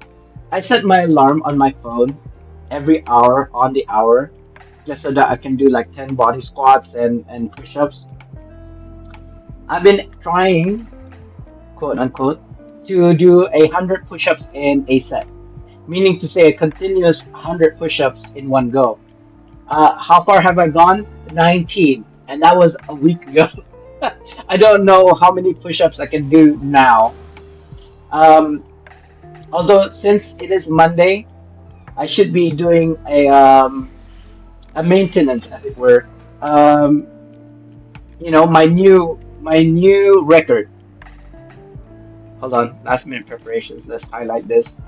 I set my alarm on my phone every hour on the hour, just so that I can do like 10 body squats and push-ups. I've been trying, quote unquote, to do 100 push-ups in a set, meaning to say a continuous 100 push-ups in one go. How far have I gone? 19, and that was a week ago. I don't know how many push-ups I can do now. Um, Although since it is Monday, I should be doing a maintenance, as it were. Um, my new record. Hold on, last minute preparations. Let's highlight this.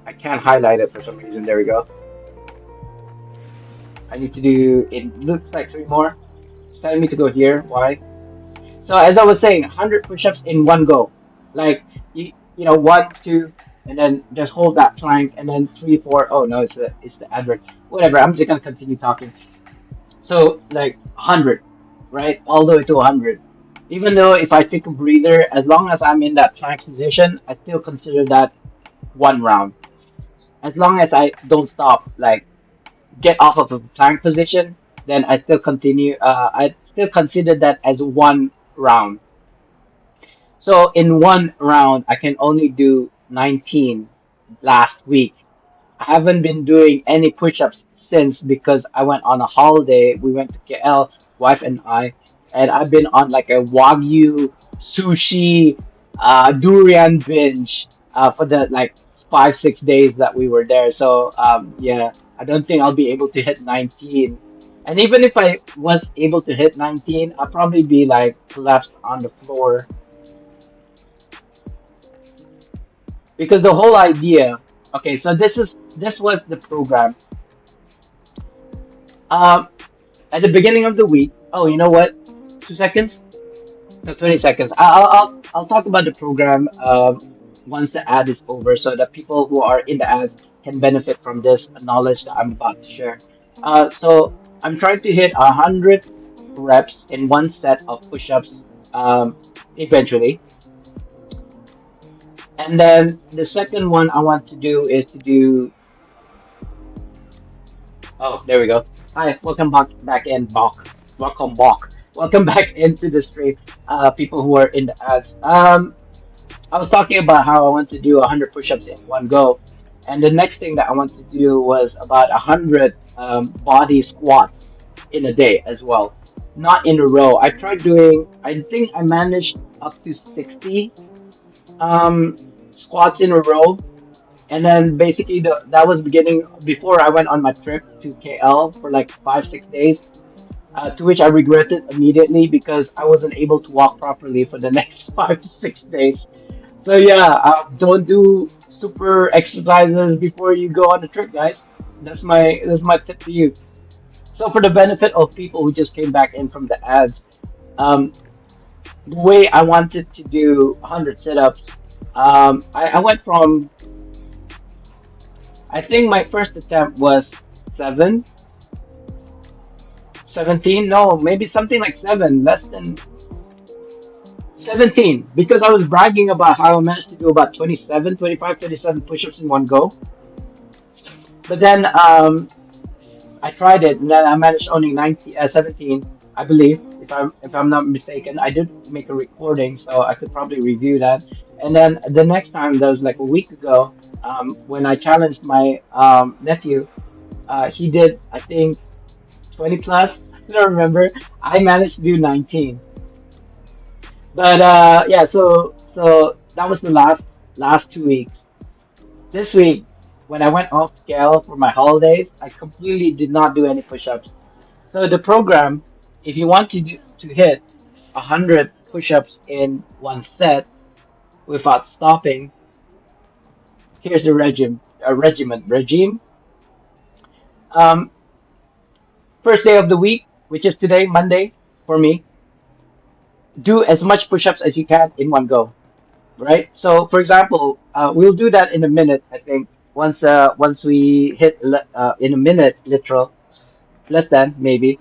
I can't highlight it for some reason. There we go. I need to do. It looks like three more. It's telling me to go here. Why? So as I was saying, 100 push-ups in one go. Like one, two, and then just hold that plank, and then three, four. Oh no, it's the advert. Whatever. I'm just gonna continue talking. So like 100, right? All the way to 100. Even though if I take a breather, as long as I'm in that plank position, I still consider that one round. As long as I don't stop, like get off of a plank position, then I still continue. I still consider that as one round. So in one round, I can only do 19 last week. I haven't been doing any push-ups since because I went on a holiday. We went to KL, wife and I, and I've been on like a wagyu sushi durian binge for the like 5 6 days that we were there. So yeah, I don't think I'll be able to hit 19. And even if I was able to hit 19, I'll probably be like collapsed on the floor because the whole idea. Okay, so this was the program. Um, at the beginning of the week. Oh, you know what? 2 seconds? No, 20 seconds. I'll talk about the program once the ad is over, so that people who are in the ads can benefit from this knowledge that I'm about to share. So I'm trying to hit 100 reps in one set of push-ups eventually, and then the second one I want to do is to do. Oh, there we go. Hi, welcome back in, Bach. Welcome, Bach. Welcome back into the stream. People who are in the ads. I was talking about how I want to do 100 push-ups in one go, and the next thing that I want to do was about 100 body squats in a day as well, not in a row. I tried doing. I think I managed up to 60 um, squats in a row, and then basically that was beginning before I went on my trip to KL for like 5 6 days, to which I regretted immediately because I wasn't able to walk properly for the next 5 to 6 days. So yeah, don't do super exercises before you go on the trip, guys. That's my tip to you. So for the benefit of people who just came back in from the ads, um, the way I wanted to do 100 sit-ups, I went from I think my first attempt was 7, 17. No, maybe something like 7, less than 17, because I was bragging about how I managed to do about 27, 25, 27 push-ups in one go. But then I tried it, and then I managed only 17, I believe, if I'm not mistaken. I did make a recording, so I could probably review that. And then the next time, that was like a week ago, when I challenged my nephew, he did, I think, 20 plus. I don't remember. I managed to do 19. But yeah, so that was the last 2 weeks. This week, when I went off to Cal for my holidays, I completely did not do any push-ups. So the program, if you want to hit 100 push-ups in one set without stopping, here's the regime. Um, First day of the week, which is today, Monday, for me, do as much push-ups as you can in one go. Right? So, for example, we'll do that in a minute. I think once we hit in a minute, literal, less than maybe,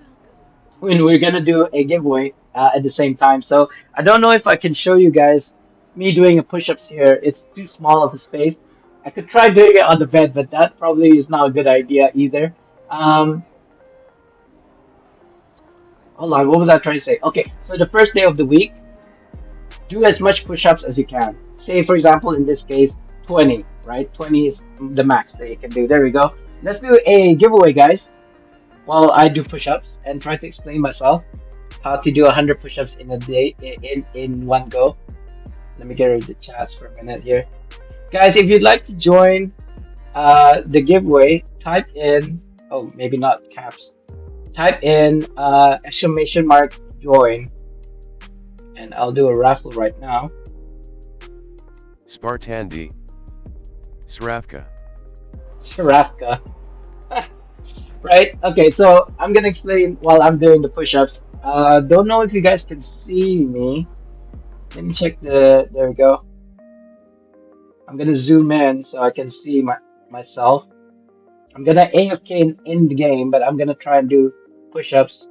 when we're gonna do a giveaway at the same time. So I don't know if I can show you guys me doing a push-ups here. It's too small of a space. I could try doing it on the bed, but that probably is not a good idea either. Um, Hold on, what was I trying to say? Okay, so the first day of the week, do as much push-ups as you can. Say, for example, in this case, 20, right? 20 is the max that you can do. There we go. Let's do a giveaway, guys, while I do push-ups and try to explain myself how to do 100 push-ups in a day in one go. Let me get rid of the chats for a minute here. Guys, if you'd like to join the giveaway, type in, oh, maybe not caps, type in exclamation mark join, and I'll do a raffle right now. Spartandi. Sravka. Sharafka. Right? Okay, so I'm gonna explain while I'm doing the push-ups. Don't know if you guys can see me. Let me check there we go. I'm gonna zoom in so I can see myself. I'm gonna AFK in the game, but I'm gonna try and do push-ups.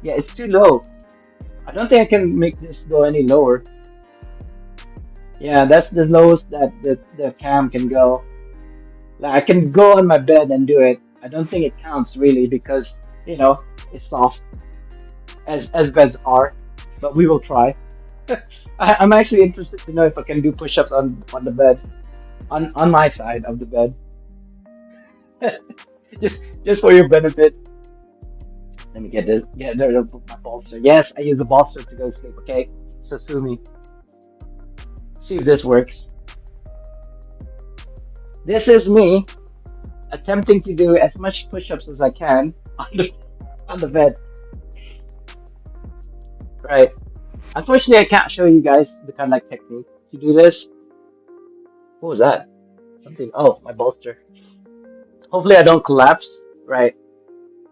Yeah, it's too low. I don't think I can make this go any lower. Yeah, that's the lowest that the cam can go. Like I can go on my bed and do it. I don't think it counts really because, it's soft as beds are, but we will try. I'm actually interested to know if I can do push-ups on the bed, on my side of the bed. just just for your benefit. Let me get rid of my bolster. Yes, I use the bolster to go to sleep. Okay, so sue me. See if this works. This is me attempting to do as much push-ups as I can on the bed. Right. Unfortunately, I can't show you guys the kind of like technique to do this. What was that? Something. Oh, my bolster. Hopefully, I don't collapse. Right.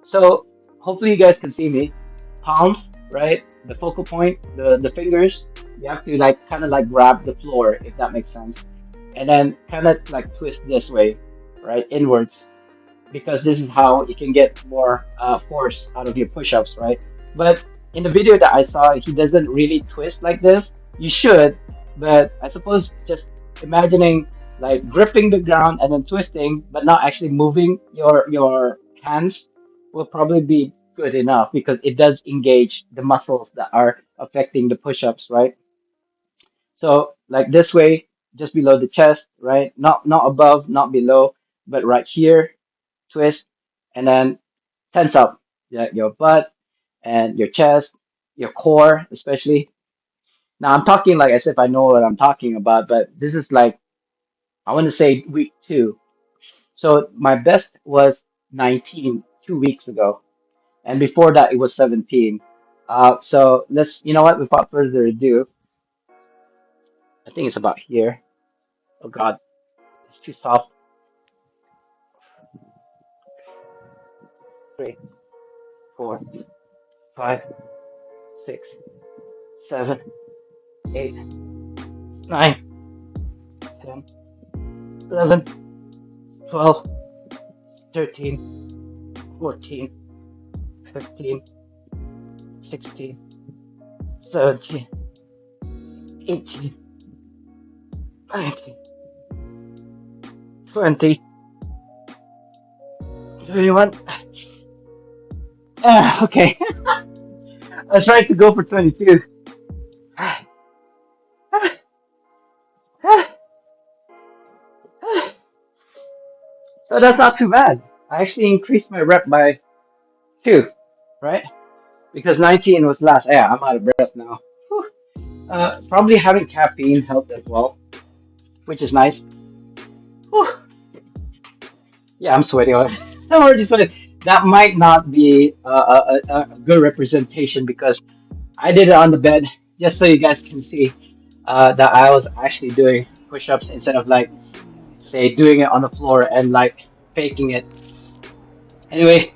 So hopefully you guys can see me. Palms, right? The focal point, the fingers. You have to like kind of like grab the floor, if that makes sense, and then kind of like twist this way, right, inwards, because this is how you can get more force out of your push-ups, right? But in the video that I saw, he doesn't really twist like this. You should, but I suppose just imagining like gripping the ground and then twisting, but not actually moving your hands will probably be good enough because it does engage the muscles that are affecting the push-ups, right? So like this way, just below the chest, right? Not above, not below, but right here, twist, and then tense up, yeah, your butt and your chest, your core, especially. Now I'm talking like as if I know what I'm talking about, but this is like I want to say week 2. So my best was 19 2 weeks ago, and before that it was 17. So let's, you know what? Without further ado, I think it's about here. Oh God, it's too soft. 3, 4, 5, 6, 7, 8, 9, 10, 11, 12, 13, 14, 15, 16, 17, 18, 19, 20, 21. Okay. I was trying to go for 22. So that's not too bad. I actually increased my rep by 2, right? Because 19 was last. Yeah, I'm out of breath now. Whew. Probably having caffeine helped as well, which is nice. Whew. Yeah, I'm sweating. I'm already sweating. That might not be a good representation because I did it on the bed just so you guys can see that I was actually doing push-ups instead of like say doing it on the floor and like faking it. Anyway,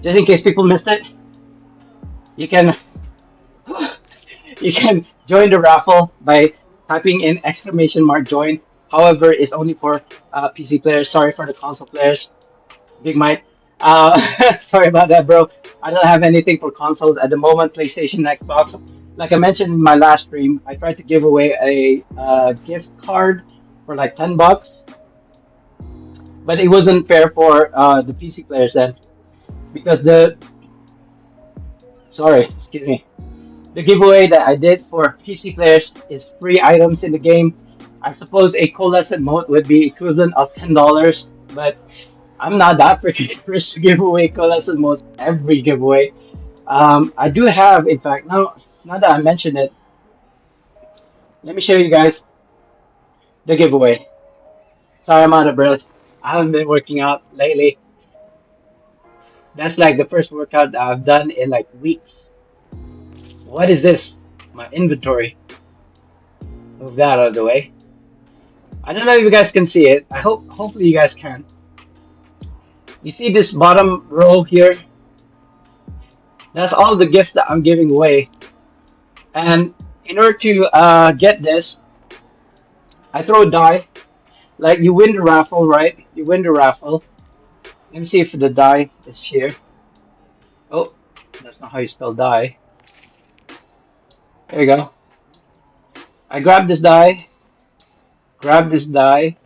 just in case people missed it, you can you can join the raffle by typing in exclamation mark join. However, it's only for PC players. Sorry for the console players. Big Mike. Sorry about that, bro. I don't have anything for consoles at the moment. PlayStation, Xbox. Like I mentioned in my last stream, I tried to give away a gift card for like $10, but it wasn't fair for the PC players then because the sorry, excuse me. The giveaway that I did for PC players is free items in the game. I suppose a coalescent mode would be equivalent of $10, but I'm not that freaking rich to give away coalescent modes every giveaway. I do have, in fact, now that I mention it, let me show you guys the giveaway. Sorry, I'm out of breath. I haven't been working out lately. That's like the first workout that I've done in like weeks. What is this? My inventory. Move that out of the way. I don't know if you guys can see it. Hopefully you guys can. You see this bottom row here? That's all the gifts that I'm giving away. And in order to get this, I throw a die. Like you win the raffle, right? You win the raffle. Let me see if the die is here. Oh, that's not how you spell die. There you go. I grab this die. Grab this die.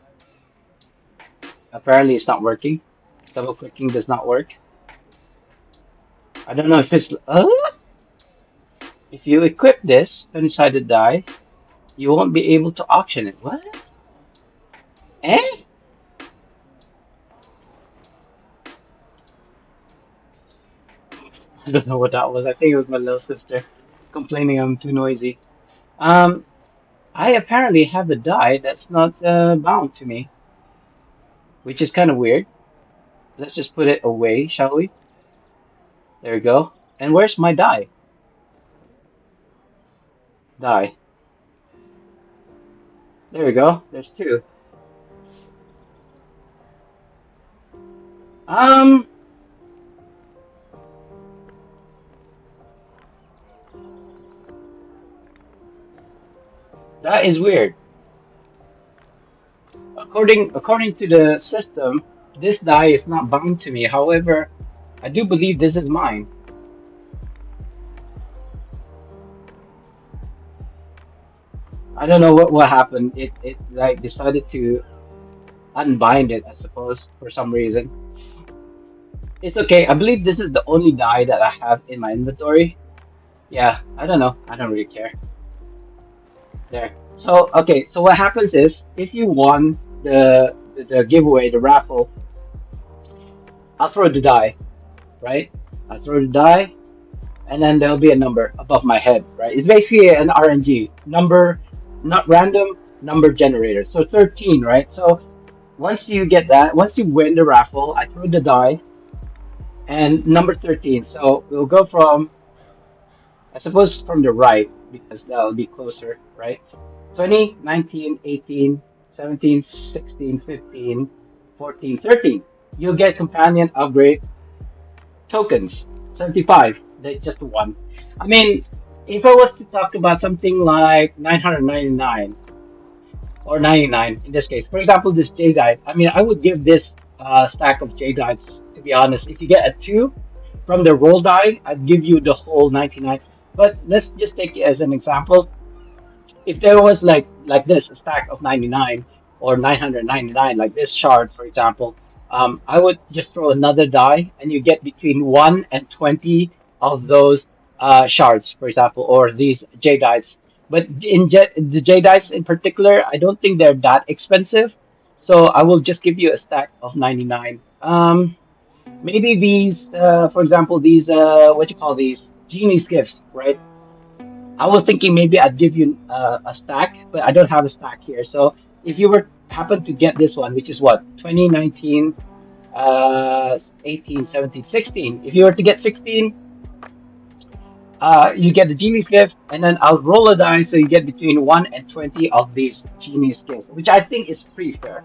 Apparently it's not working. Double clicking does not work. I don't know if it's if you equip this inside the die, you won't be able to auction it. What? Eh? I don't know what that was. I think it was my little sister complaining I'm too noisy. Um, I apparently have a die that's not bound to me, which is kind of weird. Let's just put it away, shall we? There we go. And where's my die? Die. There we go. There's 2. Um, that is weird. According to the system, this die is not bound to me. However, I do believe this is mine. I don't know what happened. It like decided to unbind it, I suppose, for some reason. It's okay. I believe this is the only die that I have in my inventory. Yeah, I don't know. I don't really care. There. So okay. So what happens is if you won the giveaway, the raffle, I'll throw the die, right? I'll throw the die, and then there'll be a number above my head, right? It's basically an RNG number, not random number generator. So 13, right? So once you get that, once you win the raffle, I throw the die and number 13. So we'll go from, I suppose, from the right because that'll be closer, right? 20, 19, 18, 17, 16, 15, 14, 13. You'll get companion upgrade tokens, 75. They just one. I mean, if I was to talk about something like 999 or 99 in this case, for example, this Jadeite, I mean, I would give this stack of Jadeites, to be honest. If you get a 2 from the roll die, I'd give you the whole 99. But let's just take it as an example. If there was like this, a stack of 99, or 999, like this shard, for example, I would just throw another die, and you get between 1 and 20 of those shards, for example, or these J dice. But the J dice in particular, I don't think they're that expensive. So I will just give you a stack of 99. Maybe these, for example, these, what you call these? Genie's gifts, right? I was thinking maybe I'd give you a stack, but I don't have a stack here. So if you were happen to get this one, which is what, 2019, 18, 17, 16. If you were to get 16, you get the genie's gift, and then I'll roll a die so you get between 1 and 20 of these genie's gifts, which I think is pretty fair,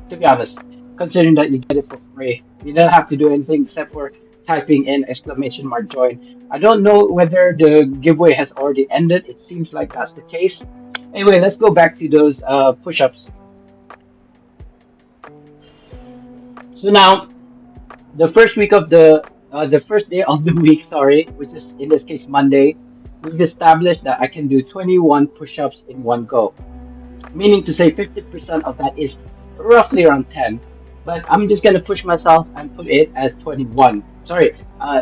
to be honest, considering that you get it for free. You don't have to do anything except for typing in exclamation mark join. I don't know whether the giveaway has already ended. It seems like that's the case. Anyway, let's go back to those push-ups. So now the first week of the first day of the week, sorry, which is in this case Monday, we've established that I can do 21 push-ups in one go, meaning to say 50% of that is roughly around 10. But I'm just going to push myself and put it as 21. Sorry,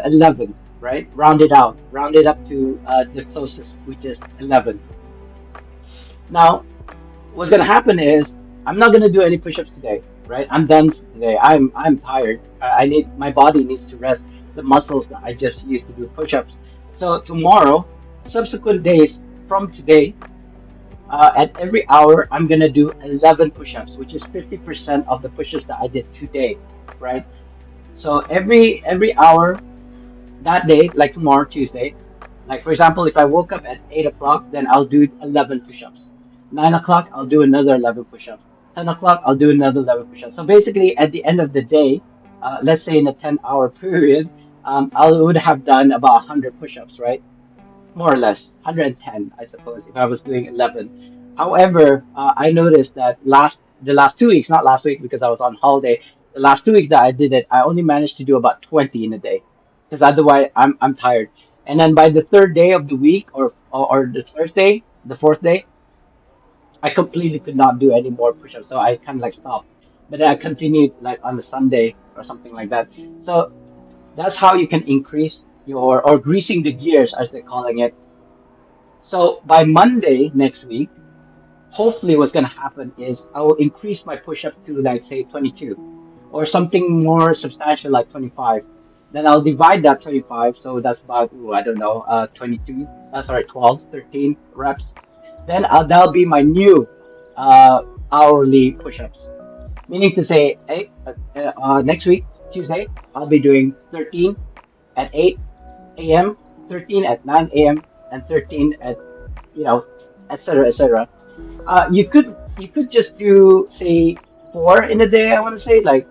11, right? Round it up to the closest, which is 11. Now, what's going to happen is I'm not going to do any push-ups today, right? I'm done for today. I'm tired. I need my body needs to rest the muscles that I just used to do push-ups. So tomorrow, subsequent days from today, at every hour, I'm gonna do 11 push-ups, which is 50% of the push-ups that I did today, right? So every hour that day, like tomorrow, Tuesday, like for example, if I woke up at 8 o'clock, then I'll do 11 push-ups. 9 o'clock, I'll do another 11 push-ups. 10 o'clock, I'll do another 11 push-ups. So basically, at the end of the day, let's say in a 10-hour period, I would have done about 100 push-ups, right? More or less 110, I suppose, if I was doing 11. However, I noticed that the last 2 weeks, not last week because I was on holiday, the last 2 weeks that I did it, I only managed to do about 20 in a day, because otherwise I'm tired. And then by the third day of the week, or the Thursday, the fourth day, I completely could not do any more push-ups, so I kind of like stopped. But then I continued like on the Sunday or something like that. So that's how you can increase your, or greasing the gears, as they're calling it. So by Monday next week, hopefully what's going to happen is I will increase my push-ups to like say 22, or something more substantial like 25. Then I'll divide that 25, so that's about, ooh, I don't know, 22, sorry, 12, 13 reps. Then that'll be my new uh, hourly push-ups. Meaning to say, hey, next week, Tuesday, I'll be doing 13 at 8 a.m., 13 at 9 a.m., and 13 at, you know, etc., etc. You could just do say four in a day. I want to say like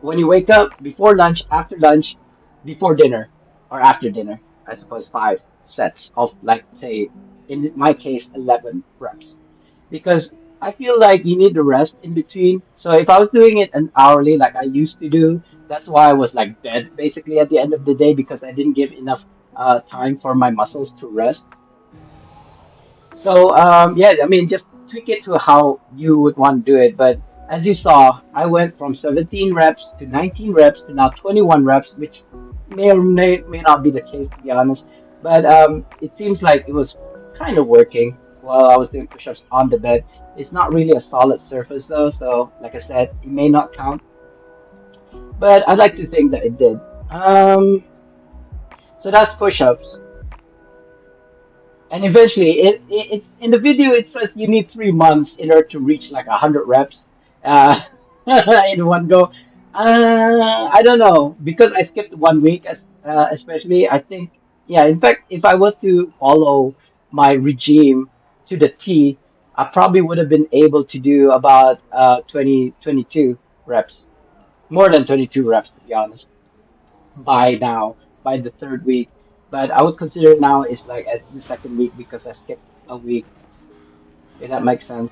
when you wake up, before lunch, after lunch, before dinner, or after dinner. I suppose 5 sets of like say in my case 11 reps, because I feel like you need the rest in between. So if I was doing it an hourly like I used to do, that's why I was like dead basically at the end of the day, because I didn't give enough time for my muscles to rest. So yeah, I mean, just tweak it to how you would want to do it. But as you saw, I went from 17 reps to 19 reps to now 21 reps, which may not be the case, to be honest. But it seems like it was kind of working while I was doing push-ups on the bed. It's not really a solid surface though, so like I said, it may not count. But I'd like to think that it did. So that's push-ups. And eventually, it's in the video. It says you need 3 months in order to reach like 100 reps, uh, in one go. I don't know, because I skipped one week, especially. I think, yeah. In fact, if I was to follow my regime to the T, I probably would have been able to do about 20 22 reps, more than 22 reps, to be honest, by now, by the third week. But I would consider now is like at the second week because I skipped a week. If that makes sense.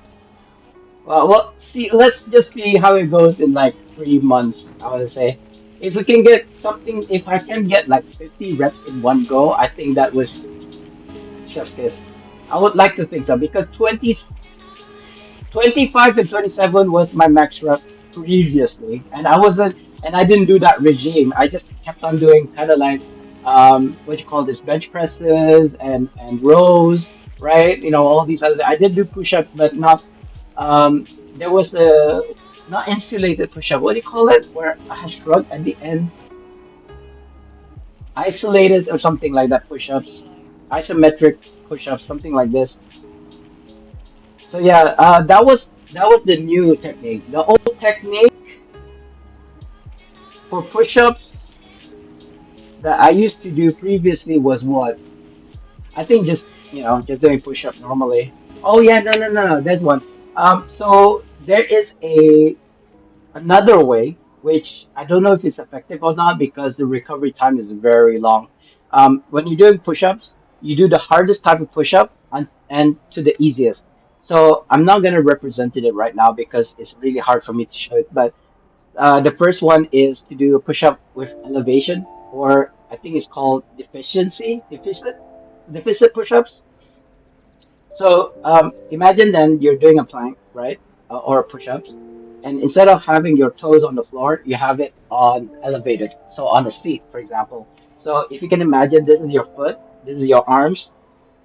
Well, see, let's just see how it goes in like 3 months. I want to say, if we can get something, if I can get like 50 reps in one go, I think that was chef's kiss. I would like to think so, because 20. 25 and 27 was my max rep previously, and I wasn't, and I didn't do that regime. I just kept on doing kind of like, what you call this, bench presses and rows, right? You know, all these other. I did do push-ups, but not. There was the not insulated push-up. What do you call it? Where I shrug at the end, isolated or something like that. Push-ups, isometric push-ups, something like this. So yeah, that was the new technique. The old technique for push-ups that I used to do previously was what? I think just just doing push-up normally. Oh yeah, no, no, no, no. There's one. So there is a another way which I don't know if it's effective or not because the recovery time is very long. When you're doing push-ups, you do the hardest type of push-up and to the easiest. So I'm not gonna represent it right now because it's really hard for me to show it. But the first one is to do a push-up with elevation, or I think it's called deficit push-ups. So imagine then you're doing a plank, right, or push-ups, and instead of having your toes on the floor, you have it on elevated, so on a seat, for example. So if you can imagine, this is your foot, this is your arms,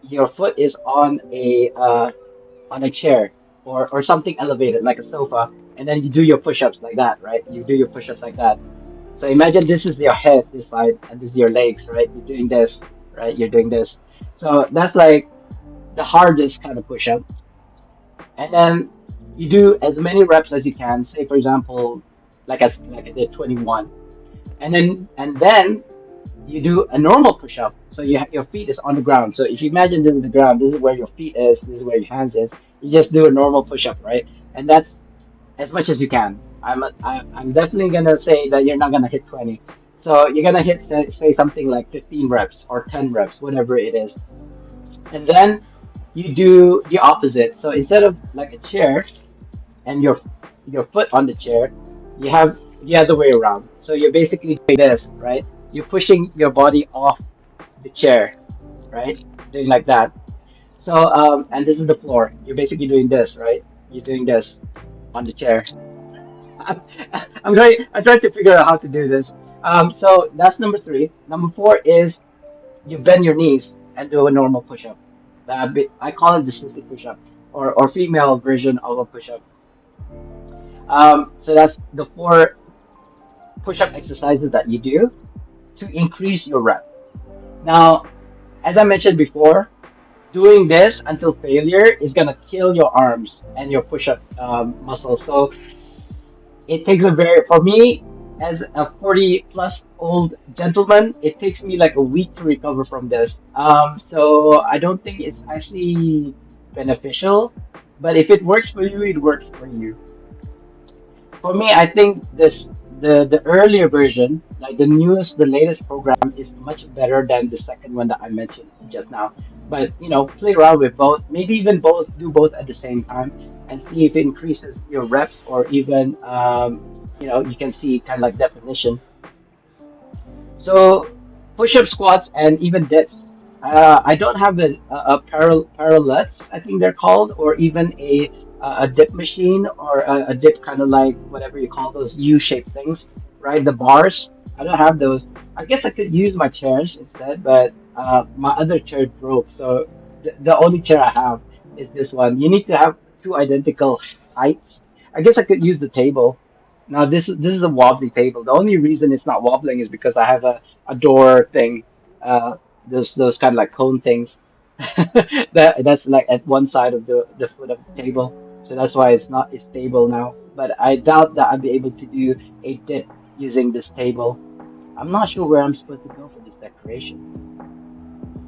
your foot is on a chair or something elevated like a sofa, and then you do your push-ups like that, right? You do your push-ups like that. So imagine this is your head this side, and this is your legs, right? You're doing this, right? You're doing this. So that's like the hardest kind of push-up, and then you do as many reps as you can. Say for example, like I did 21, and then you do a normal push-up. So your feet is on the ground. So if you imagine this is the ground, this is where your feet is, this is where your hands is. You just do a normal push-up, right? And that's as much as you can. I'm definitely gonna say that you're not gonna hit 20. So you're gonna hit say something like 15 reps or 10 reps, whatever it is. And then you do the opposite. So instead of like a chair and your foot on the chair, you have the other way around. So you're basically doing this, right? You're pushing your body off the chair, right? Doing like that. So and this is the floor. You're basically doing this, right? You're doing this on the chair. I'm, I'm trying to figure out how to do this. So that's number three. Number four is you bend your knees and do a normal push-up. I call it the cystic push-up or female version of a push-up. So that's the four push-up exercises that you do to increase your rep. Now, as I mentioned before, doing this until failure is gonna kill your arms and your push-up muscles. So it takes a very, for me, as a 40 plus old gentleman, it takes me like a week to recover from this. So I don't think it's actually beneficial, but if it works for you, it works for you. For me, I think the earlier version, like the newest, the latest program, is much better than the second one that I mentioned just now. But play around with both, maybe even both, do both at the same time, and see if it increases your reps or even you can see kind of like definition. So push-up, squats, and even dips. I don't have a parallettes, I think they're called, or even a dip machine or a dip kind of like whatever you call those U-shaped things, right? The bars. I don't have those. I guess I could use my chairs instead, but my other chair broke, so the only chair I have is this one. You need to have two identical heights. I guess I could use the table. Now this is a wobbly table. The only reason it's not wobbling is because I have a door thing, those kind of like cone things that's like at one side of the foot of the table. So that's why it's stable now. But I doubt that I'll be able to do a dip using this table. I'm not sure where I'm supposed to go for this decoration.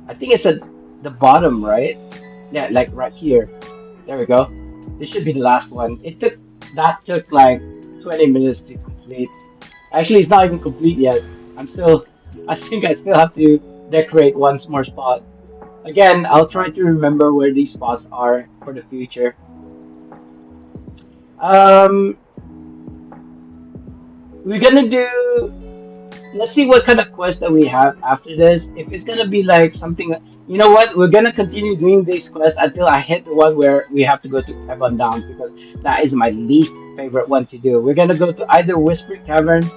I think it's at the bottom, right? Yeah, like right here. There we go. This should be the last one. That took like 20 minutes to complete. Actually, it's not even complete yet. I think I still have to decorate one more spot. Again, I'll try to remember where these spots are for the future. Um, we're gonna do let's see what kind of quest that we have after this. If it's gonna be like something, you know what? We're gonna continue doing these quests until I hit the one where we have to go to Ebon Downs because that is my least favorite one to do. We're gonna go to either Whisper Cavern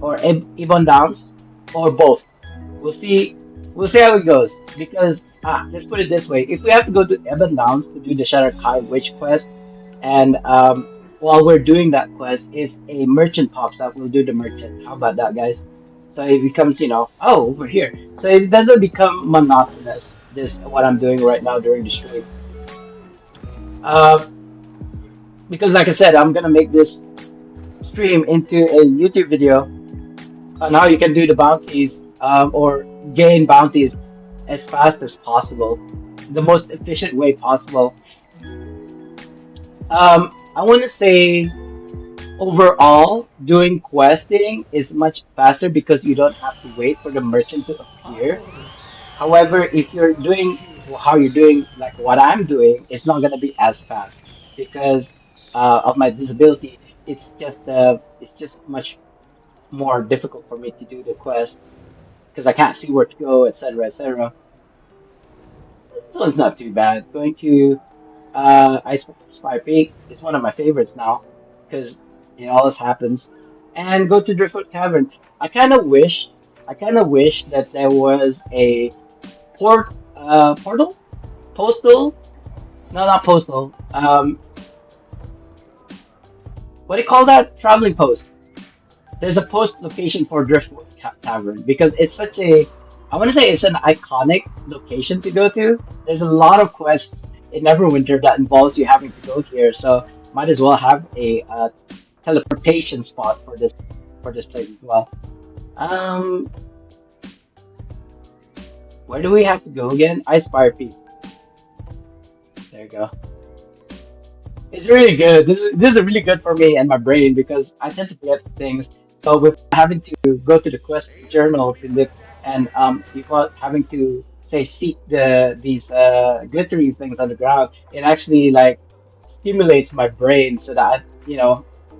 or Ebon Downs or both. We'll see. We'll see how it goes. Because let's put it this way: if we have to go to Ebon Downs to do the Shadow Kai Witch quest, and while we're doing that quest, if a merchant pops up, we'll do the merchant. How about that, guys? So it becomes, oh, over here. So it doesn't become monotonous. This what I'm doing right now during the stream. Uh, because like I said, I'm gonna make this stream into a YouTube video on how you can do the bounties or gain bounties as fast as possible, the most efficient way possible. I want to say overall, doing questing is much faster because you don't have to wait for the merchant to appear. However, if you're doing how you're doing, like what I'm doing, it's not going to be as fast because of my disability. It's just much more difficult for me to do the quest because I can't see where to go, etc., etc. So it's not too bad. Going to Spy Peak is one of my favorites now because it always happens. And go to Driftwood Cavern. I kind of wish that there was a portal, postal, no, not postal. What do you call that? Traveling post. There's a post location for Driftwood Tavern because it's such a, I want to say it's an iconic location to go to. There's a lot of quests in Neverwinter that involves you having to go here, so might as well have a teleportation spot for this place as well. Um, where do we have to go again? Icefire Peak. There you go. It's really good. This is really good for me and my brain because I tend to forget things. So with having to go to the quest journal to look and without having to say seek these glittery things on the ground, it actually like stimulates my brain so that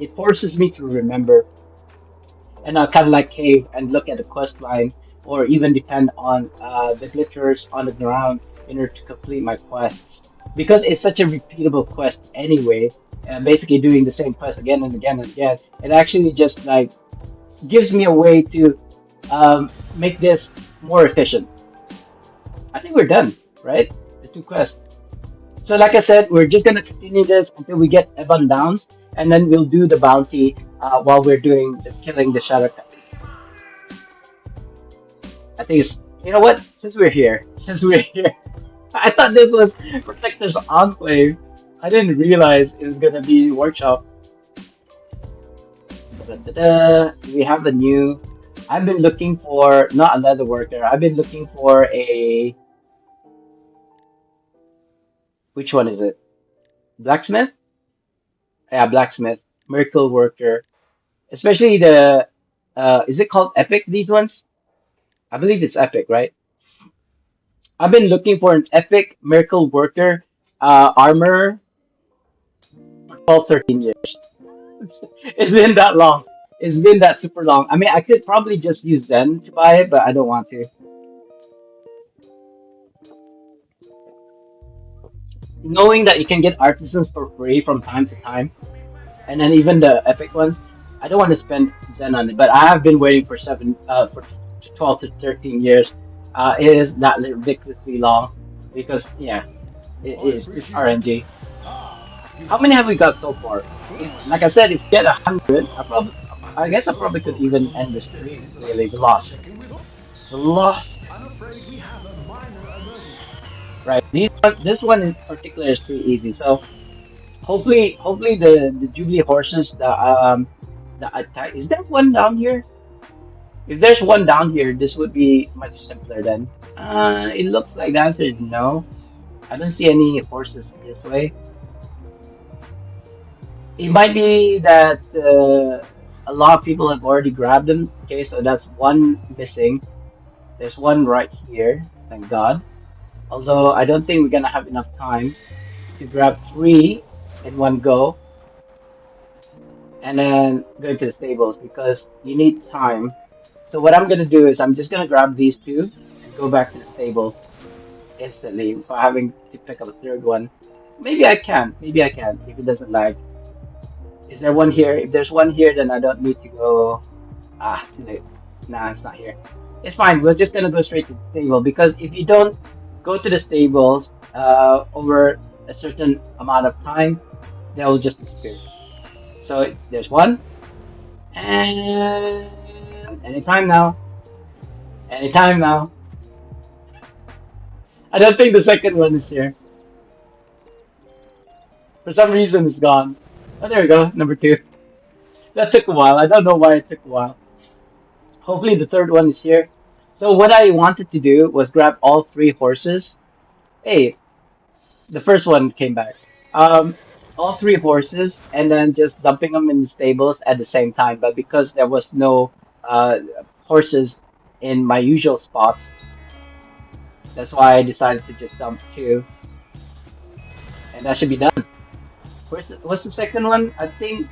it forces me to remember and I'll kind of like cave and look at the quest line or even depend on the glitters on the ground in order to complete my quests. Because it's such a repeatable quest anyway, and basically doing the same quest again and again and again, it actually just like gives me a way to make this more efficient. I think we're done, right? The two quests. So like I said, we're just gonna continue this until we get Evan Downs, and then we'll do the bounty while we're doing the killing the shadow. I think it's, you know what? Since we're here, I thought this was Protector's Enclave. I didn't realize it was gonna be workshop. Da-da-da. We have the new. I've been looking for not a leather worker. I've been looking for a. Which one is it? Blacksmith? Yeah, blacksmith, miracle worker. Especially the. Is it called epic? These ones? I believe it's epic, right? I've been looking for an epic miracle worker, armor for 12, 13 years. It's been that long. It's been that super long. I mean, I could probably just use Zen to buy it, but I don't want to. Knowing that you can get artisans for free from time to time, and then even the epic ones, I don't want to spend Zen on it. But I have been waiting for 12 to 13 years. It is not ridiculously long because yeah, it I is just appreciate it. RNG. Ah, you How have many have we got so far? If, like I said, if we get 100, I guess I so probably could focused even on end the stream. logistics that I Really, the forgot to loss, check in with them. the loss. I'm afraid we have a minor emergency. Right. This one in particular is pretty easy. So hopefully the Jubilee horses the attack. Is there one down here? If there's one down here, this would be much simpler then. It looks like the answer is no. I don't see any horses this way. It might be that a lot of people have already grabbed them. Okay, so that's one missing. There's one right here. Thank God. Although I don't think we're gonna have enough time to grab three in one go and then go into the stables because you need time. So what I'm gonna do is I'm just gonna grab these two and go back to the stable instantly without having to pick up a third one. Maybe I can. Maybe I can if it doesn't lag. Is there one here? If there's one here, then I don't need to go. Ah, too late. Nah, it's not here. It's fine. We're just gonna go straight to the stable because if you don't go to the stables over a certain amount of time, they will just disappear. So there's one, and anytime now, anytime now. I don't think the second one is here. For some reason, it's gone. Oh, there we go, number two. That took a while. I don't know why it took a while. Hopefully, the third one is here. So what I wanted to do was grab all three horses. Hey, the first one came back. Um, all three horses, and then just dumping them in the stables at the same time. But because there was no horses in my usual spots, that's why I decided to just dump two, and that should be done. What's the second one? I think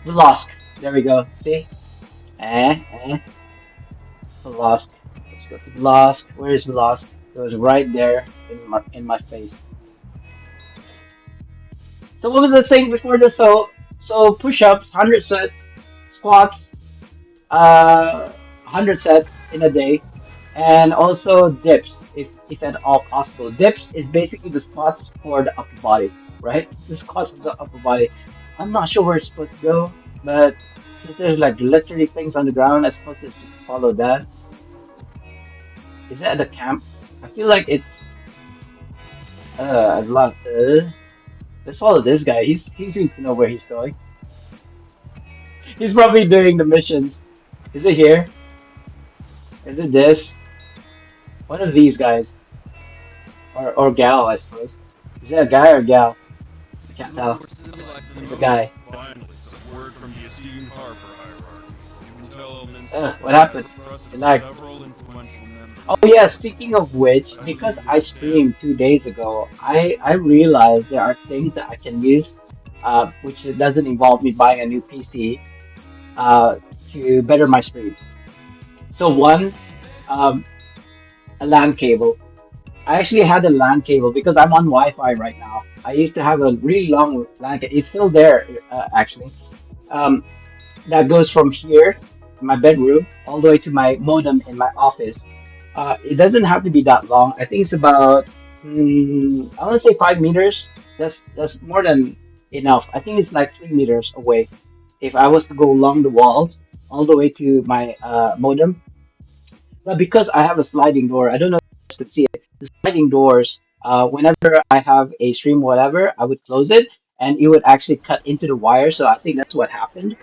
Velosk. There we go. See? Velosk. Let's go to Velosk. Where is Velosk? It was right there in my face. So what was the thing before this? So push-ups, 100 sets, squats, 100 sets in a day, and also dips, if at all possible. Dips is basically the squats for the upper body, right? The squats of the upper body. I'm not sure where it's supposed to go, but since there's like literally things on the ground, I suppose let's just follow that. Is that at the camp? I feel like it's a lot. Let's follow this guy. He seems to know where he's going. He's probably doing the missions. Is it here? Is it this? One of these guys. Or gal, I suppose. Is it a guy or gal? I can't tell. It's a guy. Finally, some word from the esteemed harbor hierarchy. You can tell What happened? It lagged. several influential members Oh yeah, speaking of which, because I streamed 2 days ago, I realized there are things that I can use, which doesn't involve me buying a new PC, uh, to better my stream. So one, um, a LAN cable. I actually had a LAN cable because I'm on Wi-Fi right now. I used to have a really long LAN cable. It's still there, actually. Um, that goes from here, my bedroom, all the way to my modem in my office. It doesn't have to be that long. I think it's about, I want to say 5 meters. That's more than enough. I think it's like 3 meters away. If I was to go along the walls all the way to my modem, but because I have a sliding door, I don't know if you guys can see it. The sliding doors, whenever I have a stream, whatever, I would close it and it would actually cut into the wire. So I think that's what happened.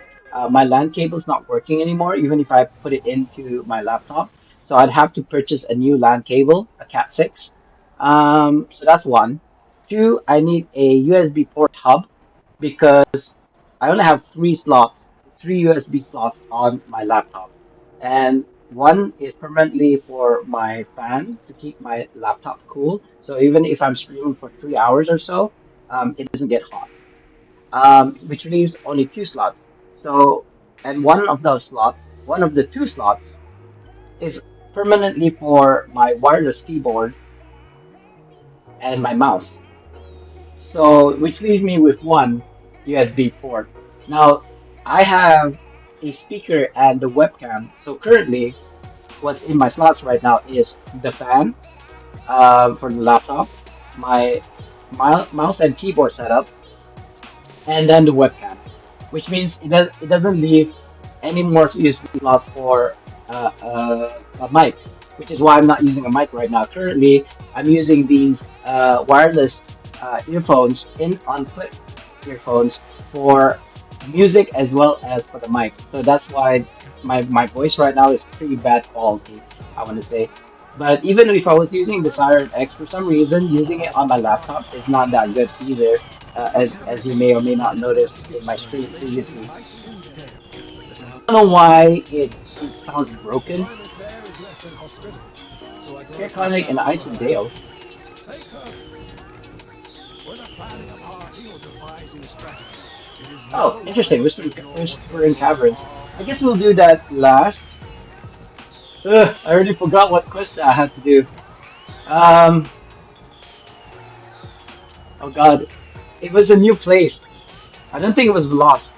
My LAN cable's not working anymore, even if I put it into my laptop. So I'd have to purchase a new LAN cable, a Cat 6. So that's one. Two, I need a USB port hub because I only have three USB slots on my laptop. And one is permanently for my fan to keep my laptop cool. So even if I'm streaming for 3 hours or so, it doesn't get hot. Which leaves only two slots. So, and one of those slots, one of the two slots, is permanently for my wireless keyboard and my mouse. So, which leaves me with one USB port. Now, I have a speaker and the webcam. So currently, what's in my slots right now is the fan for the laptop, my mouse and keyboard setup, and then the webcam, which means it doesn't leave any more USB slots for a mic, which is why I'm not using a mic right now. Currently, I'm using these wireless earphones in on clip earphones for music as well as for the mic. So that's why my voice right now is pretty bad quality, I want to say. But even if I was using the Siren X, for some reason, using it on my laptop is not that good either, as you may or may not notice in my stream previously. I don't know why it sounds broken. Climate there is less than hospitable, so I grow Kerconic and cassava Ice and Dale. Take her. Whether planning a party or devising strategies, it is Oh, no interesting. place to ignore what Whispering goes Caverns. on. I guess we'll do that last. I already forgot what quest I had to do. Um, oh God, it was a new place. I don't think it was lost.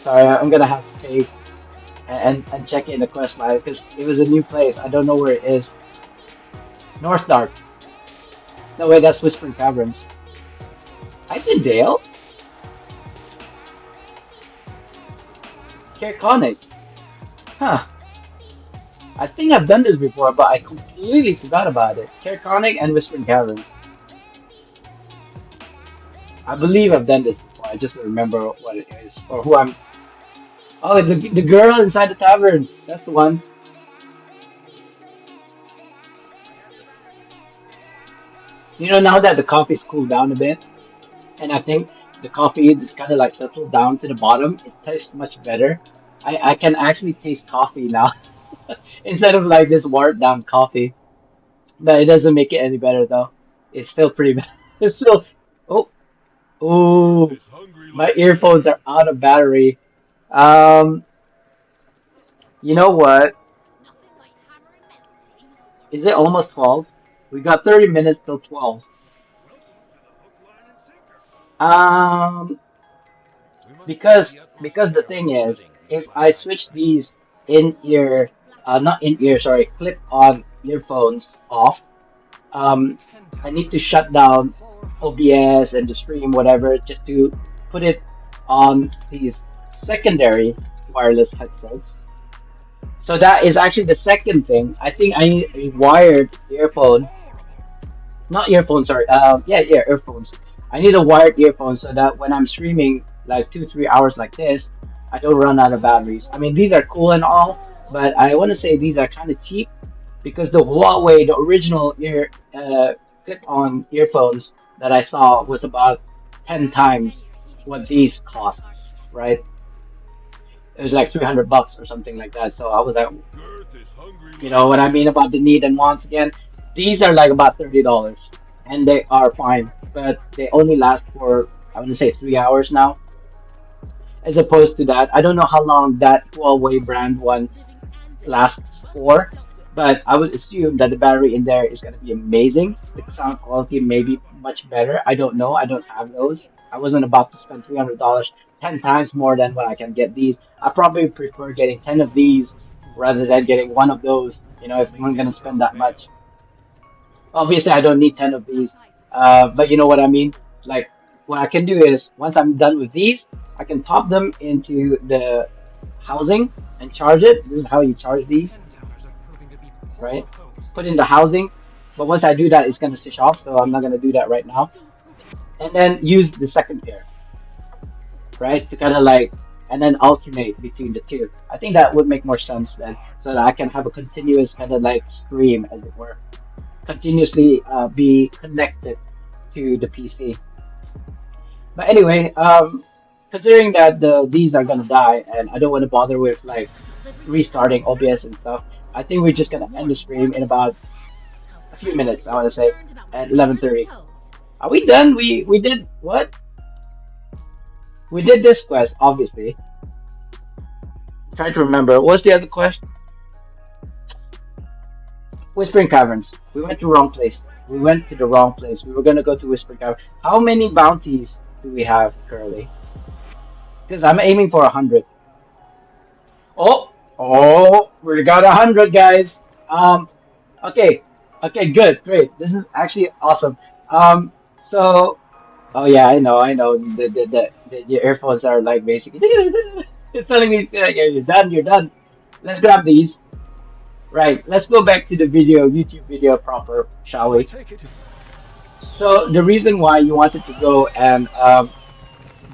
Sorry, I'm gonna have to pay and check in the quest line because it was a new place. I don't know where it is. North Dark. No, wait, that's Whispering Caverns. I did Dale. Careconic. Huh. I think I've done this before, but I completely forgot about it. Careconic and Whispering Caverns. I believe I've done this before. I just don't remember what it is or who I'm. Oh, the girl inside the tavern. That's the one. You know, now that the coffee's cooled down a bit, and I think the coffee is kind of like settled down to the bottom, it tastes much better. I can actually taste coffee now instead of like this watered down coffee. But it doesn't make it any better though. It's still pretty bad. It's still. Oh, oh, This hungry my lad here. earphones are out of battery. Um, you know what? Nothing like hammering metal teams or Is working it hard. almost 12? We got 30 minutes till 12. Welcome to the hook, line, and sinker. Um, We must keep because the because the atmosphere thing is, sweating these if I last switch aspects. these in ear, not in ear, sorry, clip on earphones off, um, Ten I need towers to of shut gold down for hosts. OBS and the stream, whatever, just to put it on these secondary wireless headsets. So that is actually the second thing. I think I need a wired earphone, not earphones, sorry. Yeah, earphones. I need a wired earphone so that when I'm streaming like 2, 3 hours like this, I don't run out of batteries. I mean, these are cool and all, but I want to say these are kind of cheap because the Huawei, the original clip-on earphones that I saw was about 10 times what these costs, right? It was like $300 or something like that. So I was like, Girth this hungry you know lad what I mean here. about the need and wants again? These are like about $30 and they are fine, but they only last for, I want to say 3 hours now, as opposed to that. I don't know how long that Huawei brand one lasts for, but I would assume that the battery in there is going to be amazing. The sound quality may be much better. I don't know. I don't have those. I wasn't about to spend $300, 10 times more than what I can get these. I probably prefer getting 10 of these rather than getting one of those, you know, if I'm going to spend that much. Obviously, I don't need 10 of these, but you know what I mean? Like, what I can do is, once I'm done with these, I can top them into the housing and charge it. This is how you charge these, Ten towers are proving to be poor right? Put hosts. in the housing, but once I do that, it's going to switch off, so I'm not going to do that right now. And then use the second pair, right? To kind of like, and then alternate between the two. I think that would make more sense then, so that I can have a continuous kind of like stream, as it were, continuously be connected to the PC. But anyway, considering that these are gonna die, and I don't want to bother with like Delivering restarting currencies. OBS and stuff, I think we're just gonna end the stream in about How's a the few banquet minutes. I been want to say concerned about at winning dinners and 11:30. toes? Are we done? We did what? We did this quest, obviously. Trying to remember. What's the other quest? Whispering Caverns. We went to the wrong place. We went to the wrong place. We were gonna go to Whispering Caverns. How many bounties do we have currently? Because I'm aiming for 100. Oh, we got 100, guys. Okay, okay, good, great. This is actually awesome. So, oh yeah, I know. Your earphones are like basically it's telling me, yeah, you're done, you're done. Let's grab these. Right, let's go back to the video, YouTube video proper, shall I we? take it. So the reason why you wanted to go and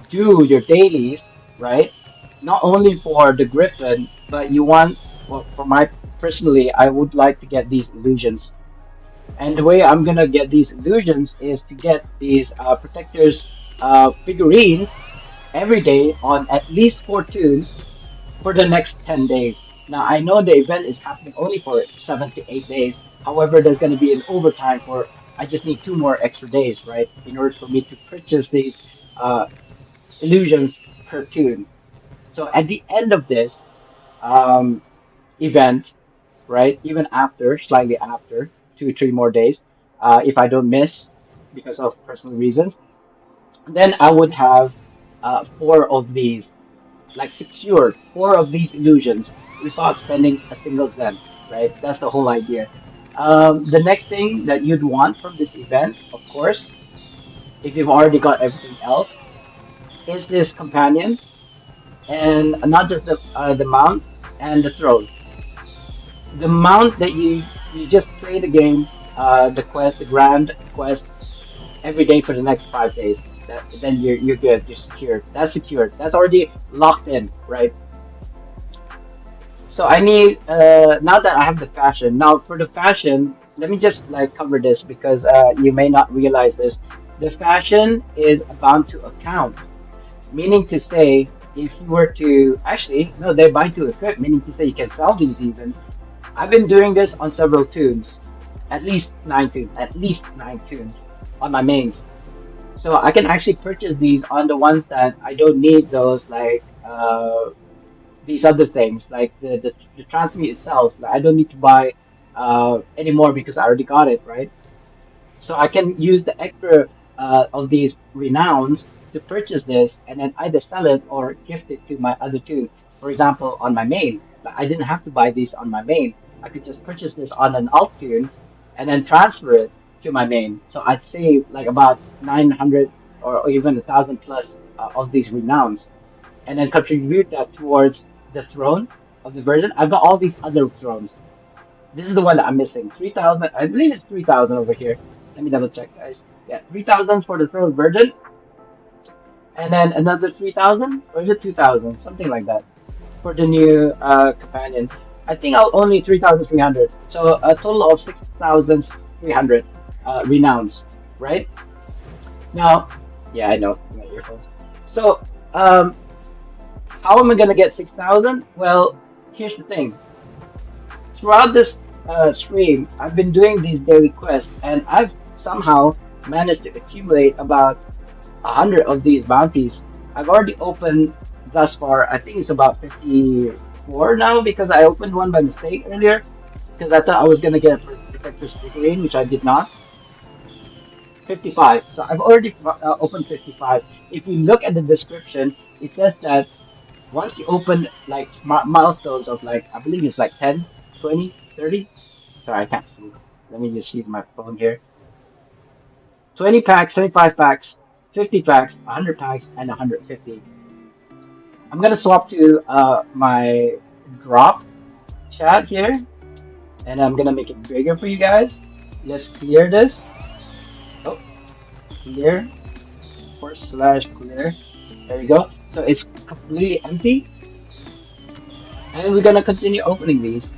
do your dailies, right? Not only for the Griffin, but you want, well, for my personally, I would like to get these illusions. And the way I'm gonna get these illusions is to get these protectors figurines every day on at least 4 tunes for the next 10 days. Now I know the event is happening only for 7 to 8 days. However, there's gonna be an overtime for, I just need 2 more extra days, right? In order for me to purchase these uh, illusions per tune. So at the end of this, um, event, right? Even after, slightly after 2, 3 more days, if I don't miss because of personal reasons, then I would have four of these, like secured four of these illusions without spending a single cent, right? That's the whole idea. The next thing that you'd want from this event, of course, if you've already got everything else, is this companion, and not just the mount and the throne. The mount that you just play the game, the quest, the grand quest every day for the next 5 days. That then you're good. You're secured. That's secured. That's already locked in, right? So I need now that I have the fashion. Now for the fashion, let me just like cover this because you may not realize this. The fashion is bound to account, meaning to say if you were to actually no, they're bound to equip, meaning to say you can sell these even. I've been doing this on several tunes, at least 9 tunes on my mains. So I can actually purchase these on the ones that I don't need those like these other things like the transmute itself. Like I don't need to buy anymore because I already got it, right? So I can use the extra of these renowns to purchase this and then either sell it or gift it to my other tunes. For example, on my main, like I didn't have to buy these on my main. I could just purchase this on an alt tune and then transfer it to my main. So I'd save like about 900 or even 1,000 plus of these renowns and then contribute that towards the throne of the version. I've got all these other thrones. This is the one that I'm missing. 3,000. I believe it's 3,000 over here. Let me double check, guys. Yeah, 3,000 for the throne version, and then another 3,000, or is it 2,000? Something like that for the new companion. I think I'll only 3,300. So a total of 6,300 renowns, right? Now, yeah, I know my earphones. So, how am I gonna get 6,000? Well, here's the thing. Throughout this stream, I've been doing these daily quests, and I've somehow managed to accumulate about 100 of these bounties. I've already opened thus far. I think it's about 54 now because I opened one by mistake earlier because I thought I was gonna get a protector's figurine, which I did not. 55. So I've already opened 55. If you look at the description, it says that once you open like smart milestones of like I believe it's like 10, 20, 30. Sorry, I can't see. Let me just use my phone here. 20 packs, 25 packs, 50 packs, 100 packs, and 150. I'm gonna swap to my drop chat here, and I'm gonna make it bigger for you guys. Let's clear this. Oh, clear / clear. There we go. So it's completely empty, and we're gonna continue opening these.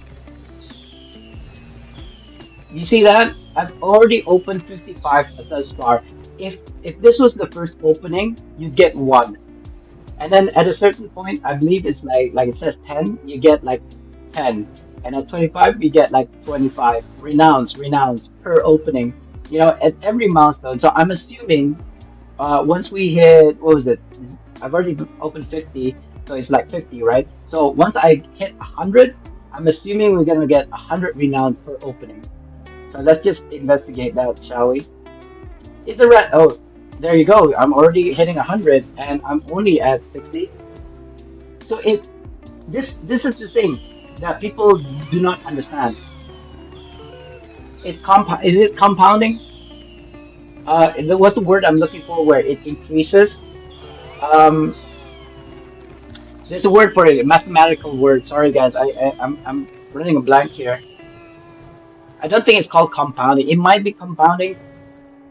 You see that? I've already opened 55 thus far. If this was the first opening, you get one. And then at a certain point, I believe it's like it says 10, you get like 10. And at 25, you get like 25 renowns per opening, at every milestone. So I'm assuming once we hit, what was it? I've already opened 50, so it's like 50, right? So once I hit 100, I'm assuming we're gonna get 100 renown per opening. So let's just investigate that, shall we? Is the red? Oh, there you go. I'm already hitting 100, and I'm only at 60. So this is the thing that people do not understand. Is it compounding? What's the word I'm looking for? Where it increases? Um, there's a word for it, a mathematical word. Sorry, guys. I'm running a blank here. I don't think it's called compounding. It might be compounding.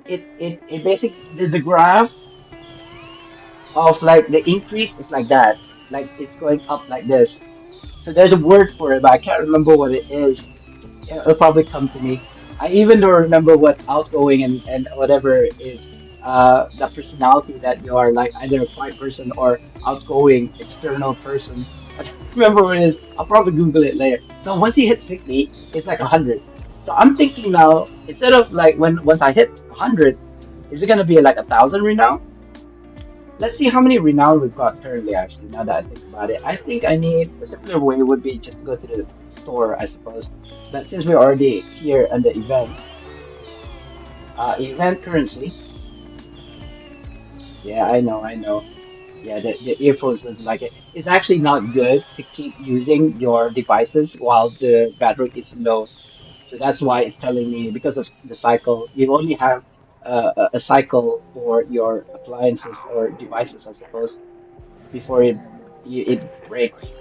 It basically the graph of like the increase is like that, like it's going up like this. So there's a word for it, but I can't remember what it is. It'll probably come to me. I even don't remember what outgoing and whatever is. The personality that you are, like either a quiet person or outgoing external person. I don't remember what it is. I'll probably Google it later. So once you hit 60, it's like 100. So I'm thinking now, instead of like once I hit 100, is it gonna be like 1,000 right now? Let's see how many renown we've got currently, actually, now that I think about it. I think I need a simpler way would be just to go to the store, I suppose. But since we're already here on the event currency, yeah, I know. Yeah, the earphones doesn't like it. It's actually not good to keep using your devices while the battery is low. So that's why it's telling me because of the cycle, you only have a cycle for your appliances or devices, I suppose, before it breaks.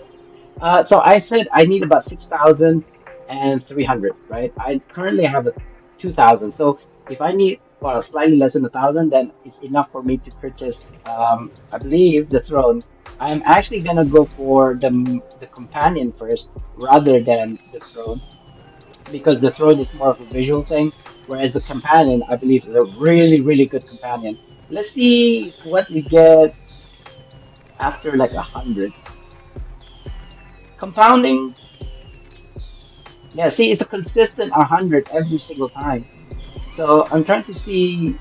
So I said I need about 6,300, right? I currently have a 2,000. So if I need, well, slightly less than 1,000, then it's enough for me to purchase, I believe, the throne. I'm actually gonna go for the companion first rather than the throne because the throne is more of a visual thing, whereas the companion, I believe, is a really, really good companion. Let's see what we get after like 100. Compounding. Yeah, see, it's a consistent 100 every single time. So I'm trying to see.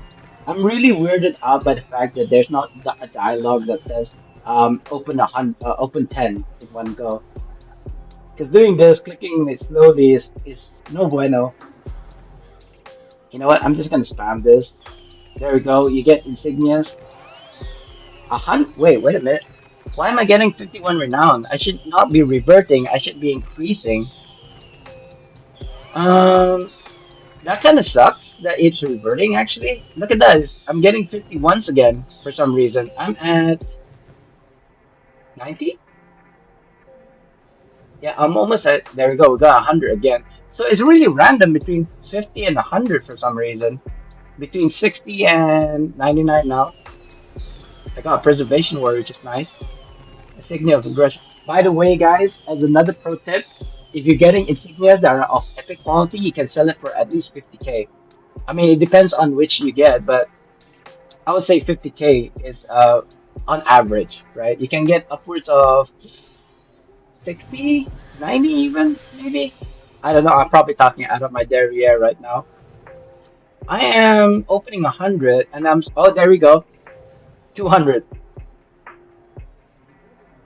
I'm really weirded out by the fact that there's not a dialogue that says open 10 in one go. Because doing this, clicking it slowly is no bueno. You know what? I'm just gonna spam this. There we go. You get insignias. Wait a minute. Why am I getting 51 renown? I should not be reverting. I should be increasing. Um, That kind of sucks that it's reverting actually. Look at this. I'm getting 51s again for some reason. I'm at 90? Yeah, I'm almost at, there we go. We got 100 again. So it's really random between 50 and 100 for some reason. Between 60 and 99 now. I got preservation word, which is nice. Insignia of aggression. By the way, guys, as another pro tip, if you're getting insignias that are of epic quality, you can sell it for at least 50k. I mean, it depends on which you get, but I would say 50k is on average, right? You can get upwards of 60, 90 even, maybe. I don't know. I'm probably talking out of my derriere right now. I am opening 100 and oh, there we go. 200.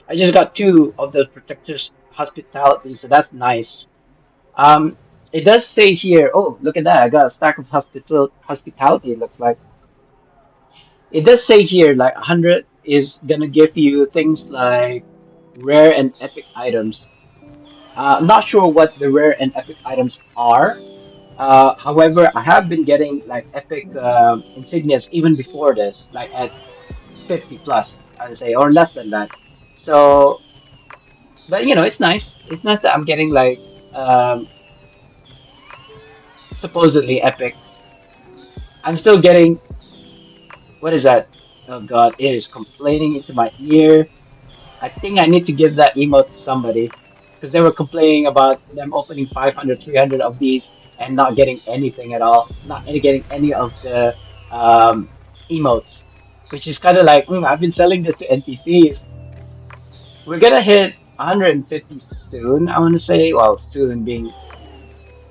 I just got two of the protectors hospitality, so that's nice. Um, it does say here, oh, look at that. I got a stack of hospitality, it looks like. It does say here, like 100 is gonna give you things like rare and epic items. I'm not sure what the rare and epic items are. However, I have been getting like epic insignias even before this, like at 50 plus, I'd say, or less than that. So, but it's nice. It's nice that I'm getting like supposedly epics. I'm still getting, what is that? Oh God, it is complaining into my ear. I think I need to give that emote to somebody because they were complaining about them opening 500, 300 of these and not getting anything at all, not getting any of the emotes, which is kind of like, I've been selling this to NPCs. We're gonna hit 150 soon, I want to say. Well, soon being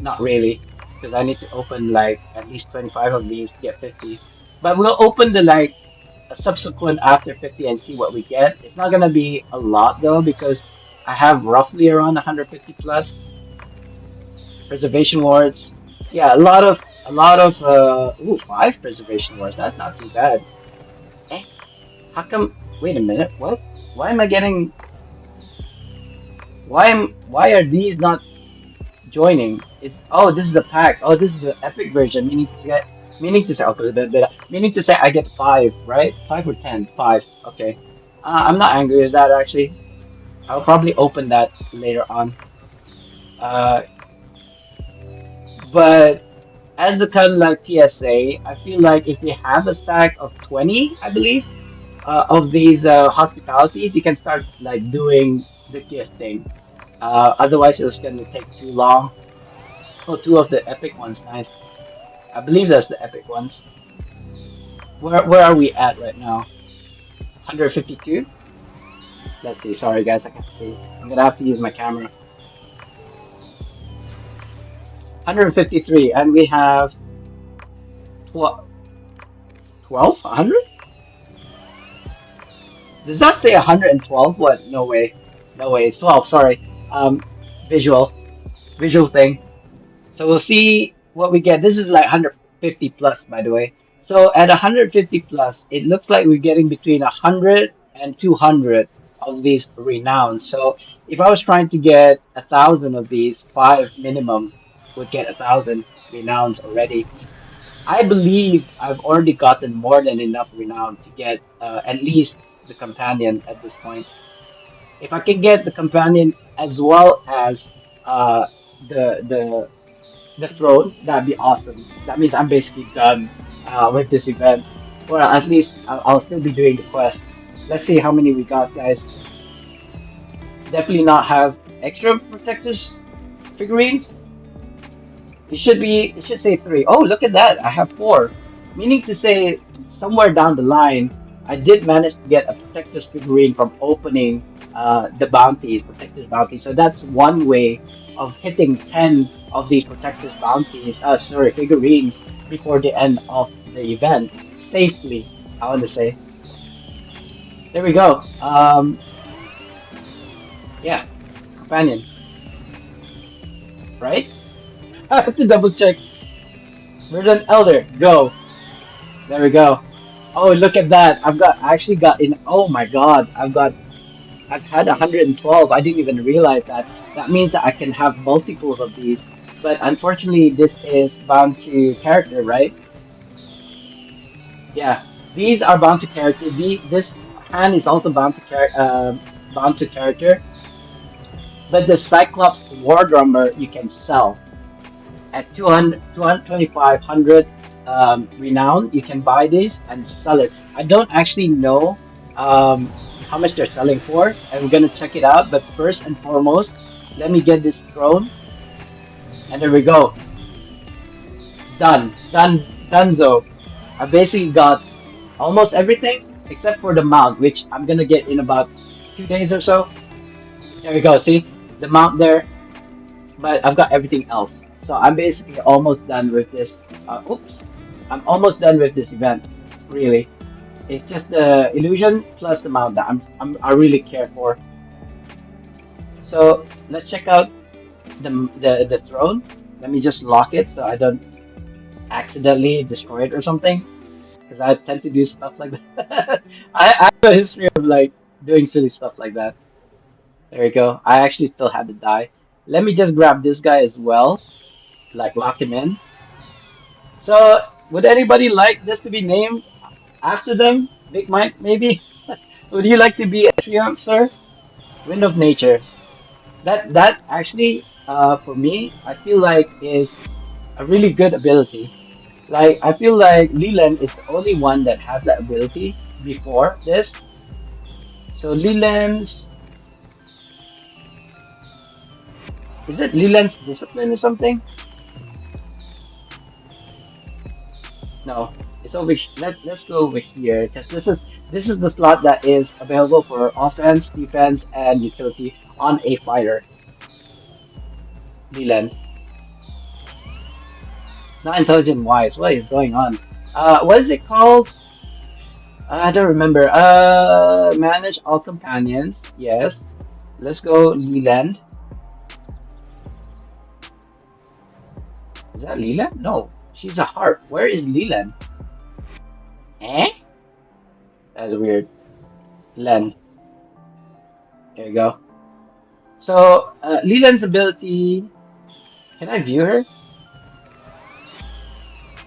not really, because I need to open like at least 25 of these to get 50. But we'll open the like a subsequent after 50 and see what we get. It's not gonna be a lot though because I have roughly around 150 plus preservation wards. Yeah, five preservation wards. That's not too bad. Eh, how come? Wait a minute. What? Why am I getting? Why are these not joining? It's this is the pack. Oh, this is the epic version. Meaning to say I get five, right? Five or ten? Five. Okay. I'm not angry with that actually. I'll probably open that later on. Uh, but as the kind of like PSA, I feel like if you have a stack of 20, I believe, of these hospitalities, you can start like doing the gifting. Otherwise, it's gonna take too long. Oh, two of the epic ones, nice. I believe that's the epic ones. Where are we at right now? 152? Let's see. Sorry guys, I can't see. I'm gonna have to use my camera. 153, and we have 12, 100? Does that say 112? What? No way. No way. It's 12. Sorry. Um, visual. Visual thing. So we'll see what we get. This is like 150 plus, by the way. So at 150 plus, it looks like we're getting between 100 and 200 of these renowns. So if I was trying to get 1,000 of these, five minimum would get 1,000 renowns already. I believe I've already gotten more than enough renown to get at least the companion at this point. If I can get the companion as well as the the throne, that'd be awesome. That means I'm basically done with this event. Well, at least I'll still be doing the quest. Let's see how many we got, guys. Definitely not have extra protectors figurines. It should be. It should say three. Oh, look at that! I have four, meaning to say somewhere down the line, I did manage to get a protector's figurine from opening the bounty, protector's bounty. So that's one way of hitting 10 of these protector's bounties. Sorry, figurines before the end of the event safely. I want to say. There we go. Yeah, companion, right? I have to double check. Verdant Elder, go. There we go. Oh, look at that. I actually got in. Oh my God. I've had 112. I didn't even realize that. That means that I can have multiples of these. But unfortunately, this is bound to character, right? Yeah. These are bound to character. This hand is also bound to character. But the Cyclops War Drummer you can sell. At 200, 2,500 renown, you can buy these and sell it. I don't actually know how much they're selling for, and we're gonna check it out. But first and foremost, let me get this throne, and there we go. Donezo. I basically got almost everything except for the mount, which I'm gonna get in about 2 days or so. There we go. See the mount there, but I've got everything else. So I'm basically almost done with this. Oops, I'm almost done with this event. Really, it's just the illusion plus the mount that I really care for. So let's check out the throne. Let me just lock it so I don't accidentally destroy it or something. Because I tend to do stuff like that. I have a history of like doing silly stuff like that. There we go. I actually still had to die. Let me just grab this guy as well. Like lock him in. So, would anybody like this to be named after them? Big Mike, maybe? Would you like to be a treant, sir? Wind of Nature. That actually, for me, I feel like is a really good ability. Like, I feel like Leland is the only one that has that ability before this. So Leland's, is it Leland's Discipline or something? No, it's over. Let's go over here because this is the slot that is available for offense, defense, and utility on a fighter. Leland, not intelligent wise. What is going on? What is it called? I don't remember. Manage all companions. Yes. Let's go Leland. Is that Leland? No, she's a harp. Where is Leland? Eh? That's weird. Land. There you go. So Leland's ability. Can I view her?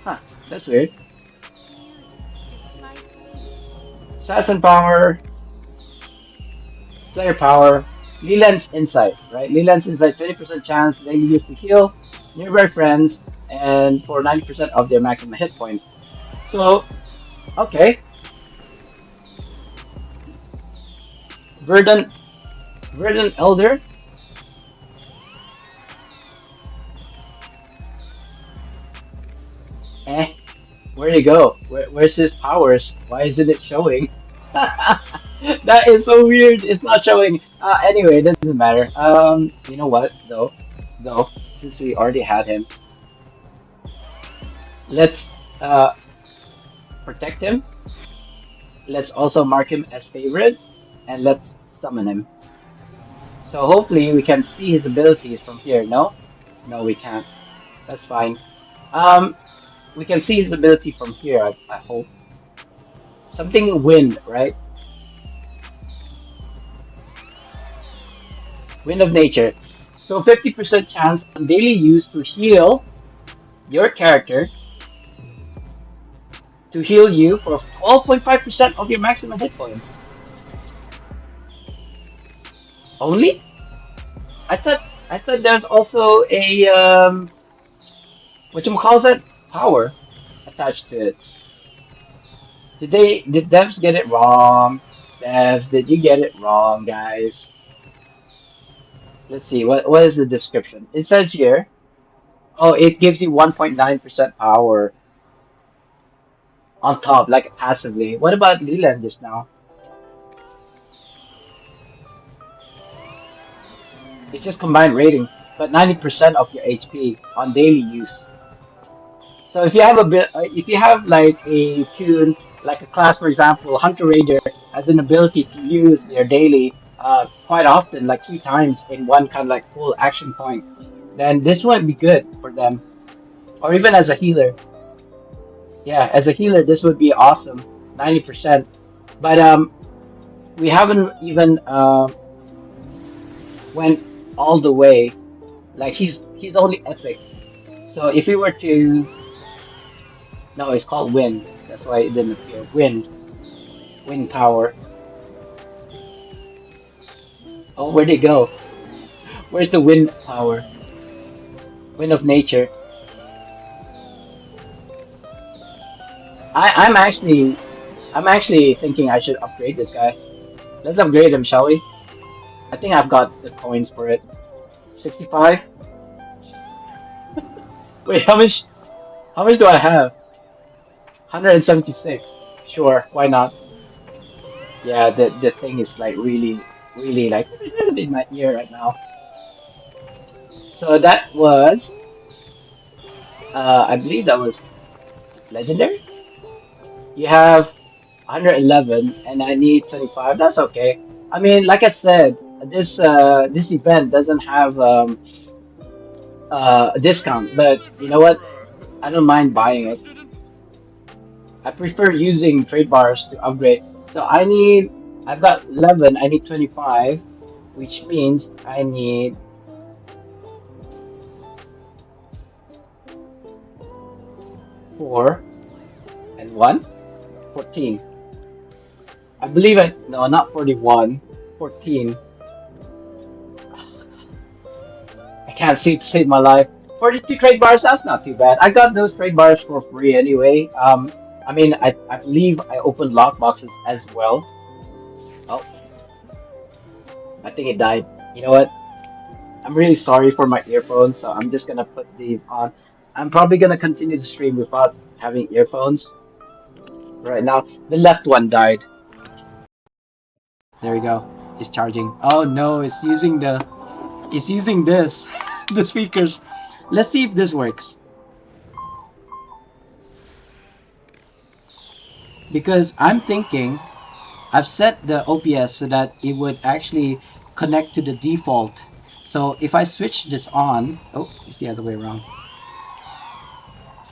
Huh, that's weird. Assassin power, player power, Leland's insight, right? Leland's insight, 20% chance they use to heal nearby friends and for 90% of their maximum hit points. So, okay, Verdant, Verdant Elder. Eh, where'd he go? Where's his powers? Why isn't it showing? That is so weird. It's not showing. Anyway, it doesn't matter. You know what though, since we already had him, let's protect him. Let's also mark him as favorite, and let's summon him. So hopefully we can see his abilities from here. No? No, we can't. That's fine. Um, we can see his ability from here, I hope. Something wind, right? Wind of nature. So 50% chance on daily use to heal your character, to heal you for 12.5% of your maximum hit points. Only? I thought there's also a whatchamacallit power attached to it. Did devs get it wrong? Devs, did you get it wrong, guys? Let's see, what is the description? It says here, oh, it gives you 1.9% power on top, like passively. What about Leland just now? It's just combined rating, but 90% of your HP on daily use. So if you have a bit, if you have like a tune, like a class, for example, Hunter Ranger has an ability to use their daily quite often, like 3 times in one kind of like full action point, then this might be good for them. Or even as a healer. Yeah, as a healer, this would be awesome, 90%. But we haven't even went all the way. Like he's only epic. So if we were to, no, it's called wind. That's why it didn't appear. Wind power. Oh, where'd it go? Where's the wind power? Wind of nature. I'm actually thinking I should upgrade this guy. Let's upgrade him, shall we? I think I've got the coins for it. 65? Wait, how much do I have? 176. Sure, why not? Yeah, the thing is like really like in my ear right now. So that was I believe that was legendary. You have 111 and I need 25. That's okay. I mean, like I said, this event doesn't have a discount, but you know what? I don't mind buying it. Interested in? I prefer using trade bars to upgrade. So I've got 11, I need 25, which means I need 4 and 1, 14. I believe it, no, not 41, 14. I can't see to save my life. 42 trade bars, that's not too bad. I got those trade bars for free anyway. I mean, I believe I opened lock boxes as well. Oh, I think it died. You know what? I'm really sorry for my earphones, so I'm just gonna put these on. I'm probably gonna continue to stream without having earphones right now. The left one died. There we go. It's charging. Oh no, it's using this, the speakers. Let's see if this works. Because I'm thinking I've set the OPS so that it would actually connect to the default. So if I switch this on, oh, it's the other way around.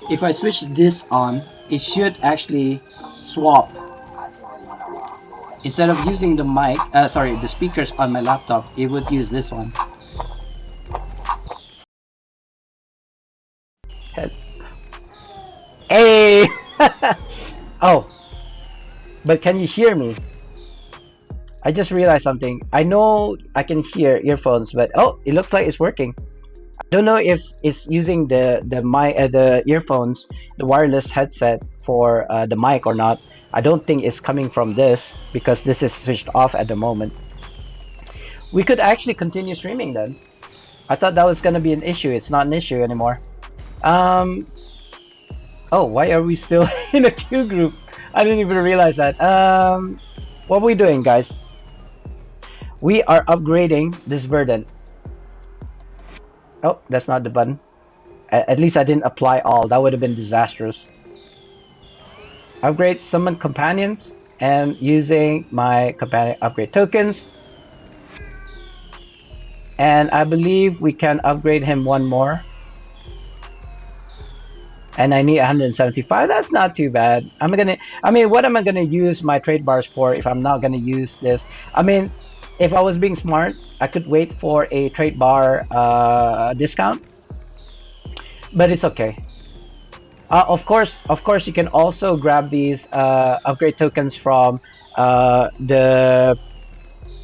If I switch this on, it should actually swap. Instead of using the mic, sorry, the speakers on my laptop, it would use this one. Hey! Oh, but can you hear me? I just realized something. I know I can hear earphones, but oh, it looks like it's working. I don't know if it's using the earphones, the wireless headset for the mic or not. I don't think it's coming from this because this is switched off at the moment. We could actually continue streaming then. I thought that was gonna be an issue. It's not an issue anymore. Um. Oh, why are we still in a queue group? I didn't even realize that. What are we doing, guys? We are upgrading this verdant. Oh, that's not the button. At least I didn't apply all. That would have been disastrous. Upgrade summon companions. and using my companion upgrade tokens. And I believe we can upgrade him one more. And I need 175. That's not too bad. I mean, what am I gonna use my trade bars for if I'm not gonna use this? I mean, if I was being smart, I could wait for a trade bar discount, but it's okay. Of course, you can also grab these upgrade tokens from the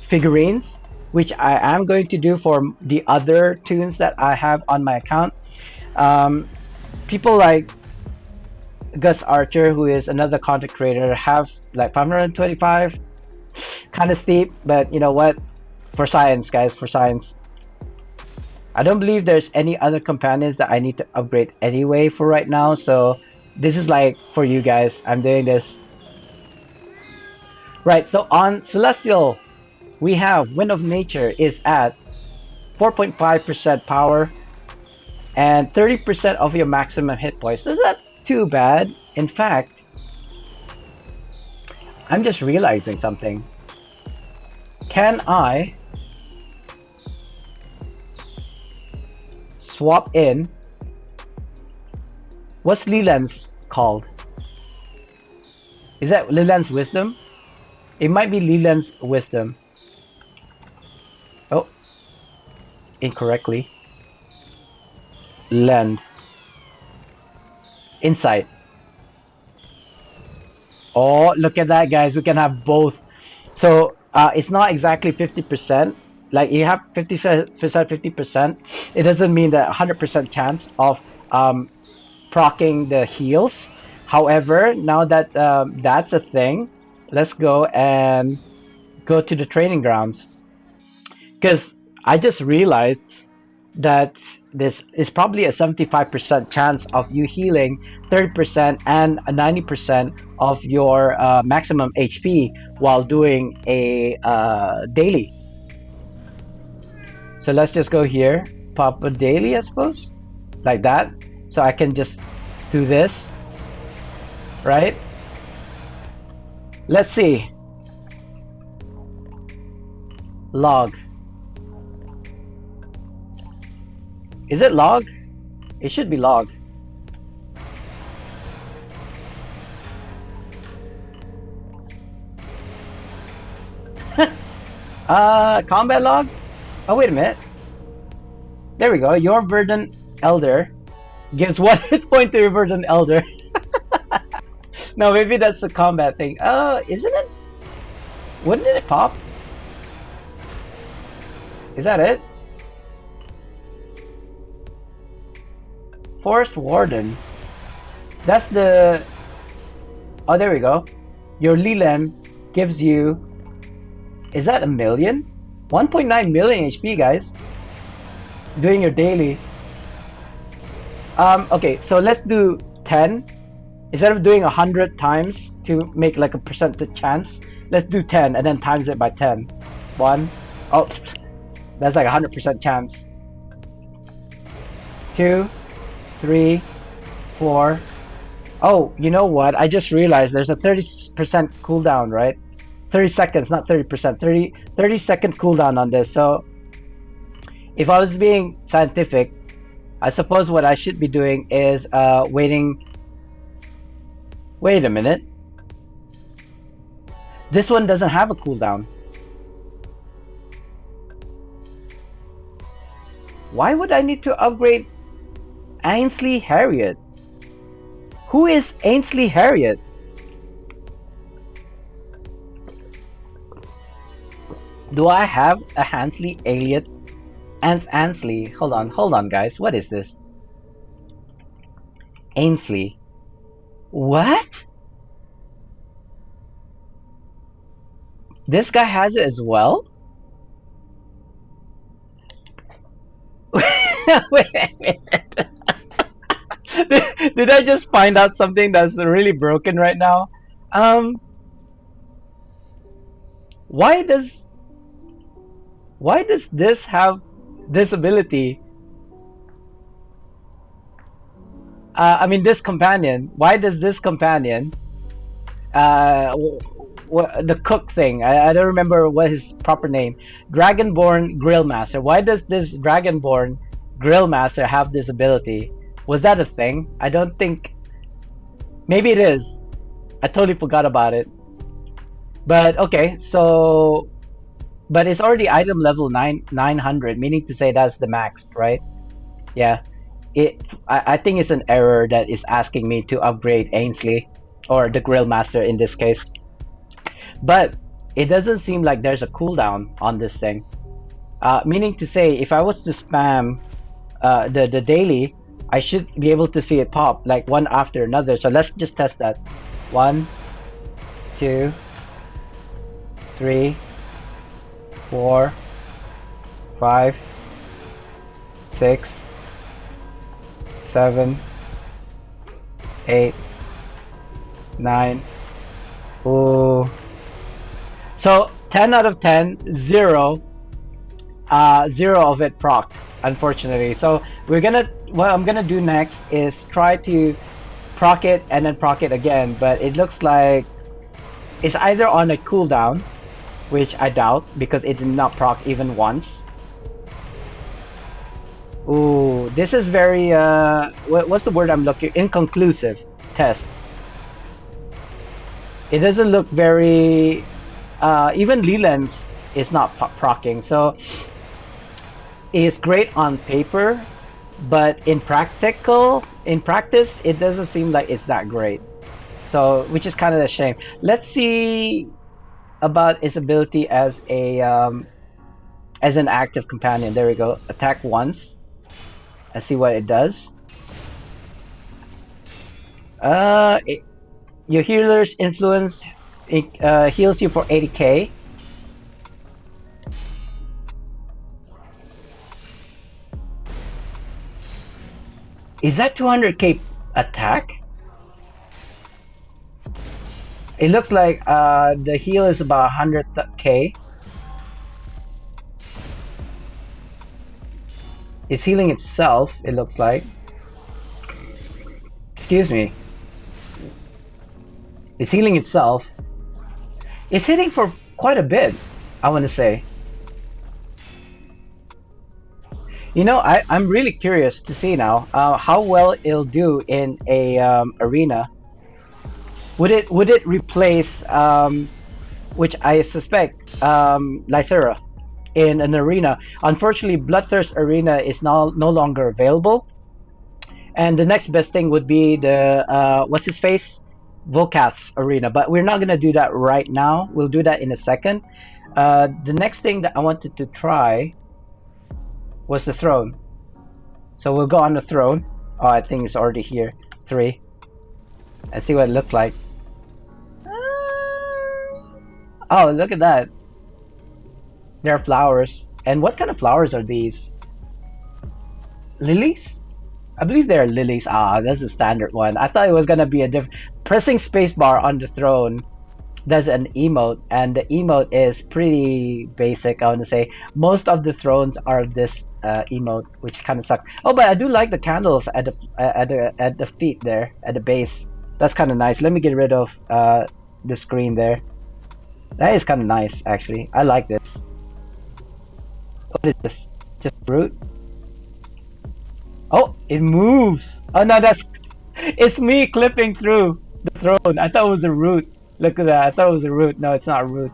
figurines, which I am going to do for the other tunes that I have on my account. Um, People like Gus Archer, who is another content creator, have like 525. Kind of steep, but you know what? For science, guys, for science. I don't believe there's any other companions that I need to upgrade anyway for right now, so this is like for you guys. I'm doing this. Right, so on Celestial, we have Wind of Nature is at 4.5% power and 30% of your maximum hit points. That's not too bad. In fact, I'm just realizing something. Can I swap in? What's Leland's called? Is that Leland's Wisdom? It might be Leland's Wisdom. Oh, incorrectly. Lend. Insight. Oh, look at that, guys. We can have both. So it's not exactly 50%. Like you have 50%, 50%. It doesn't mean that 100% chance of proccing the heals. However, now that that's a thing, let's go and go to the training grounds. Because I just realized that this is probably a 75% chance of you healing 30% and a 90% of your maximum HP while doing a daily. So let's just go here, pop a daily, I suppose, like that. So I can just do this, right? Let's see. Log. Is it log? It should be log. Combat log? Oh, wait a minute. There we go. Your Verdant Elder gives 1 hit point to your Verdant Elder. No, maybe that's the combat thing. Isn't it? Wouldn't it pop? Is that it? Forest Warden. That's the... Oh, there we go. Your Leland gives you... Is that a million? 1.9 million HP, guys. Doing your daily. Okay, so let's do 10. Instead of doing 100 times to make like a percentage chance, let's do 10 and then times it by 10. 1. Oh, that's like 100% chance. 2, 3, 4. Oh, you know what? I just realized there's a 30% cooldown, right? 30 seconds, not 30%. 30 second cooldown on this. So if I was being scientific, I suppose what I should be doing is waiting. Wait a minute. This one doesn't have a cooldown. Why would I need to upgrade Ainsley Harriet? Who is Ainsley Harriet? Do I have a Hansley Elliot? Ansley. Hold on, guys. What is this? Ainsley. What? This guy has it as well? Wait a minute. Did I just find out something that's really broken right now? Um, why does this have this ability? I mean, this companion. Why does this companion the cook thing. I don't remember what his proper name. Dragonborn Grill Master. Why does this Dragonborn Grill Master have this ability? Was that a thing? I don't think. Maybe it is. I totally forgot about it. But okay, so but it's already item level 900, meaning to say that's the max, right? Yeah. I think it's an error that is asking me to upgrade Ainsley or the Grill Master in this case. But it doesn't seem like there's a cooldown on this thing. Meaning to say, if I was to spam the daily, I should be able to see it pop like one after another. So let's just test that. 1, 2, 3, 4, 5, 6, 7, 8, 9. Ooh. So 10 out of 10, 0, 0 of it proc, unfortunately. So what I'm gonna do next is try to proc it and then proc it again, but it looks like it's either on a cooldown, which I doubt because it did not proc even once. Ooh, this is very what's the word I'm looking? Inconclusive test. It doesn't look very. Even Leland's is not procking, so it's great on paper, but in practice, it doesn't seem like it's that great. So, which is kind of a shame. Let's see about its ability as an active companion. There we go. Attack once and see what it does. Your healer's influence heals you for 80k. Is that 200k attack? It looks like the heal is about 100k. It's healing itself, it looks like. Excuse me. It's healing itself. It's hitting for quite a bit, I want to say. You know, I'm really curious to see now how well it'll do in a arena. Would it replace, which I suspect, Lysera in an arena? Unfortunately, Bloodthirst Arena is no longer available, and the next best thing would be the what's his face, Volcath's Arena. But we're not gonna do that right now. We'll do that in a second. The next thing that I wanted to try was the throne. So we'll go on the throne. Oh, I think it's already here. 3. And see what it looks like. Oh, look at that. There are flowers. And what kind of flowers are these? Lilies? I believe they're lilies. Ah, that's a standard one. I thought it was gonna be a different. Pressing spacebar on the throne does an emote, and the emote is pretty basic. I want to say most of the thrones are this emote, which kind of sucks. Oh, but I do like the candles at the feet there, at the base. That's kind of nice. Let me get rid of the screen there. That is kind of nice, actually. I like this. What is this? Just root? Oh, it moves. Oh no, it's me clipping through the throne. I thought it was a root. Look at that. I thought it was a root. No, it's not a root.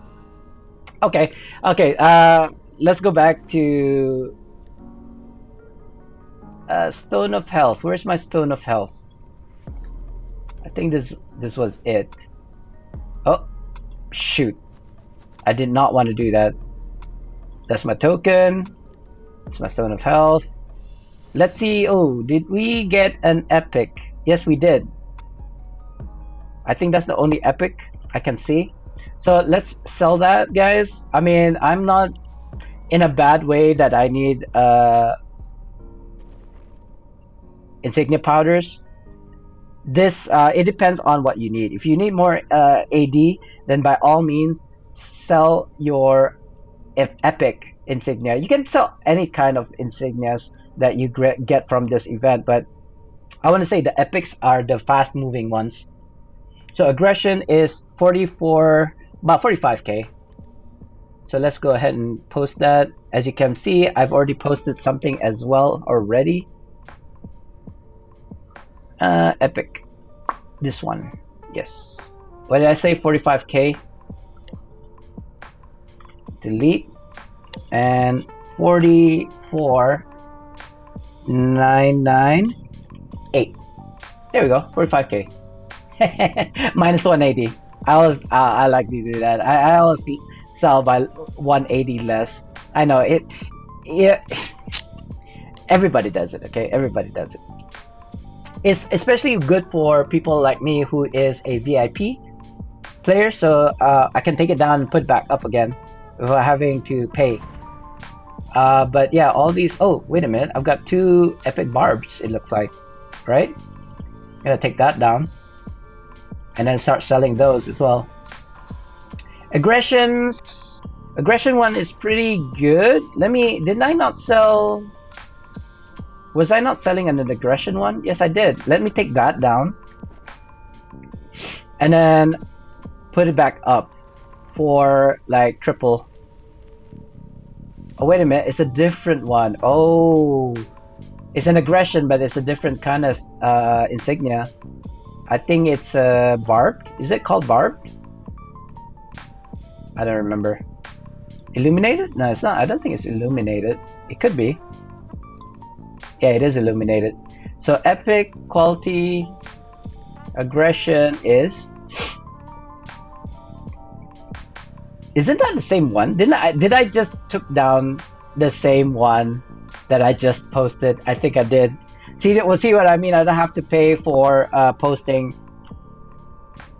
Okay. Let's go back to Stone of Health. Where's my Stone of Health? I think this was it. Oh, shoot. I did not want to do that. That's my token. That's my Stone of Health. Let's see. Oh, did we get an epic? Yes, we did. I think that's the only epic I can see. So let's sell that, guys. I mean, I'm not in a bad way that I need insignia powders. This it depends on what you need. If you need more AD, then by all means sell your epic insignia. You can sell any kind of insignias that you get from this event, but I want to say the epics are the fast moving ones. So aggression is 44, about 45k. So let's go ahead and post that. As you can see, I've already posted something as well already. Epic. This one. Yes. What did I say? 45k. Delete. And 44,998. There we go. 45k. Minus 180. I like to do that. I always sell by 180 less. I know it. Yeah. Everybody does it. Okay. Everybody does it. It's especially good for people like me who is a VIP player, so I can take it down and put it back up again without having to pay. But yeah, all these. Oh, wait a minute! I've got 2 epic barbs. It looks like, right? Gonna take that down, and then start selling those as well. Aggressions. Aggression one is pretty good. Let me. Did I not sell? Was I not selling an aggression one? Yes, I did. Let me take that down, and then put it back up for like triple. Oh, wait a minute. It's a different one. Oh, it's an aggression, but it's a different kind of insignia. I think it's barbed. Is it called barbed? I don't remember. Illuminated? No, it's not. I don't think it's illuminated. It could be. Yeah, it is illuminated. So epic quality aggression is. Isn't that the same one? Did I just took down the same one that I just posted? I think I did. See what I mean? I don't have to pay for posting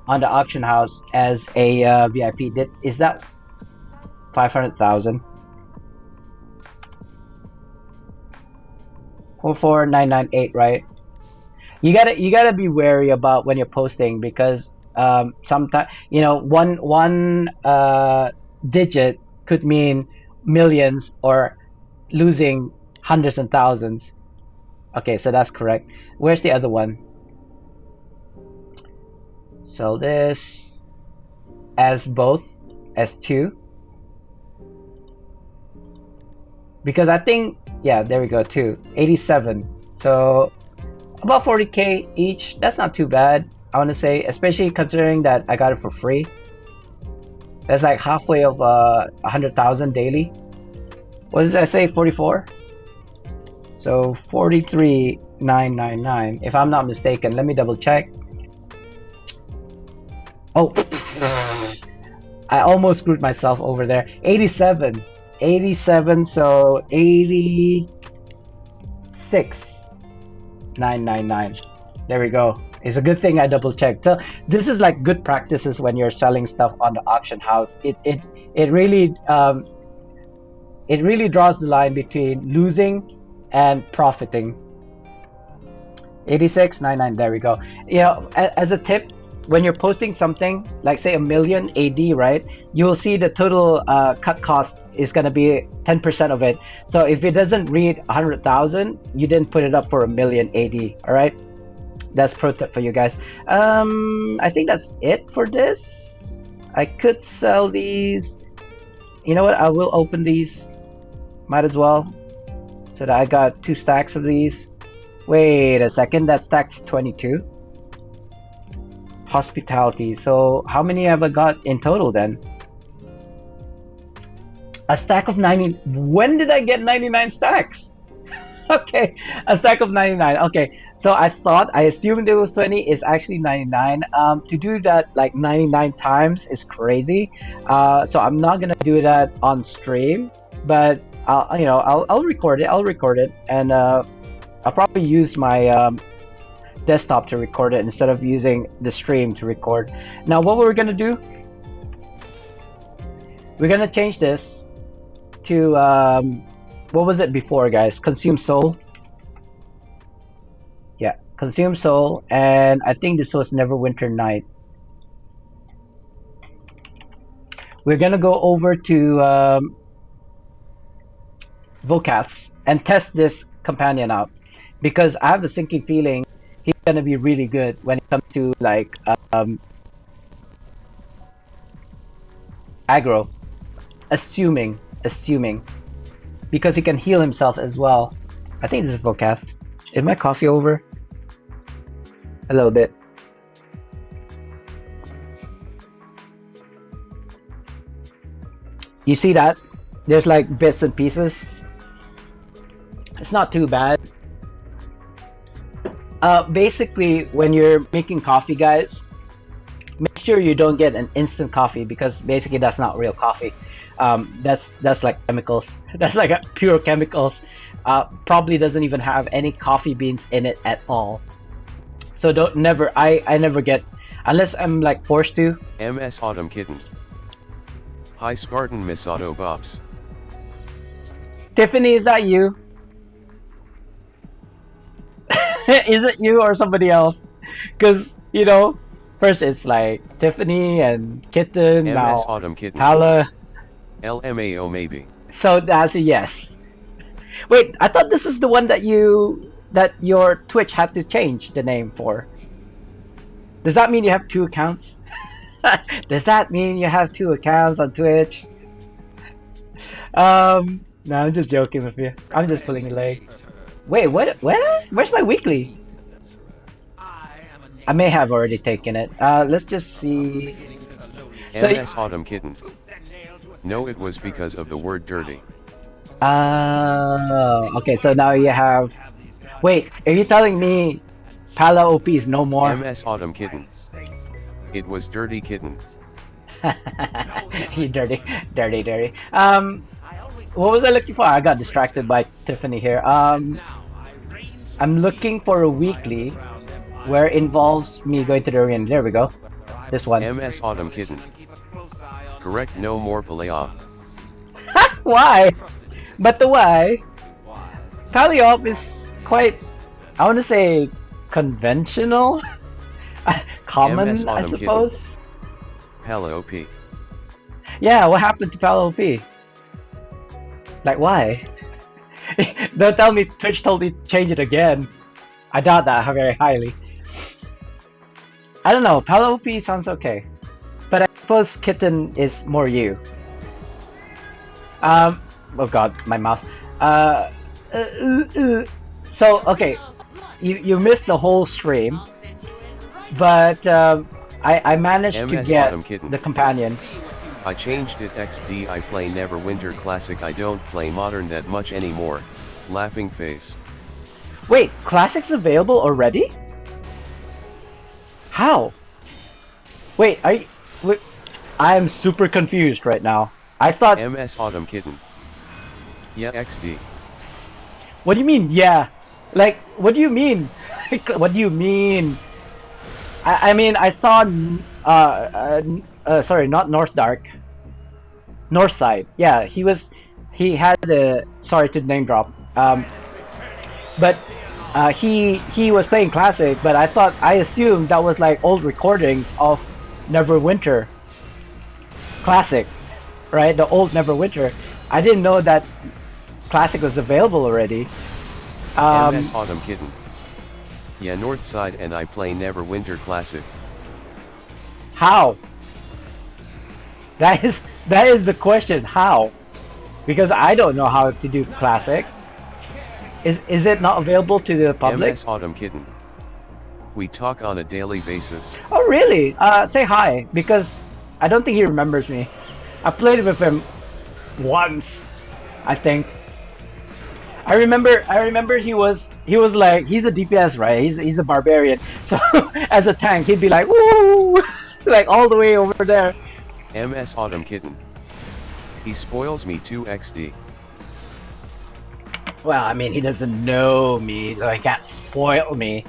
on the auction house as a VIP. Is that 500,000? 44998, right? You gotta be wary about when you're posting because sometimes one digit could mean millions or losing hundreds and thousands. Okay, so that's correct. Where's the other one? Sell this as both, as 2. Because I think, yeah, there we go, 2. 87. So about 40k each. That's not too bad, I want to say, especially considering that I got it for free. That's like halfway of 100,000 daily. What did I say? 44? So 43,999, if I'm not mistaken. Let me double check. Oh, I almost screwed myself over there. 87. 87, so 86,999. There we go. It's a good thing I double checked. So this is like good practices when you're selling stuff on the auction house. It really draws the line between losing and profiting. 86,999. There we go. As a tip, when you're posting something like say 1,000,000 AD, right? You will see the total cut cost is gonna be 10% of it. So if it doesn't read 100,000, you didn't put it up for 1,000,000 AD. All right, that's pro tip for you guys. I think that's it for this. I could sell these. You know what? I will open these. Might as well. So that I got 2 stacks of these. Wait a second. That stack's 22. Hospitality. So how many have I got in total then? A stack of 90. When did I get 99 stacks? Okay, a stack of 99. Okay, so I assumed it was 20. It's actually 99. To do that like 99 times is crazy. So I'm not gonna do that on stream, but I'll record it. I'll record it, and I'll probably use my desktop to record it instead of using the stream to record. Now, what we're gonna do? We're gonna change this to what was it before, guys? Consume soul. Yeah, consume soul, and I think this was Neverwinter Night. We're gonna go over to Vocaths and test this companion out because I have a sinking feeling he's gonna be really good when it comes to like aggro. Assuming. Because he can heal himself as well. I think this is forecast. Is my coffee over? A little bit. You see that? There's like bits and pieces. It's not too bad. Basically, when you're making coffee, guys, make sure you don't get an instant coffee because basically that's not real coffee. That's like chemicals. That's like a pure chemicals. Probably doesn't even have any coffee beans in it at all. So I never get, unless I'm like forced to. MS Autumn Kitten. Hi Spartan Miss Auto Bobs. Tiffany, is that you? Is it you or somebody else? Because, you know, first it's like Tiffany and Kitten, MS now Autumn Kitten. Hala. LMAO maybe. So that's a yes. Wait, I thought this is the one that your Twitch had to change the name for. Does that mean you have 2 accounts? Does that mean you have 2 accounts on Twitch? No, I'm just joking with you. I'm just pulling your leg. Wait, what? Where's my weekly? I may have already taken it. Let's just see. So, MS Autumn Kitten. No, it was because of the word dirty. okay, so now you have... Wait, are you telling me Pala OP is no more? MS Autumn Kitten. It was Dirty Kitten. You dirty. What was I looking for? I got distracted by Tiffany here. I'm looking for a weekly where it involves me going to the arena. There we go. This one. MS Autumn Kitten. Correct, no more Palea. Why? But the why? Paleop is quite, I want to say, conventional? Common, MS I Autumn suppose? Kitten. Pala OP. Yeah, what happened to Palo OP? Like, why? Don't tell me Twitch told me to change it again. I doubt that very highly. I don't know, Palo OP sounds okay. But I suppose Kitten is more you. Oh god, my mouse. So, okay, you missed the whole stream. But I managed to MS get Autumn Kitten. the companion. I changed it XD. I play Neverwinter Classic. I don't play Modern that much anymore. Laughing face. Wait, Classic's available already? How? Wait, I'm super confused right now. I thought... MS Autumn Kitten. Yeah, XD. What do you mean, yeah? Like, what do you mean? What do you mean? I mean, I saw... sorry, not North Dark. North Side. Yeah, he had a... Sorry to name drop. But he was playing Classic, but I assumed that was like old recordings of Neverwinter Classic, right? The old Neverwinter. I didn't know that Classic was available already. MS Autumn Kitten. Yeah, North Side, and I play Neverwinter Classic. How? That is the question. How? Because I don't know how to do Classic. Is it not available to the public? MS Autumn Kitten. We talk on a daily basis. Oh really? Say hi, because I don't think he remembers me. I played with him once, I think. I remember he was like, he's a DPS, right? He's a barbarian. So as a tank, he'd be like, woo, like all the way over there. MS Autumn Kitten. He spoils me 2XD. Well, I mean, he doesn't know me, so he can't spoil me.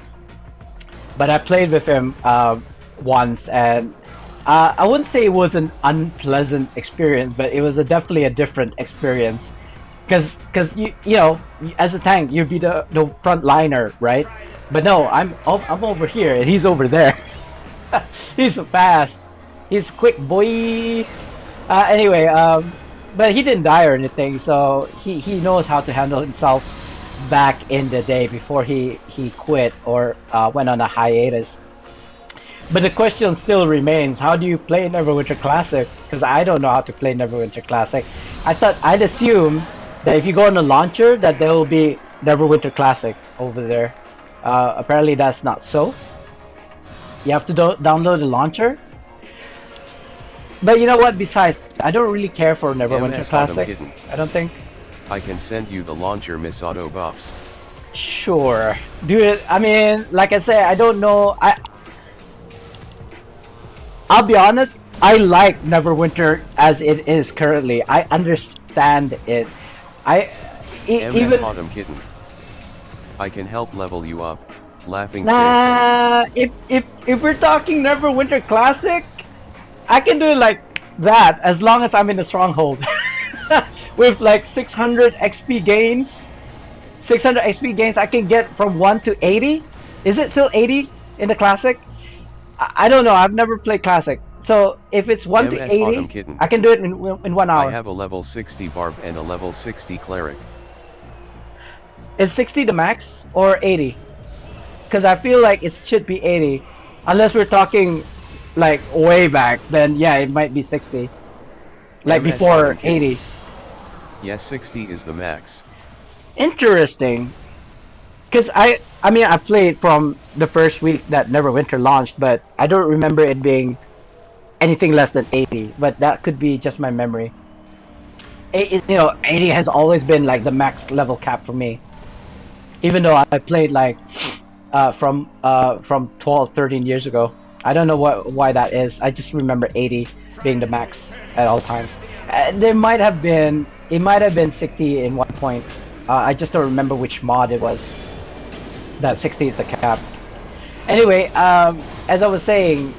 But I played with him once, and I wouldn't say it was an unpleasant experience, but it was definitely a different experience. Because you know, as a tank, you'd be the front liner, right? But no, I'm over here, and he's over there. He's so fast. He's quick, boy. Anyway, but he didn't die or anything, so he knows how to handle himself back in the day before he quit or went on a hiatus. But the question still remains: how do you play Neverwinter Classic? Because I don't know how to play Neverwinter Classic. I'd assume that if you go on the launcher, that there will be Neverwinter Classic over there. Apparently, that's not so. You have to download the launcher. But you know what? Besides, I don't really care for Neverwinter MS Autumn Classic. Kitten. I don't think. I can send you the launcher Miss Auto buffs. Sure, do it. I mean, like I say, I don't know. I'll be honest. I like Neverwinter as it is currently. I understand it. I MS even Autumn Kitten. I can help level you up. Laughing face. nah. If we're talking Neverwinter Classic, I can do it like that as long as I'm in the stronghold with like 600 XP gains. 600 XP gains. I can get from 1 to 80. Is it still 80 in the Classic? I don't know. I've never played Classic. So if it's 1 MS to Autumn 80, Kitten. I can do it in 1 hour. I have a level 60 barb and a level 60 cleric. Is 60 the max or 80? Because I feel like it should be 80. Unless we're talking like way back, then yeah, it might be 60. Like MS before Autumn Kitten. 80. Yes, 60 is the max. Interesting. Because I mean, I played from the first week that Neverwinter launched, but I don't remember it being anything less than 80. But that could be just my memory. 80 has always been like the max level cap for me. Even though I played like from 12, 13 years ago. I don't know why that is. I just remember 80 being the max at all times. It might have been 60 in one point. I just don't remember which mod it was. That 60 is the cap. Anyway, as I was saying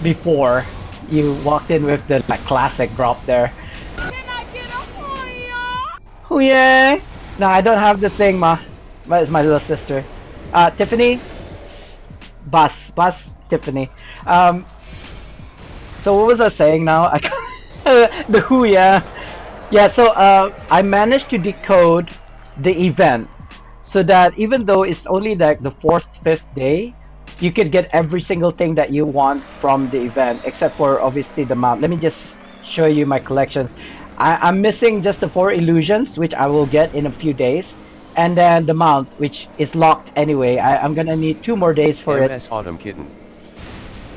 before, you walked in with the like, classic drop there. Can I get a Oh yeah. No, I don't have the thing, ma. But it's my little sister. Tiffany. Bus, Tiffany. So what was I saying now? The who, yeah. Yeah, so I managed to decode the event so that even though it's only like the 4th, 5th day, you can get every single thing that you want from the event, except for obviously the mount. Let me just show you my collections. I'm missing just the 4 illusions, which I will get in a few days, and then the mount, which is locked anyway. I'm gonna need 2 more days for it. MS Autumn Kitten.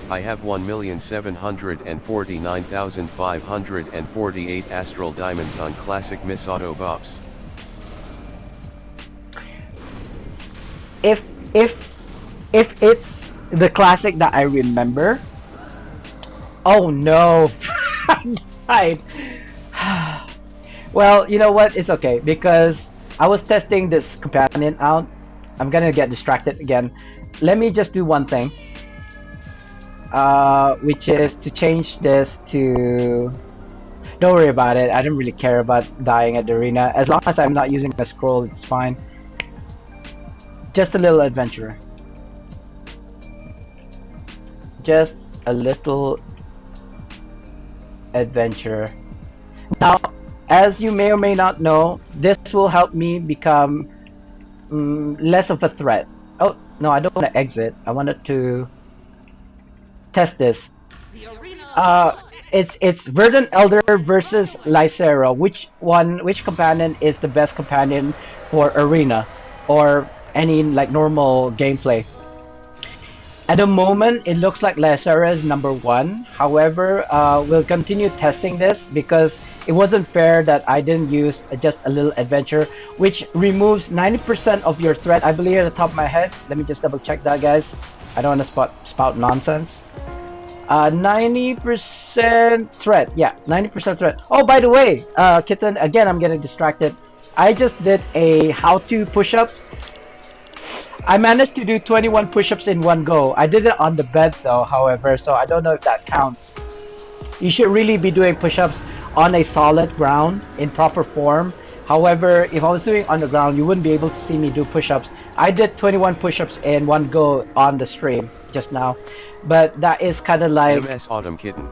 I have 1,749,548 astral diamonds on classic Miss Auto buffs. If it's the classic that I remember. Oh no. I well, you know what? It's okay because I was testing this companion out. I'm gonna get distracted again. Let me just do one thing. Which is to change this to... Don't worry about it. I don't really care about dying at the arena. As long as I'm not using a scroll, it's fine. Just a little adventurer. Just a little adventurer. Now, as you may or may not know, this will help me become less of a threat. Oh, no, I don't want to exit. I wanted to test this. It's Verdant Elder versus Lycera. Which companion is the best companion for arena or any like normal gameplay? At the moment, it looks like Lycera is number 1. However, we'll continue testing this because it wasn't fair that I didn't use just a little adventure, which removes 90% of your threat. I believe at the top of my head. Let me just double check that, guys. I don't want to spout nonsense. 90% threat. Yeah, 90% threat. Oh, by the way, Kitten, again, I'm getting distracted. I just did a how-to push-up. I managed to do 21 push-ups in one go. I did it on the bed though, however, so I don't know if that counts. You should really be doing push-ups on a solid ground in proper form. However, if I was doing on the ground, you wouldn't be able to see me do push-ups. I did 21 push-ups in one go on the stream just now. But that is kind of like... MS Autumn Kitten.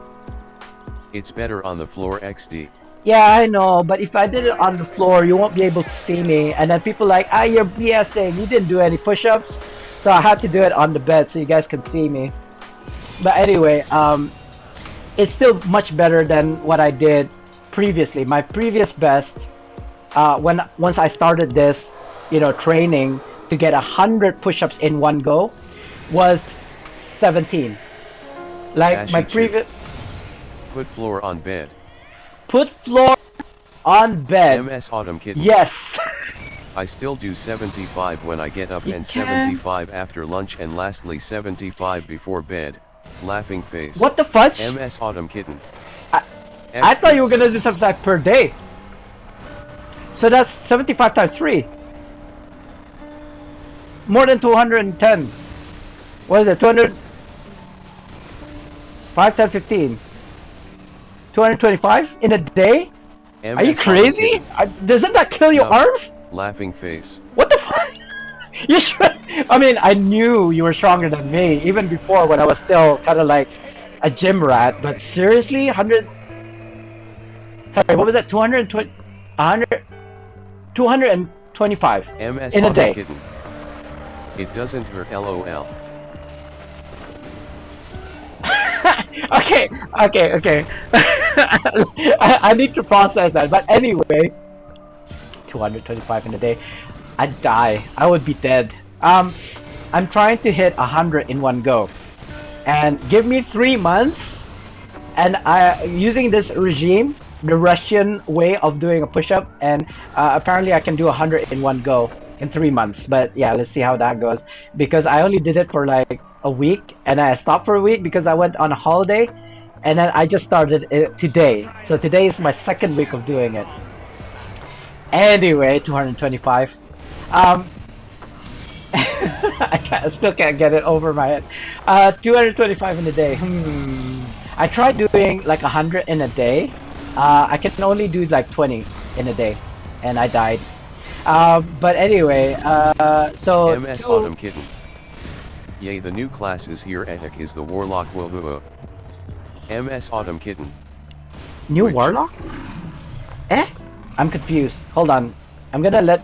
It's better on the floor XD. Yeah, I know, but if I did it on the floor, you won't be able to see me. And then people like, you're BSing, you didn't do any push-ups. So I had to do it on the bed so you guys can see me. But anyway, it's still much better than what I did previously. My previous best, once I started this, training to get 100 push-ups in one go, was 17. Like my Ashy chip. previous. Put floor on bed. Put floor on bed. MS Autumn Kitten. Yes. I still do 75 when I get up You and can. 75 after lunch and lastly 75 before bed. Laughing face. What the fudge? MS Autumn Kitten. I thought you were gonna do something like per day. So that's 75 times 3. More than 210. What is it? 200? 5 times 15. 225 in a day? MS Are you crazy? Doesn't that kill your arms? Laughing face. What the fuck? You sure? I mean, I knew you were stronger than me even before when I was still kind of like a gym rat. But seriously, 100. Sorry, what was that? 220, 100, 225 MS in a Autumn day. Kitten. It doesn't hurt, LOL. Okay. I need to process that. But anyway, 225 in a day. I'd die. I would be dead. I'm trying to hit 100 in one go, and give me 3 months, and using this regime, the Russian way of doing a push-up, and apparently I can do 100 in one go in 3 months. But yeah, let's see how that goes, because I only did it for like a week, and I stopped for a week because I went on a holiday, and then I just started it today. So today is my second week of doing it. Anyway, 225. I still can't get it over my head. 225 in a day. I tried doing like 100 in a day. I can only do like 20 in a day, and I died. But anyway, so MS Autumn Kitten. Yay, the new class is here. Epic is the Warlock. Woohoo. MS Autumn Kitten. New Warlock? I'm confused. Hold on. I'm gonna let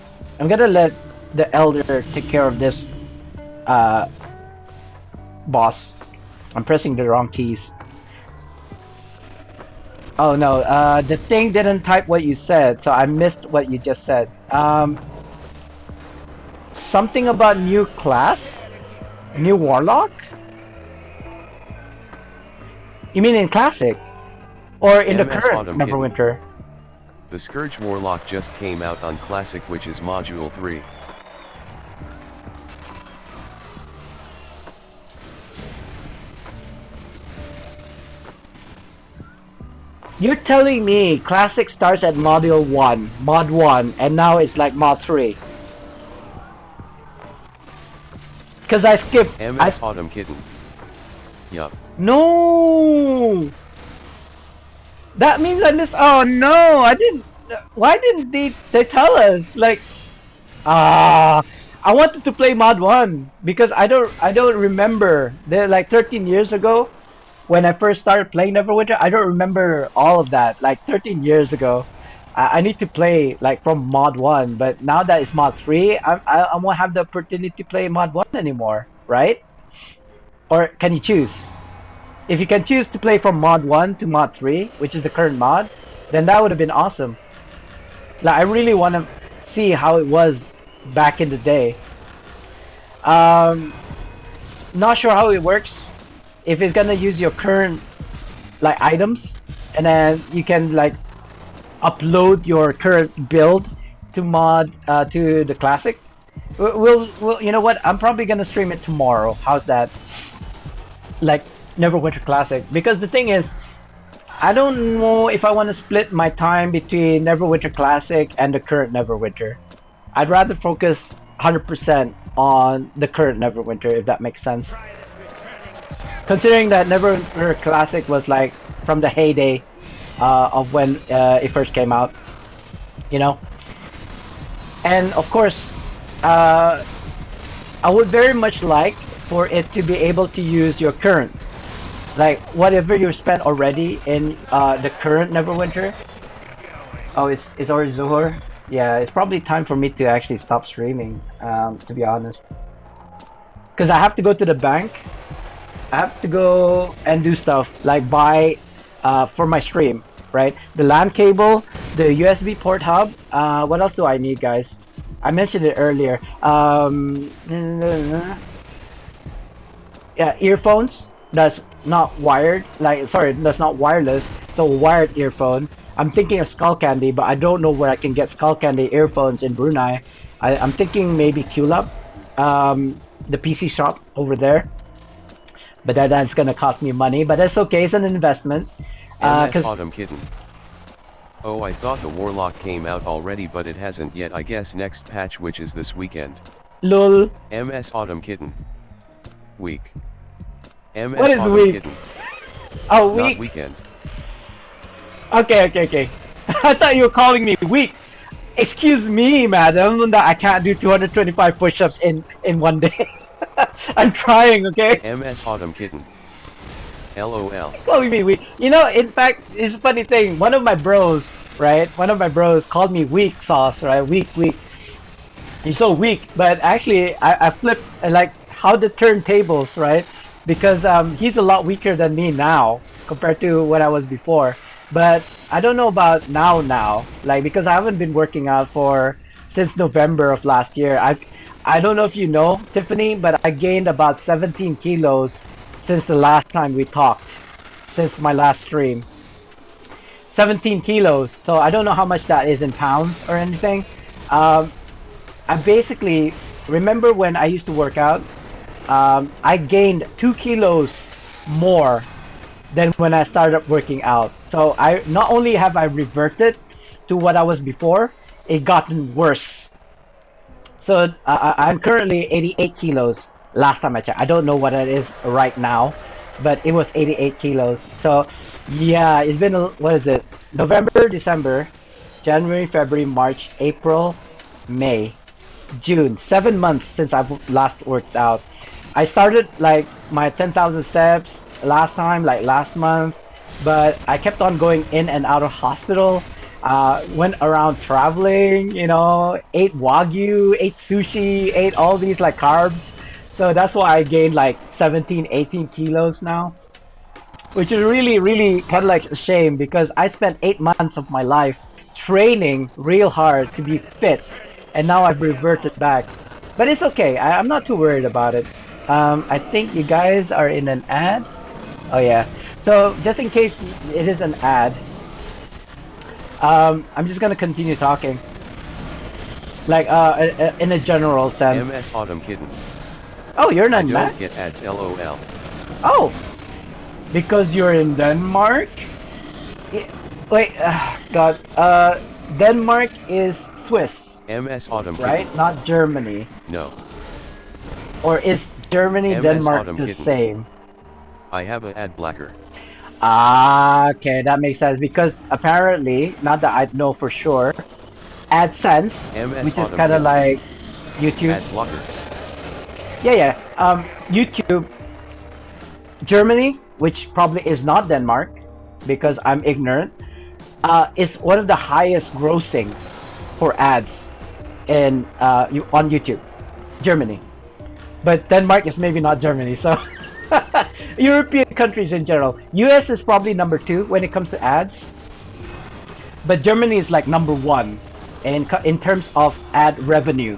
the elder take care of this boss. I'm pressing the wrong keys. Oh no, the thing didn't type what you said, so I missed what you just said. Something about new class? New Warlock? You mean in Classic? Or in the MS current Autumn Kitten. Neverwinter? The Scourge Warlock just came out on Classic, which is Module 3. You're telling me Classic starts at Module 1, Mod 1, and now it's like Mod 3? Because I skipped... MS Autumn Kitten. Yup. No! That means I missed... Oh no! I didn't... Why didn't they tell us? Like... I wanted to play Mod 1 because I don't remember. They're like 13 years ago when I first started playing Neverwinter. I don't remember all of that. Like 13 years ago. I need to play like from Mod 1, but now that it's Mod 3, I won't have the opportunity to play Mod 1 anymore, right? Or can you choose? If you can choose to play from Mod 1 to Mod 3, which is the current mod, then that would have been awesome. Like, I really want to see how it was back in the day. Not sure how it works. If it's gonna use your current like items, and then you can like upload your current build to mod to the classic. We'll you know what? I'm probably gonna stream it tomorrow. How's that? Like Neverwinter Classic, because the thing is, I don't know if I want to split my time between Neverwinter Classic and the current Neverwinter. I'd rather focus 100% on the current Neverwinter, if that makes sense. Considering that Neverwinter Classic was like from the heyday of when it first came out, you know. And of course, I would very much like for it to be able to use your current, like whatever you spent already in the current Neverwinter. Oh, it's already Zuhur. Yeah, it's probably time for me to actually stop streaming. To be honest. because I have to go to the bank. I have to go and do stuff like buy for my stream, right? The LAN cable, the USB port hub. What else do I need, guys? I mentioned it earlier. Yeah, earphones. That's not wired. Like, sorry, that's not wireless. So wired earphone. I'm thinking of Skull Candy, but I don't know where I can get Skull Candy earphones in Brunei. I'm thinking maybe QLab, the PC shop over there. But that's gonna cost me money. But that's okay. It's an investment. MS Autumn Kitten. Oh, I thought the Warlock came out already, but it hasn't yet. I guess next patch, which is this weekend. Lol. MS Autumn Kitten. Week. MS What is Autumn week? Kitten. Oh, Not week. weekend. Okay. I thought you were calling me weak. Excuse me, madam, that I can't do 225 push-ups in one day. I'm trying, okay? MS Autumn Kitten. LOL. Calling me weak. You know, in fact, it's a funny thing. One of my bros, right? One of my bros called me weak sauce, right? Weak. You're so weak. But actually, I flipped like how the turntables, right? Because he's a lot weaker than me now compared to what I was before. But I don't know about now, like because I haven't been working out since November of last year. I don't know if you know, Tiffany, but I gained about 17 kilos since the last time we talked, since my last stream. 17 kilos. So I don't know how much that is in pounds or anything. I basically remember when I used to work out. I gained 2 kilos more than when I started working out. So I not only have I reverted to what I was before, it gotten worse. So I'm currently 88 kilos last time I checked. I don't know what it is right now, but it was 88 kilos. So yeah, it's been, what is it? November, December, January, February, March, April, May, June. 7 months since I've last worked out. I started like my 10,000 steps last time, like last month, but I kept on going in and out of hospital. Went around traveling, you know, ate wagyu, ate sushi, ate all these like carbs. So that's why I gained like 17, 18 kilos now, which is really kind of like a shame because I spent 8 months of my life training real hard to be fit, and now I've reverted back. But it's okay. I'm not too worried about it. I think you guys are in an ad. Oh yeah. So just in case it is an ad, I'm just gonna continue talking. Like in a general sense. MS Autumn Kitten. Oh, you're not I don't Mac? get ads, LOL. Oh, because you're in Denmark. Wait, God. Denmark is Swiss, MS Autumn right? Kitten. Not Germany. No. Or is Germany, MS Denmark Autumn the Kitten. same? I have a ad blacker. Ah, okay, that makes sense because apparently, not that I know for sure, AdSense, MS which is Autumn kind of Kitten. like YouTube. Ad blocker. Yeah. YouTube, Germany, which probably is not Denmark, because I'm ignorant, is one of the highest grossing for ads in on YouTube. Germany, but Denmark is maybe not Germany, so. European countries in general. US is probably number 2 when it comes to ads, but Germany is like number 1 in terms of ad revenue.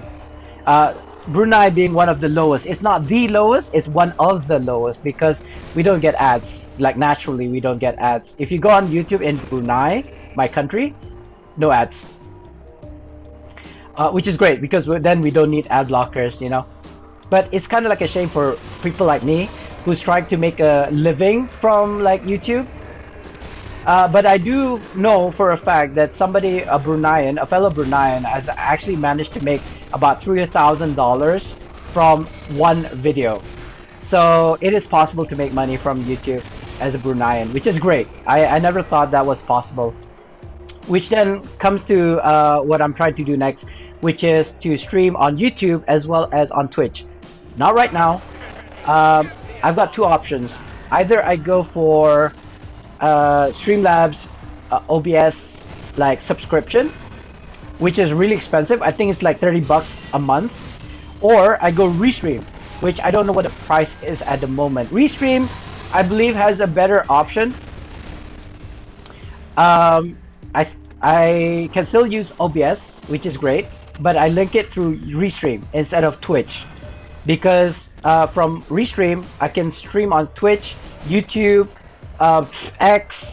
Brunei being one of the lowest. It's not the lowest, it's one of the lowest because we don't get ads. Like naturally we don't get ads. If you go on YouTube in Brunei, my country, no ads. Which is great because then we don't need ad blockers, you know. But it's kind of like a shame for people like me who's trying to make a living from like YouTube. But I do know for a fact that somebody, a fellow Bruneian, has actually managed to make about $3,000 from one video. So it is possible to make money from YouTube as a Bruneian, which is great. I never thought that was possible. Which then comes to what I'm trying to do next, which is to stream on YouTube as well as on Twitch. Not right now. I've got 2 options. Either I go for Streamlabs OBS like subscription, which is really expensive. I think it's like $30 a month, or I go restream. which I don't know what the price is at the moment. Restream, I believe, has a better option. Um, I can still use OBS, which is great, but I link it through Restream instead of Twitch because from Restream I can stream on Twitch, YouTube, X,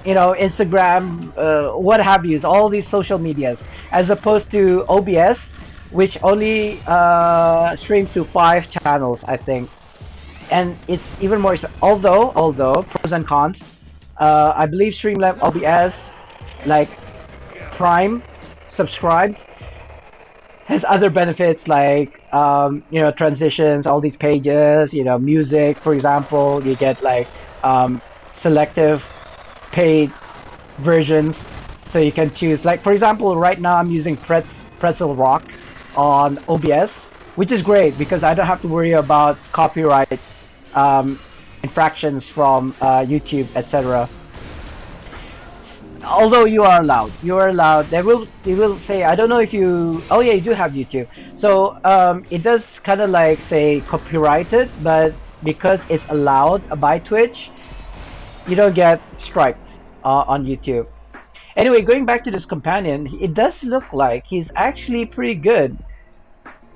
Instagram, what have you, all these social medias, as opposed to OBS, which only streams to 5 channels, I think, and it's even more. Although pros and cons, I believe Streamlab OBS, like Prime, subscribed, has other benefits like transitions, all these pages, music, for example, you get like selective paid versions, so you can choose. Like for example, right now I'm using Pretzel Rock on OBS, which is great because I don't have to worry about copyright infractions from YouTube, etc. Although you are allowed. They will say, I don't know if you. Oh yeah, you do have YouTube. So it does kind of like say copyrighted, but because it's allowed by Twitch, you don't get striped on YouTube. Anyway, going back to this companion, it does look like he's actually pretty good.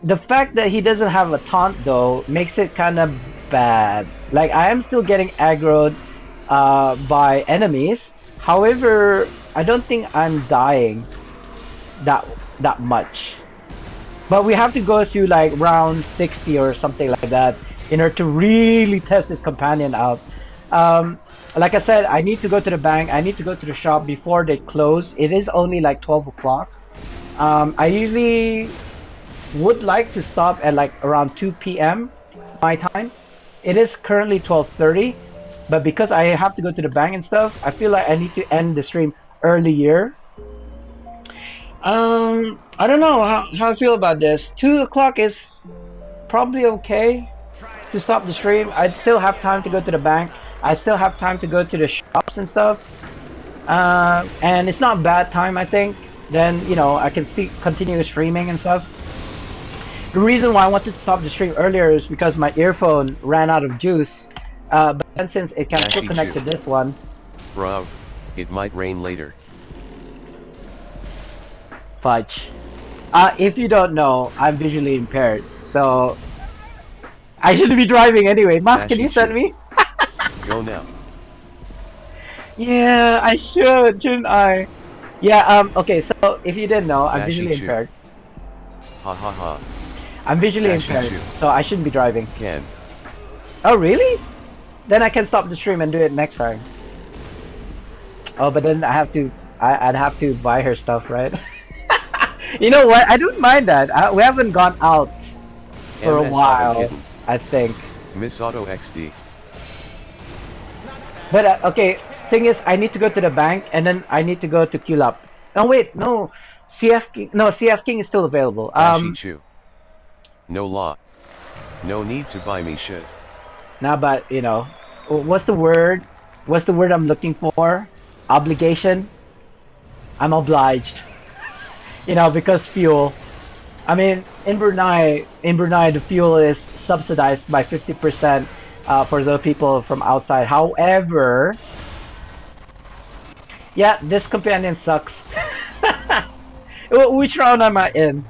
The fact that he doesn't have a taunt though makes it kind of bad. Like I am still getting aggroed by enemies. However, I don't think I'm dying that much. But we have to go through like round 60 or something like that in order to really test this companion out. Like I said, I need to go to the bank. I need to go to the shop before they close. It is only like 12 o'clock. I usually would like to stop at like around 2 p.m. my time. It is currently 12:30, but because I have to go to the bank and stuff, I feel like I need to end the stream earlier. I don't know how I feel about this. 2 o'clock is probably okay to stop the stream. I still have time to go to the bank. I still have time to go to the shops and stuff. And it's not bad time, I think. Then, I can continue streaming and stuff. The reason why I wanted to stop the stream earlier is because my earphone ran out of juice. But then since it can still connect to this one. Bro, it might rain later. Fudge. If you don't know, I'm visually impaired. So, I shouldn't be driving anyway. Mark, can you send me? Go now. Yeah, I shouldn't I? Yeah, okay, so if you didn't know, I'm visually impaired. Ha ha ha. I'm visually impaired, so I shouldn't be driving. Can. Oh, really? Then I can stop the stream and do it next time. Oh, but then I'd have to buy her stuff, right? You know what? I don't mind that. We haven't gone out for a while, I think. Miss Auto XD. But okay, thing is, I need to go to the bank and then I need to go to QLab. Oh wait, no, CF King is still available. No law. No need to buy me shit. Nah, but what's the word? What's the word I'm looking for? Obligation. I'm obliged. Because fuel. I mean, in Brunei, the fuel is subsidized by 50%. For the people from outside. However, yeah, this companion sucks. Which round am I in?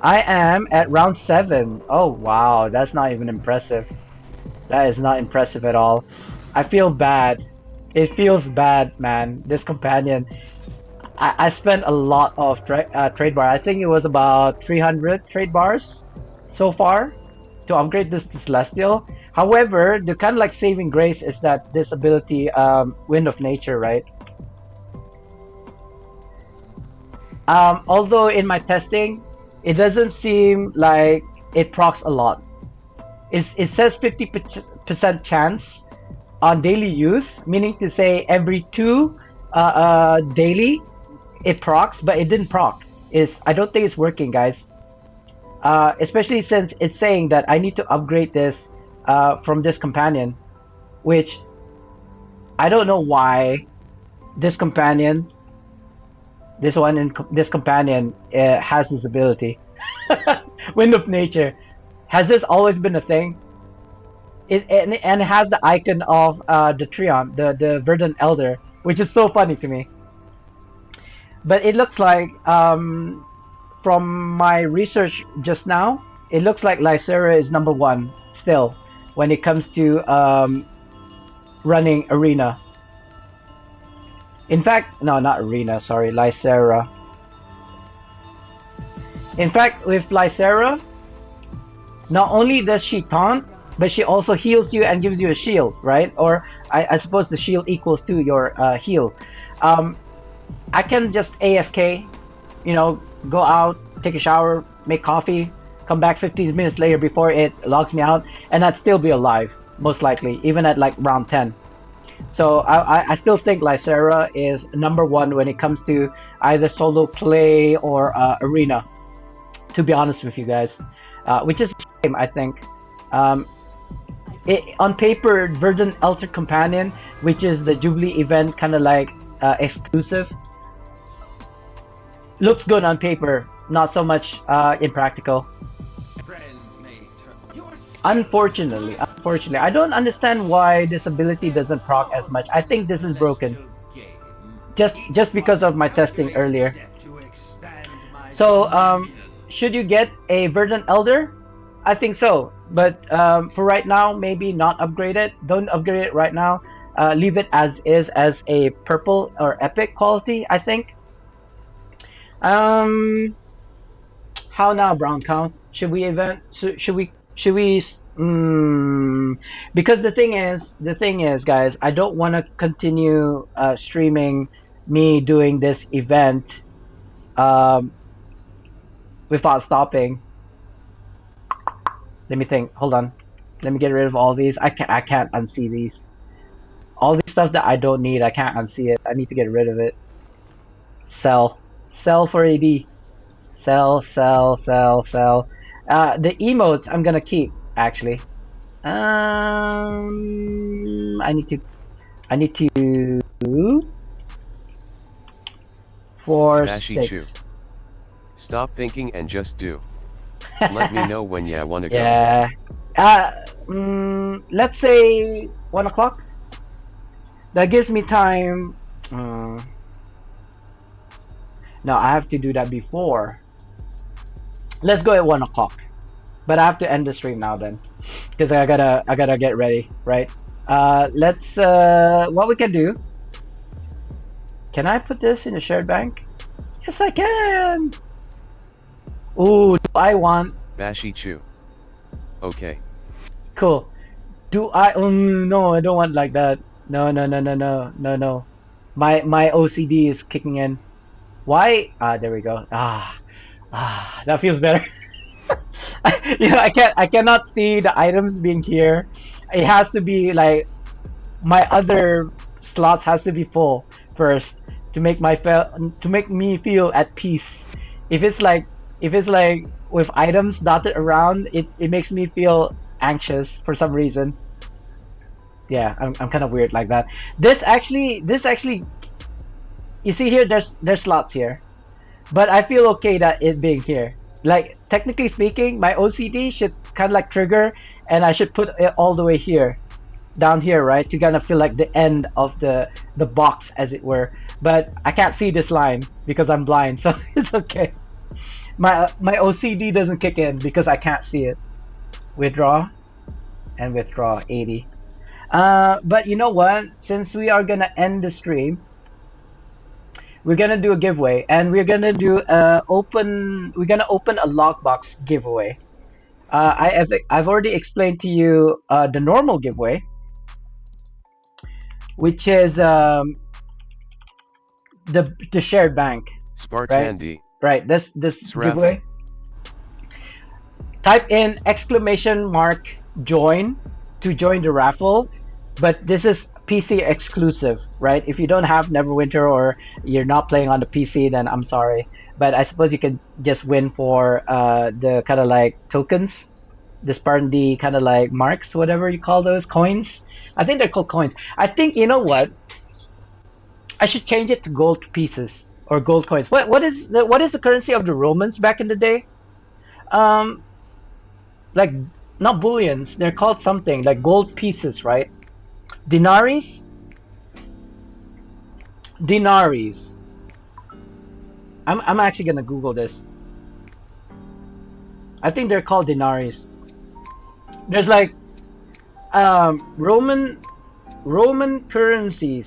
I am at round 7. Oh wow, that's not even impressive. That is not impressive at all. I feel bad. It feels bad, man. This companion. I spent a lot of trade bar. I think it was about 300 trade bars so far to upgrade this Celestial. However, the kind of like saving grace is that this ability, Wind of Nature, right? Although in my testing, it doesn't seem like it procs a lot. It says 50% chance on daily use, meaning to say every 2 daily it procs, but it didn't proc. I don't think it's working, guys. Especially since it's saying that I need to upgrade this from this companion, which I don't know why this companion, this companion has this ability. Wind of nature. Has this always been a thing? And it has the icon of the Treant, the verdant elder, which is so funny to me. But it looks like from my research just now, it looks like Lycera is number one still when it comes to running arena. In fact, no, not arena. Sorry, Lycera. In fact, with Lycera, not only does she taunt, but she also heals you and gives you a shield, right? Or I suppose the shield equals to your heal. Um, I can just AFK, go out, take a shower, make coffee, come back 15 minutes later before it logs me out, and I'd still be alive, most likely, even at like round 10. So I still think Lycera is number one when it comes to either solo play or arena, to be honest with you guys. Which is a shame, I think. Um, on paper, Verdant Elder Companion, which is the Jubilee event, kind of like exclusive, looks good on paper, not so much in practical. Unfortunately, I don't understand why this ability doesn't proc as much. I think this is broken, just because of my testing earlier. So, should you get a Verdant Elder? I think so, but for right now, maybe not upgrade it. Don't upgrade it right now. Leave it as is, as a purple or epic quality, I think. Um, how now, Brown Count? Should we event? Should we? Because the thing is, guys, I don't want to continue streaming me doing this event um, without stopping. Let me think. Hold on. Let me get rid of all these. I can't unsee these. All these stuff that I don't need, I can't unsee it. I need to get rid of it. Sell. Sell for AD. Sell, sell, sell, sell. The emotes I'm gonna keep, actually. I need to four, Bashi six. Chu. Stop thinking and just do. Let me know when ya wanna go. Yeah. Let's say 1 o'clock. That gives me time. No, I have to do that before. Let's go at 1 o'clock. But I have to end the stream now then, because I gotta get ready, right? Let's what we can do. Can I put this in a shared bank? Yes, I can. Ooh, do I want? Bashi Chu. Okay. Cool. Do I? No, I don't want like that. No, no, no, no, no, no, no. My OCD is kicking in. Why? There we go. That feels better. I cannot see the items being here. It has to be like my other slots has to be full first to make me feel at peace. If it's like with items dotted around, it makes me feel anxious for some reason. Yeah, I'm kind of weird like that. This actually, you see here, there's slots here, but I feel okay that it being here. Like technically speaking, my OCD should kind of like trigger, and I should put it all the way here, down here, right, to kind of feel like the end of the box, as it were. But I can't see this line because I'm blind, so it's okay. My OCD doesn't kick in because I can't see it. Withdraw and withdraw 80. But you know what? Since we are gonna end the stream, we're gonna do a giveaway, and we're gonna do we're gonna open a lockbox giveaway. I've already explained to you the normal giveaway, which is the shared bank, right? Spartandi. Right. This Sraffle. giveaway. Type in exclamation mark join to join the raffle, but this is PC exclusive, right? If you don't have Neverwinter or you're not playing on the PC, then I'm sorry, but I suppose you can just win for the kind of like tokens, the Spartan kind of like marks, whatever you call those coins. I think they're called coins. I think, you know what? I should change it to gold pieces or gold coins. What is the currency of the Romans back in the day? Um, like not bullions. They're called something like gold pieces, right? Dinaries. Dinaries. I'm actually gonna Google this. I think they're called dinaries. There's like Roman currencies.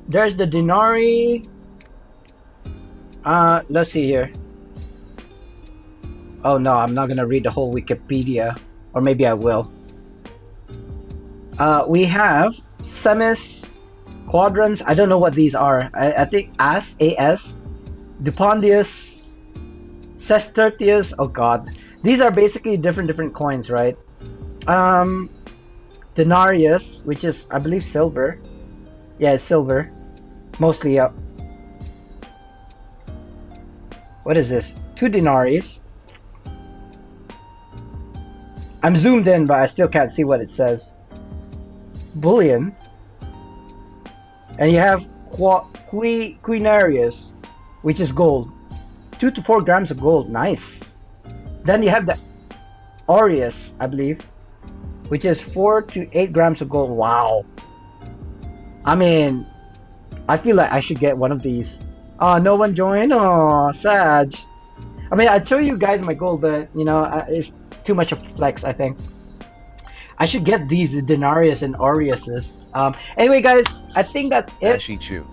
There's the denari. Let's see here. Oh no, I'm not gonna read the whole Wikipedia, or maybe I will. We have semis, quadrants. I don't know what these are. I think AS, Dupondius, Sestertius. Oh god, these are basically different coins, right? Um, Denarius, which is I believe silver. Yeah, it's silver. Mostly. What is this? Two denaries. I'm zoomed in, but I still can't see what it says. Bullion. And you have quinarius, which is gold. 2 to 4 grams of gold. Nice. Then you have the aureus, I believe, which is 4 to 8 grams of gold. Wow. I mean, I feel like I should get one of these. Oh, no one joined? Oh, sad. I mean, I'd show you guys my gold, but, you know, it's too much of flex, I think. I should get these denarius and aureuses. Anyway, guys, I think that's it. Ashichu.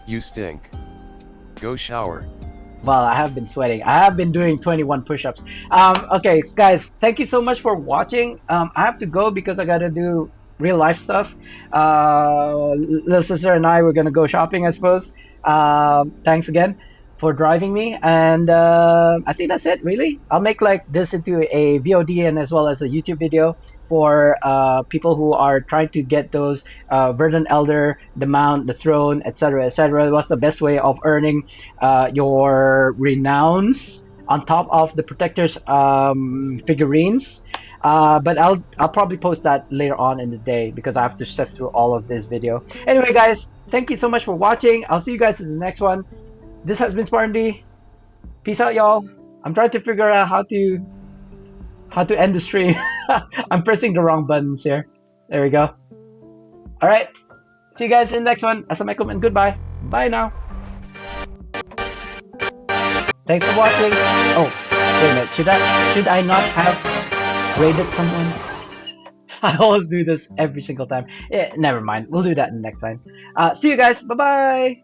You stink. Go shower. Well, I have been sweating. I have been doing 21 push-ups. Okay, guys, thank you so much for watching. I have to go because I gotta do real life stuff. Little sister and I were gonna go shopping, I suppose. Thanks again for driving me, and I think that's it. Really, I'll make like this into a VOD and as well as a YouTube video for people who are trying to get those Verdant Elder, the Mount, the Throne, etc., etc. What's the best way of earning your renowns on top of the Protector's figurines? But I'll probably post that later on in the day because I have to sift through all of this video. Anyway, guys, thank you so much for watching. I'll see you guys in the next one. This has been Spartan D. Peace out, y'all. I'm trying to figure out how to end the stream. I'm pressing the wrong buttons here. There we go. Alright. See you guys in the next one. Assalamualaikum and goodbye. Bye now. Thanks for watching. Oh, wait a minute. Should I not have raided someone? I always do this every single time. Never mind. We'll do that next time. See you guys. Bye bye.